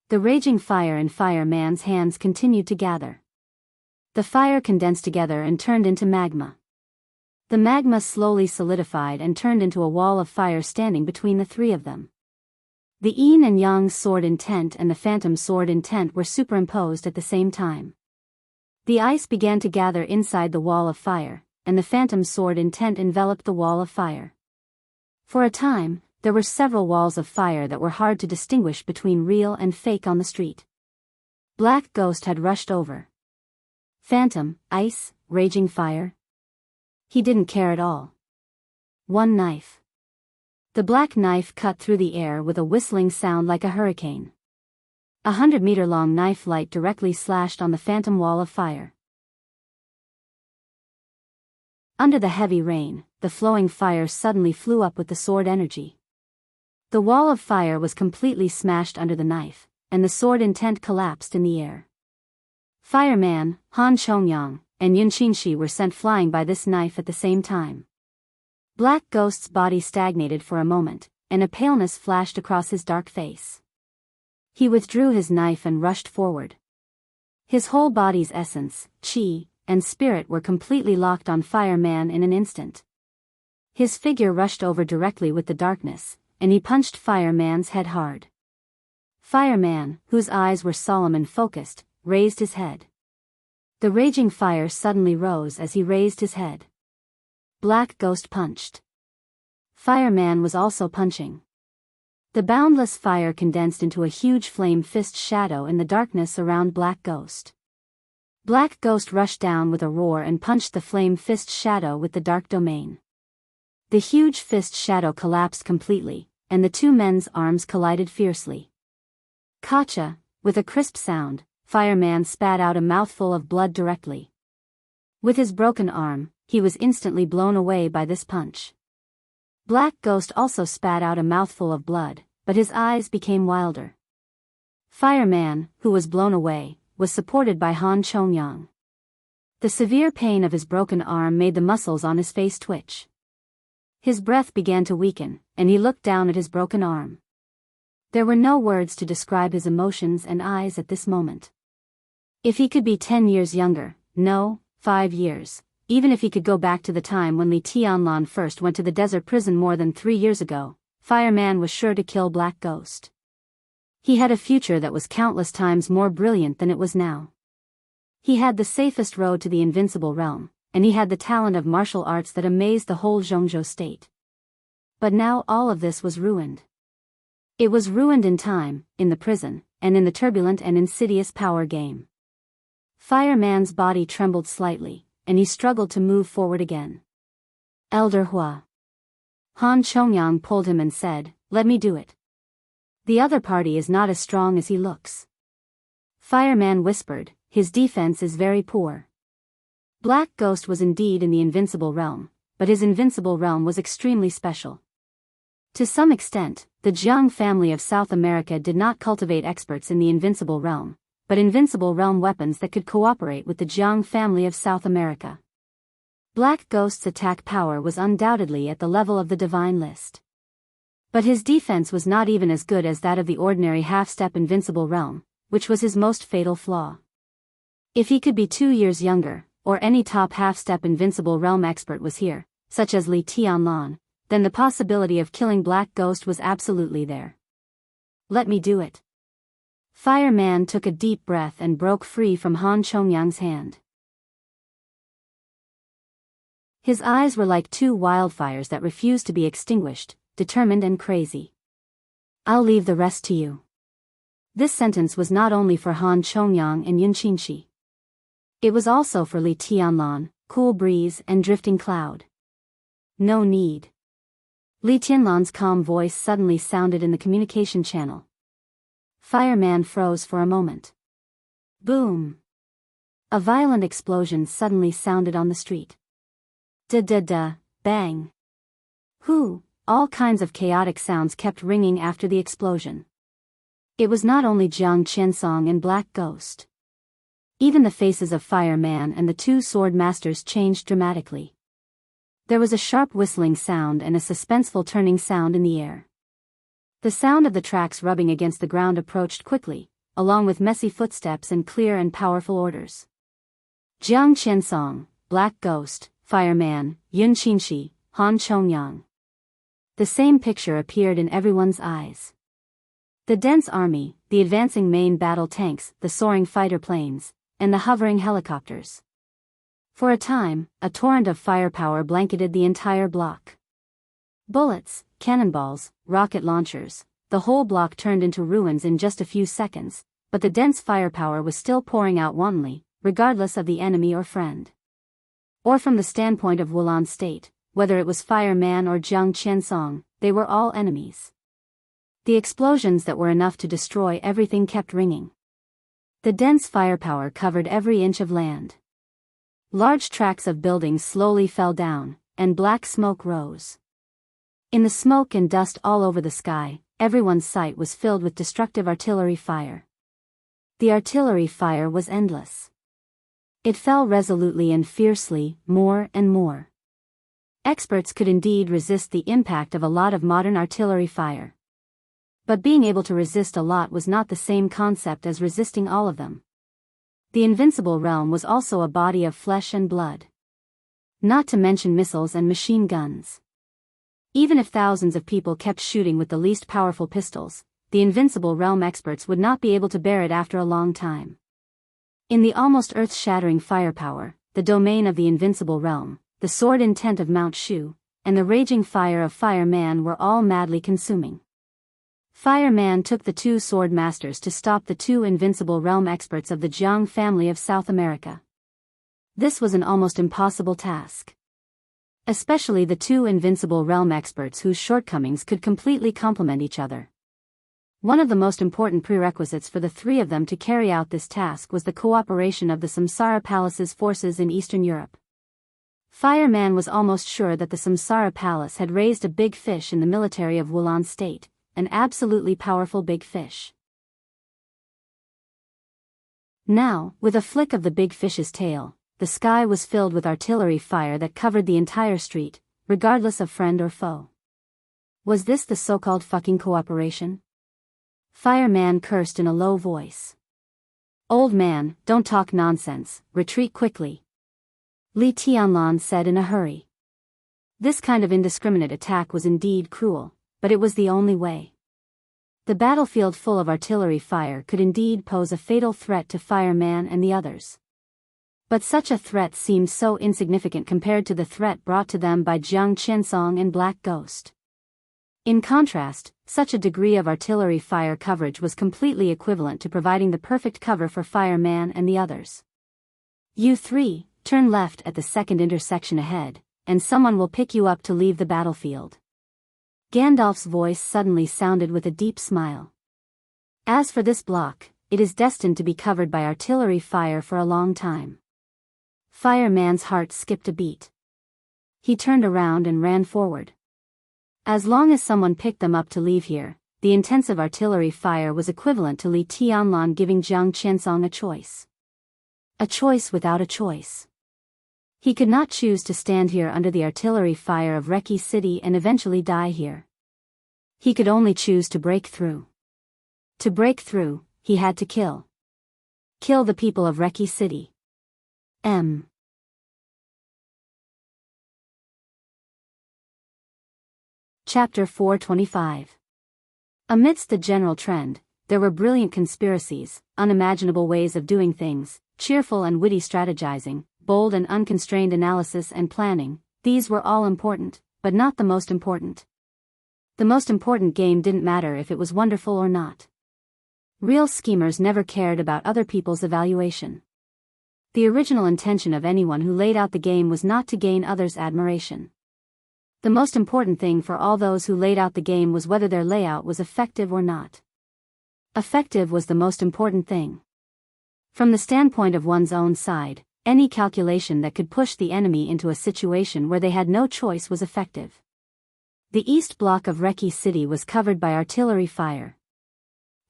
The raging fire in Fireman's hands continued to gather. The fire condensed together and turned into magma. The magma slowly solidified and turned into a wall of fire standing between the three of them. The Yin and Yang sword intent and the phantom sword intent were superimposed at the same time. The ice began to gather inside the wall of fire, and the phantom sword intent enveloped the wall of fire. For a time, there were several walls of fire that were hard to distinguish between real and fake on the street. Black Ghost had rushed over. Phantom, ice, raging fire. He didn't care at all. One knife. The black knife cut through the air with a whistling sound like a hurricane. 100-meter-long knife light directly slashed on the phantom wall of fire. Under the heavy rain, the flowing fire suddenly flew up with the sword energy. The wall of fire was completely smashed under the knife, and the sword intent collapsed in the air. Fireman, Han Chongyang, and Yun Qinshi were sent flying by this knife at the same time. Black Ghost's body stagnated for a moment, and a paleness flashed across his dark face. He withdrew his knife and rushed forward. His whole body's essence, chi, and spirit were completely locked on Fireman in an instant. His figure rushed over directly with the darkness, and he punched Fireman's head hard. Fireman, whose eyes were solemn and focused, raised his head. The raging fire suddenly rose as he raised his head. Black Ghost punched. Fireman was also punching. The boundless fire condensed into a huge flame fist shadow in the darkness around Black Ghost. Black Ghost rushed down with a roar and punched the flame fist shadow with the dark domain. The huge fist shadow collapsed completely, and the two men's arms collided fiercely. Kacha, With a crisp sound, Fireman spat out a mouthful of blood directly. With his broken arm, he was instantly blown away by this punch. Black Ghost also spat out a mouthful of blood, but his eyes became wilder. Fireman, who was blown away, was supported by Han Chongyang. The severe pain of his broken arm made the muscles on his face twitch. His breath began to weaken, and he looked down at his broken arm. There were no words to describe his emotions and eyes at this moment. If he could be 10 years younger, no, 5 years, even if he could go back to the time when Li Tianlan first went to the desert prison more than 3 years ago, Fireman was sure to kill Black Ghost. He had a future that was countless times more brilliant than it was now. He had the safest road to the invincible realm, and he had the talent of martial arts that amazed the whole Zhongzhou state. But now all of this was ruined. It was ruined in time, in the prison, and in the turbulent and insidious power game. Fireman's body trembled slightly, and he struggled to move forward again. Elder Hua. Han Chongyang pulled him and said, "Let me do it. The other party is not as strong as he looks." Fireman whispered, "His defense is very poor." Black Ghost was indeed in the invincible realm, but his invincible realm was extremely special. To some extent, the Jiang family of South America did not cultivate experts in the invincible realm, but invincible realm weapons that could cooperate with the Jiang family of South America. Black Ghost's attack power was undoubtedly at the level of the divine list. But his defense was not even as good as that of the ordinary half-step invincible realm, which was his most fatal flaw. If he could be 2 years younger, or any top half-step invincible realm expert was here, such as Li Tianlan, then the possibility of killing Black Ghost was absolutely there. "Let me do it." Fireman took a deep breath and broke free from Han Chongyang's hand. His eyes were like two wildfires that refused to be extinguished, determined and crazy. "I'll leave the rest to you." This sentence was not only for Han Chongyang and Yun Qinshi. It was also for Li Tianlan, Cool Breeze and Drifting Cloud. "No need." Li Tianlan's calm voice suddenly sounded in the communication channel. Fireman froze for a moment. Boom! A violent explosion suddenly sounded on the street. Da-da-da, bang! Hoo! All kinds of chaotic sounds kept ringing after the explosion. It was not only Jiang Qiansong and Black Ghost. Even the faces of Fireman and the two sword masters changed dramatically. There was a sharp whistling sound and a suspenseful turning sound in the air. The sound of the tracks rubbing against the ground approached quickly, along with messy footsteps and clear and powerful orders. Jiang Qiansong, Black Ghost, Fireman, Yun Qinshi, Han Chongyang. The same picture appeared in everyone's eyes. The dense army, the advancing main battle tanks, the soaring fighter planes, and the hovering helicopters. For a time, a torrent of firepower blanketed the entire block. Bullets, cannonballs, rocket launchers, the whole block turned into ruins in just a few seconds, but the dense firepower was still pouring out wantonly, regardless of the enemy or friend. Or from the standpoint of Wulan State, whether it was Fireman or Jiang Qiansong, they were all enemies. The explosions that were enough to destroy everything kept ringing. The dense firepower covered every inch of land. Large tracts of buildings slowly fell down, and black smoke rose. In the smoke and dust all over the sky, everyone's sight was filled with destructive artillery fire. The artillery fire was endless. It fell resolutely and fiercely, more and more. Experts could indeed resist the impact of a lot of modern artillery fire. But being able to resist a lot was not the same concept as resisting all of them. The invincible realm was also a body of flesh and blood. Not to mention missiles and machine guns. Even if thousands of people kept shooting with the least powerful pistols, the invincible realm experts would not be able to bear it after a long time. In the almost earth-shattering firepower, the domain of the invincible realm, the sword intent of Mount Shu, and the raging fire of Fireman were all madly consuming. Fireman took the two sword masters to stop the two invincible realm experts of the Jiang family of South America. This was an almost impossible task. Especially the two invincible realm experts whose shortcomings could completely complement each other. One of the most important prerequisites for the three of them to carry out this task was the cooperation of the Samsara Palace's forces in Eastern Europe. Fireman was almost sure that the Samsara Palace had raised a big fish in the military of Wulan State, an absolutely powerful big fish. Now, with a flick of the big fish's tail, the sky was filled with artillery fire that covered the entire street, regardless of friend or foe. Was this the so-called fucking cooperation? Fireman cursed in a low voice. Old man, don't talk nonsense, retreat quickly, Li Tianlan said in a hurry. This kind of indiscriminate attack was indeed cruel, but it was the only way. The battlefield full of artillery fire could indeed pose a fatal threat to Fireman and the others. But such a threat seemed so insignificant compared to the threat brought to them by Jiang Qiansong and Black Ghost. In contrast, such a degree of artillery fire coverage was completely equivalent to providing the perfect cover for Fireman and the others. You three, turn left at the second intersection ahead, and someone will pick you up to leave the battlefield. Gandalf's voice suddenly sounded with a deep smile. As for this block, it is destined to be covered by artillery fire for a long time. Fireman's heart skipped a beat. He turned around and ran forward. As long as someone picked them up to leave here, the intensive artillery fire was equivalent to Li Tianlan giving Jiang Qiansong a choice. A choice without a choice. He could not choose to stand here under the artillery fire of Reki City and eventually die here. He could only choose to break through. To break through, he had to kill. Kill the people of Reki City. Chapter 425. Amidst the general trend, there were brilliant conspiracies, unimaginable ways of doing things, cheerful and witty strategizing, bold and unconstrained analysis and planning. These were all important, but not the most important. The most important game didn't matter if it was wonderful or not. Real schemers never cared about other people's evaluation. The original intention of anyone who laid out the game was not to gain others' admiration. The most important thing for all those who laid out the game was whether their layout was effective or not. Effective was the most important thing. From the standpoint of one's own side, any calculation that could push the enemy into a situation where they had no choice was effective. The east block of Reki City was covered by artillery fire.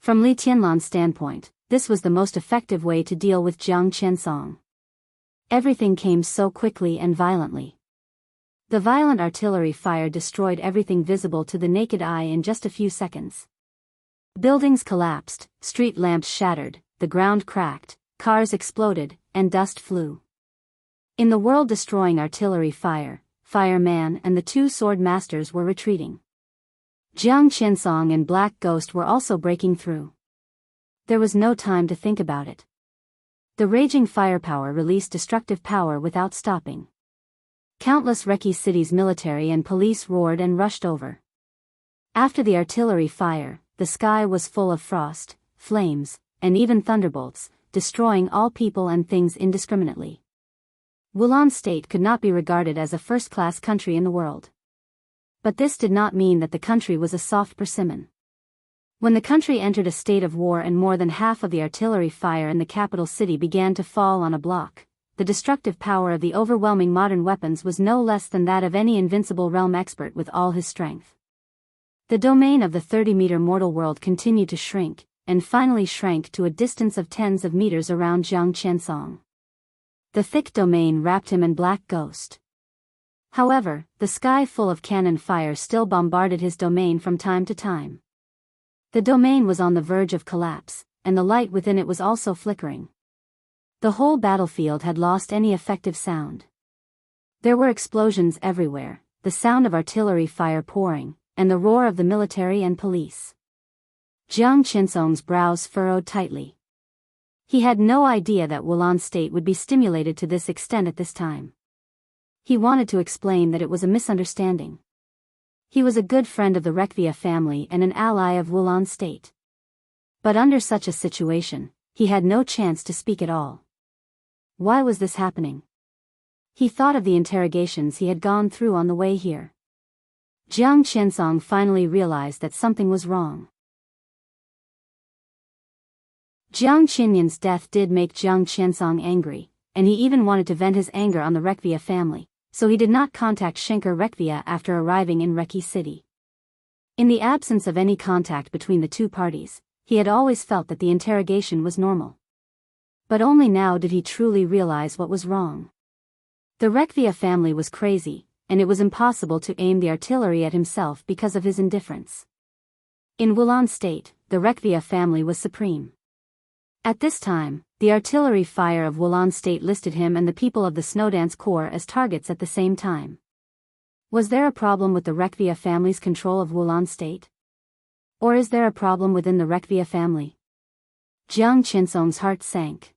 From Li Tianlan's standpoint, this was the most effective way to deal with Jiang Qiansong. Everything came so quickly and violently. The violent artillery fire destroyed everything visible to the naked eye in just a few seconds. Buildings collapsed, street lamps shattered, the ground cracked, cars exploded, and dust flew. In the world-destroying artillery fire, Fireman and the two sword masters were retreating. Jiang Qiansong and Black Ghost were also breaking through. There was no time to think about it. The raging firepower released destructive power without stopping. Countless Reki City's military and police roared and rushed over. After the artillery fire, the sky was full of frost, flames, and even thunderbolts, destroying all people and things indiscriminately. Wulan State could not be regarded as a first-class country in the world. But this did not mean that the country was a soft persimmon. When the country entered a state of war and more than half of the artillery fire in the capital city began to fall on a block, the destructive power of the overwhelming modern weapons was no less than that of any invincible realm expert with all his strength. The domain of the 30-meter mortal world continued to shrink, and finally shrank to a distance of tens of meters around Jiang Qiansong. The thick domain wrapped him in Black Ghost. However, the sky full of cannon fire still bombarded his domain from time to time. The domain was on the verge of collapse, and the light within it was also flickering. The whole battlefield had lost any effective sound. There were explosions everywhere, the sound of artillery fire pouring, and the roar of the military and police. Jiang Qiansong's brows furrowed tightly. He had no idea that Wulan State would be stimulated to this extent at this time. He wanted to explain that it was a misunderstanding. He was a good friend of the Rekvia family and an ally of Wulan State. But under such a situation, he had no chance to speak at all. Why was this happening? He thought of the interrogations he had gone through on the way here. Jiang Qiansong finally realized that something was wrong. Jiang Qinyan's death did make Jiang Qiansong angry, and he even wanted to vent his anger on the Rekvia family, so he did not contact Schenker Rekvia after arriving in Reki City. In the absence of any contact between the two parties, he had always felt that the interrogation was normal. But only now did he truly realize what was wrong. The Rekvia family was crazy, and it was impossible to aim the artillery at himself because of his indifference. In Wulan State, the Rekvia family was supreme. At this time, the artillery fire of Wulan State listed him and the people of the Snowdance Corps as targets at the same time. Was there a problem with the Rekvia family's control of Wulan State? Or is there a problem within the Rekvia family? Jiang Qinsong's heart sank.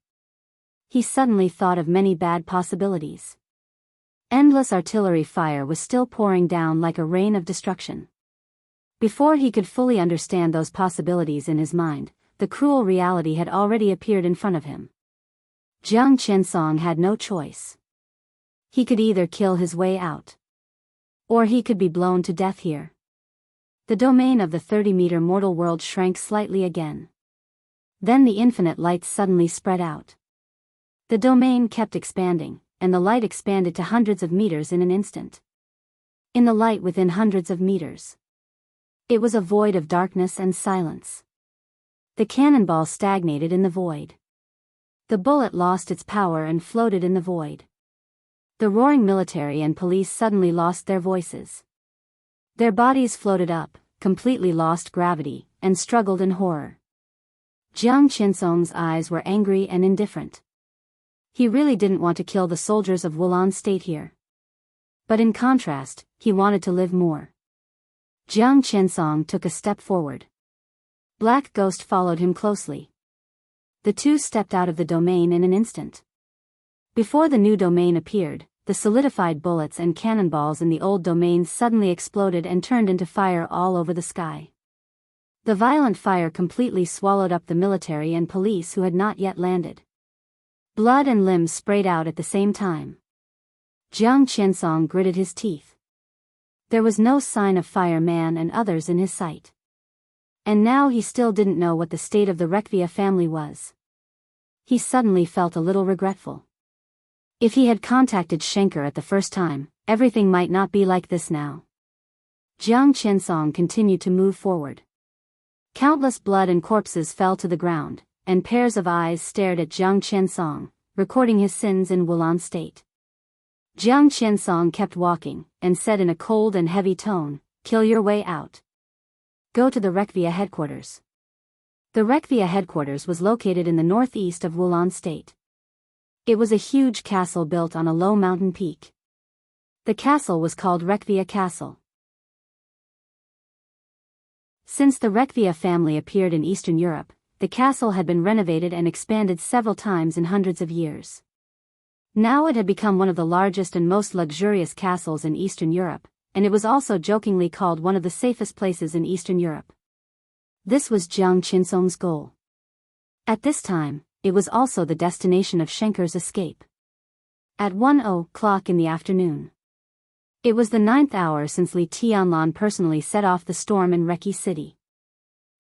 He suddenly thought of many bad possibilities. Endless artillery fire was still pouring down like a rain of destruction. Before he could fully understand those possibilities in his mind, the cruel reality had already appeared in front of him. Jiang Qinsong had no choice. He could either kill his way out, or he could be blown to death here. The domain of the 30-meter mortal world shrank slightly again. Then the infinite light suddenly spread out. The domain kept expanding, and the light expanded to hundreds of meters in an instant. In the light within hundreds of meters, it was a void of darkness and silence. The cannonball stagnated in the void. The bullet lost its power and floated in the void. The roaring military and police suddenly lost their voices. Their bodies floated up, completely lost gravity, and struggled in horror. Jiang Qinsong's eyes were angry and indifferent. He really didn't want to kill the soldiers of Wulan State here. But in contrast, he wanted to live more. Jiang Qinsong took a step forward. Black Ghost followed him closely. The two stepped out of the domain in an instant. Before the new domain appeared, the solidified bullets and cannonballs in the old domain suddenly exploded and turned into fire all over the sky. The violent fire completely swallowed up the military and police who had not yet landed. Blood and limbs sprayed out at the same time. Jiang Qinsong gritted his teeth. There was no sign of fireman and others in his sight. And now he still didn't know what the state of the Rekvia family was. He suddenly felt a little regretful. If he had contacted Schenker at the first time, everything might not be like this now. Jiang Qinsong continued to move forward. Countless blood and corpses fell to the ground, and pairs of eyes stared at Jiang Qinsong, recording his sins in Wulan State. Jiang Qinsong kept walking, and said in a cold and heavy tone, "Kill your way out. Go to the Rekvia headquarters." The Rekvia headquarters was located in the northeast of Wulan State. It was a huge castle built on a low mountain peak. The castle was called Rekvia Castle. Since the Rekvia family appeared in Eastern Europe, the castle had been renovated and expanded several times in hundreds of years. Now it had become one of the largest and most luxurious castles in Eastern Europe, and it was also jokingly called one of the safest places in Eastern Europe. This was Jiang Qinsong's goal. At this time, it was also the destination of Schenker's escape. At 1:00 in the afternoon. It was the 9th hour since Li Tianlan personally set off the storm in Reki City.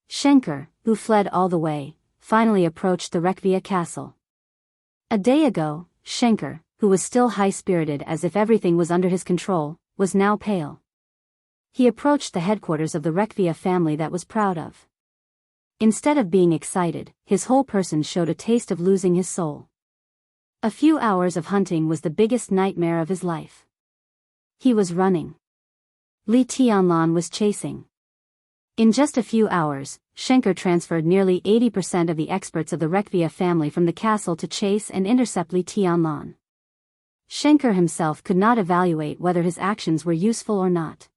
Schenker, who fled all the way, finally approached the Rekvia castle. A day ago, Schenker, who was still high-spirited as if everything was under his control, was now pale. He approached the headquarters of the Rekvia family that was proud of. Instead of being excited, his whole person showed a taste of losing his soul. A few hours of hunting was the biggest nightmare of his life. He was running. Li Tianlan was chasing. In just a few hours, Schenker transferred nearly 80% of the experts of the Rekvia family from the castle to chase and intercept Li Tianlan. Schenker himself could not evaluate whether his actions were useful or not.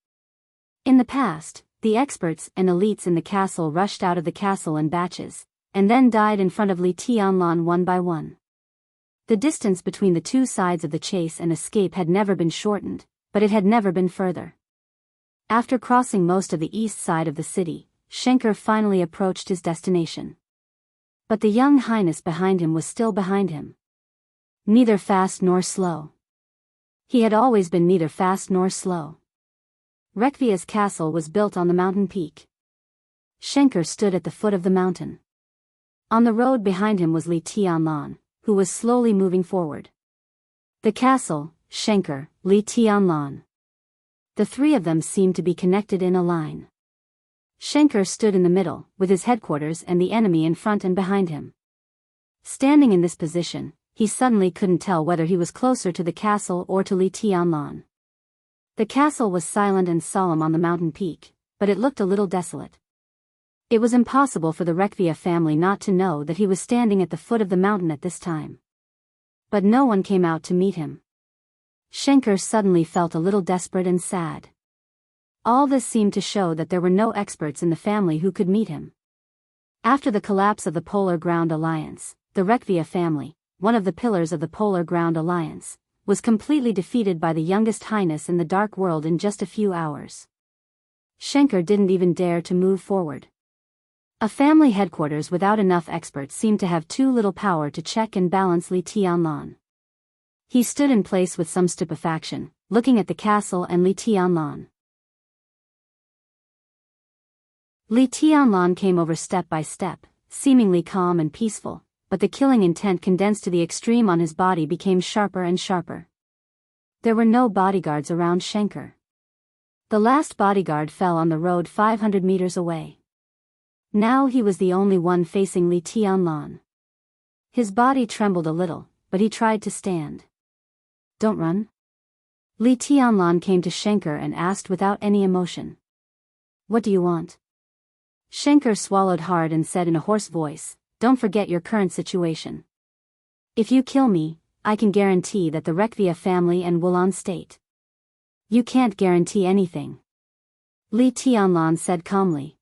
In the past, the experts and elites in the castle rushed out of the castle in batches, and then died in front of Li Tianlan one by one. The distance between the two sides of the chase and escape had never been shortened, but it had never been further. After crossing most of the east side of the city, Schenker finally approached his destination. But the young highness behind him was still behind him. Neither fast nor slow. He had always been neither fast nor slow. Rekvia's castle was built on the mountain peak. Schenker stood at the foot of the mountain. On the road behind him was Li Tianlan, who was slowly moving forward. The castle, Xianxia, Li Tianlan. The three of them seemed to be connected in a line. Xianxia stood in the middle, with his headquarters and the enemy in front and behind him. Standing in this position, he suddenly couldn't tell whether he was closer to the castle or to Li Tianlan. The castle was silent and solemn on the mountain peak, but it looked a little desolate. It was impossible for the Wuxia family not to know that he was standing at the foot of the mountain at this time. But no one came out to meet him. Xianxia suddenly felt a little desperate and sad. All this seemed to show that there were no experts in the family who could meet him. After the collapse of the Polar Ground Alliance, the Wuxia family, one of the pillars of the Polar Ground Alliance, was completely defeated by the youngest highness in the Dark World in just a few hours. Xianxia didn't even dare to move forward. A family headquarters without enough experts seemed to have too little power to check and balance Li Tianlan. He stood in place with some stupefaction, looking at the castle and Li Tianlan. Li Tianlan came over step by step, seemingly calm and peaceful, but the killing intent condensed to the extreme on his body became sharper and sharper. There were no bodyguards around Xianxia. The last bodyguard fell on the road 500 meters away. Now he was the only one facing Li Tianlan. His body trembled a little, but he tried to stand. "Don't run." Li Tianlan came to Xianxia and asked without any emotion. "What do you want?" Xianxia swallowed hard and said in a hoarse voice, "Don't forget your current situation. If you kill me, I can guarantee that the Wuxia family and Wulan state." "You can't guarantee anything," Li Tianlan said calmly.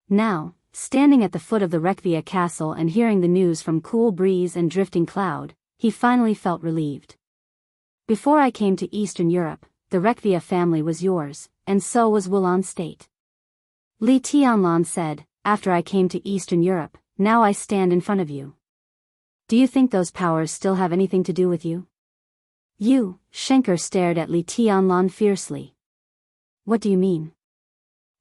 Now, standing at the foot of the Wuxia castle and hearing the news from cool breeze and drifting cloud, he finally felt relieved. "Before I came to Eastern Europe, the Wuxia family was yours, and so was Wulan state." Li Tianlan said, "After I came to Eastern Europe, now I stand in front of you. Do you think those powers still have anything to do with you?" Xianxia stared at Li Tianlan fiercely. "What do you mean?"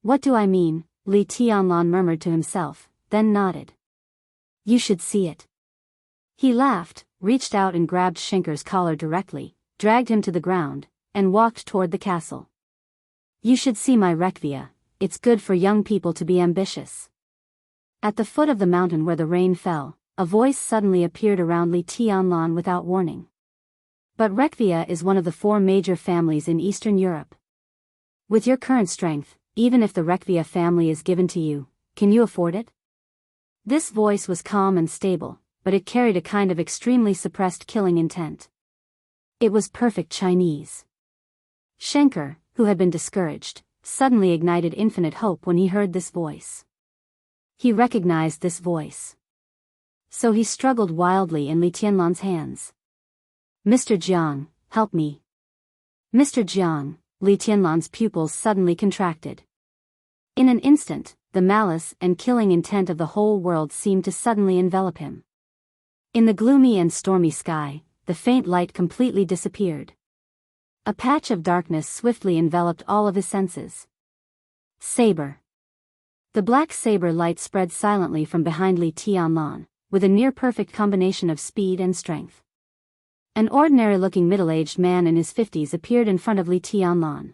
"What do I mean?" Li Tianlan murmured to himself, then nodded. "You should see it." He laughed, reached out and grabbed Xianxia's collar directly, dragged him to the ground, and walked toward the castle. "You should see my Wuxia, it's good for young people to be ambitious." At the foot of the mountain where the rain fell, a voice suddenly appeared around Li Tianlan without warning. "But Wuxia is one of the 4 major families in Eastern Europe. With your current strength, even if the Wuxia family is given to you, can you afford it?" This voice was calm and stable, but it carried a kind of extremely suppressed killing intent. It was perfect Chinese. Xianxia, who had been discouraged, suddenly ignited infinite hope when he heard this voice. He recognized this voice. So he struggled wildly in Li Tianlan's hands. "Mr. Jiang, help me." "Mr. Jiang," Li Tianlan's pupils suddenly contracted. In an instant, the malice and killing intent of the whole world seemed to suddenly envelop him. In the gloomy and stormy sky, the faint light completely disappeared. A patch of darkness swiftly enveloped all of his senses. Saber. The black saber light spread silently from behind Li Tianlan, with a near-perfect combination of speed and strength. An ordinary-looking middle-aged man in his 50s appeared in front of Li Tianlan.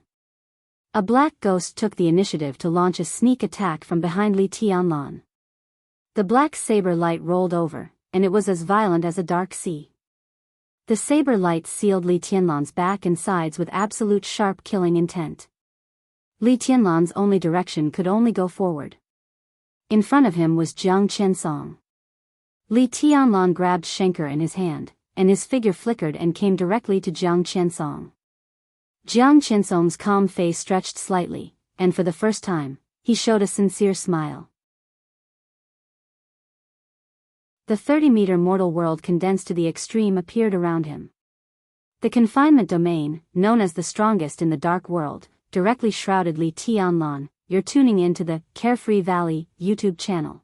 A black ghost took the initiative to launch a sneak attack from behind Li Tianlan. The black saber light rolled over, and it was as violent as a dark sea. The saber light sealed Li Tianlan's back and sides with absolute sharp killing intent. Li Tianlan's only direction could only go forward. In front of him was Jiang Qiansong. Li Tianlan grabbed Xianxia in his hand, and his figure flickered and came directly to Jiang Qiansong. Jiang Qiansong's calm face stretched slightly, and for the first time, he showed a sincere smile. The 30-meter mortal world condensed to the extreme appeared around him. The confinement domain, known as the strongest in the Dark World, directly shrouded Li Tianlan. You're tuning in to the Carefree Valley YouTube channel.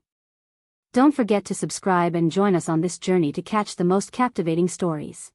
Don't forget to subscribe and join us on this journey to catch the most captivating stories.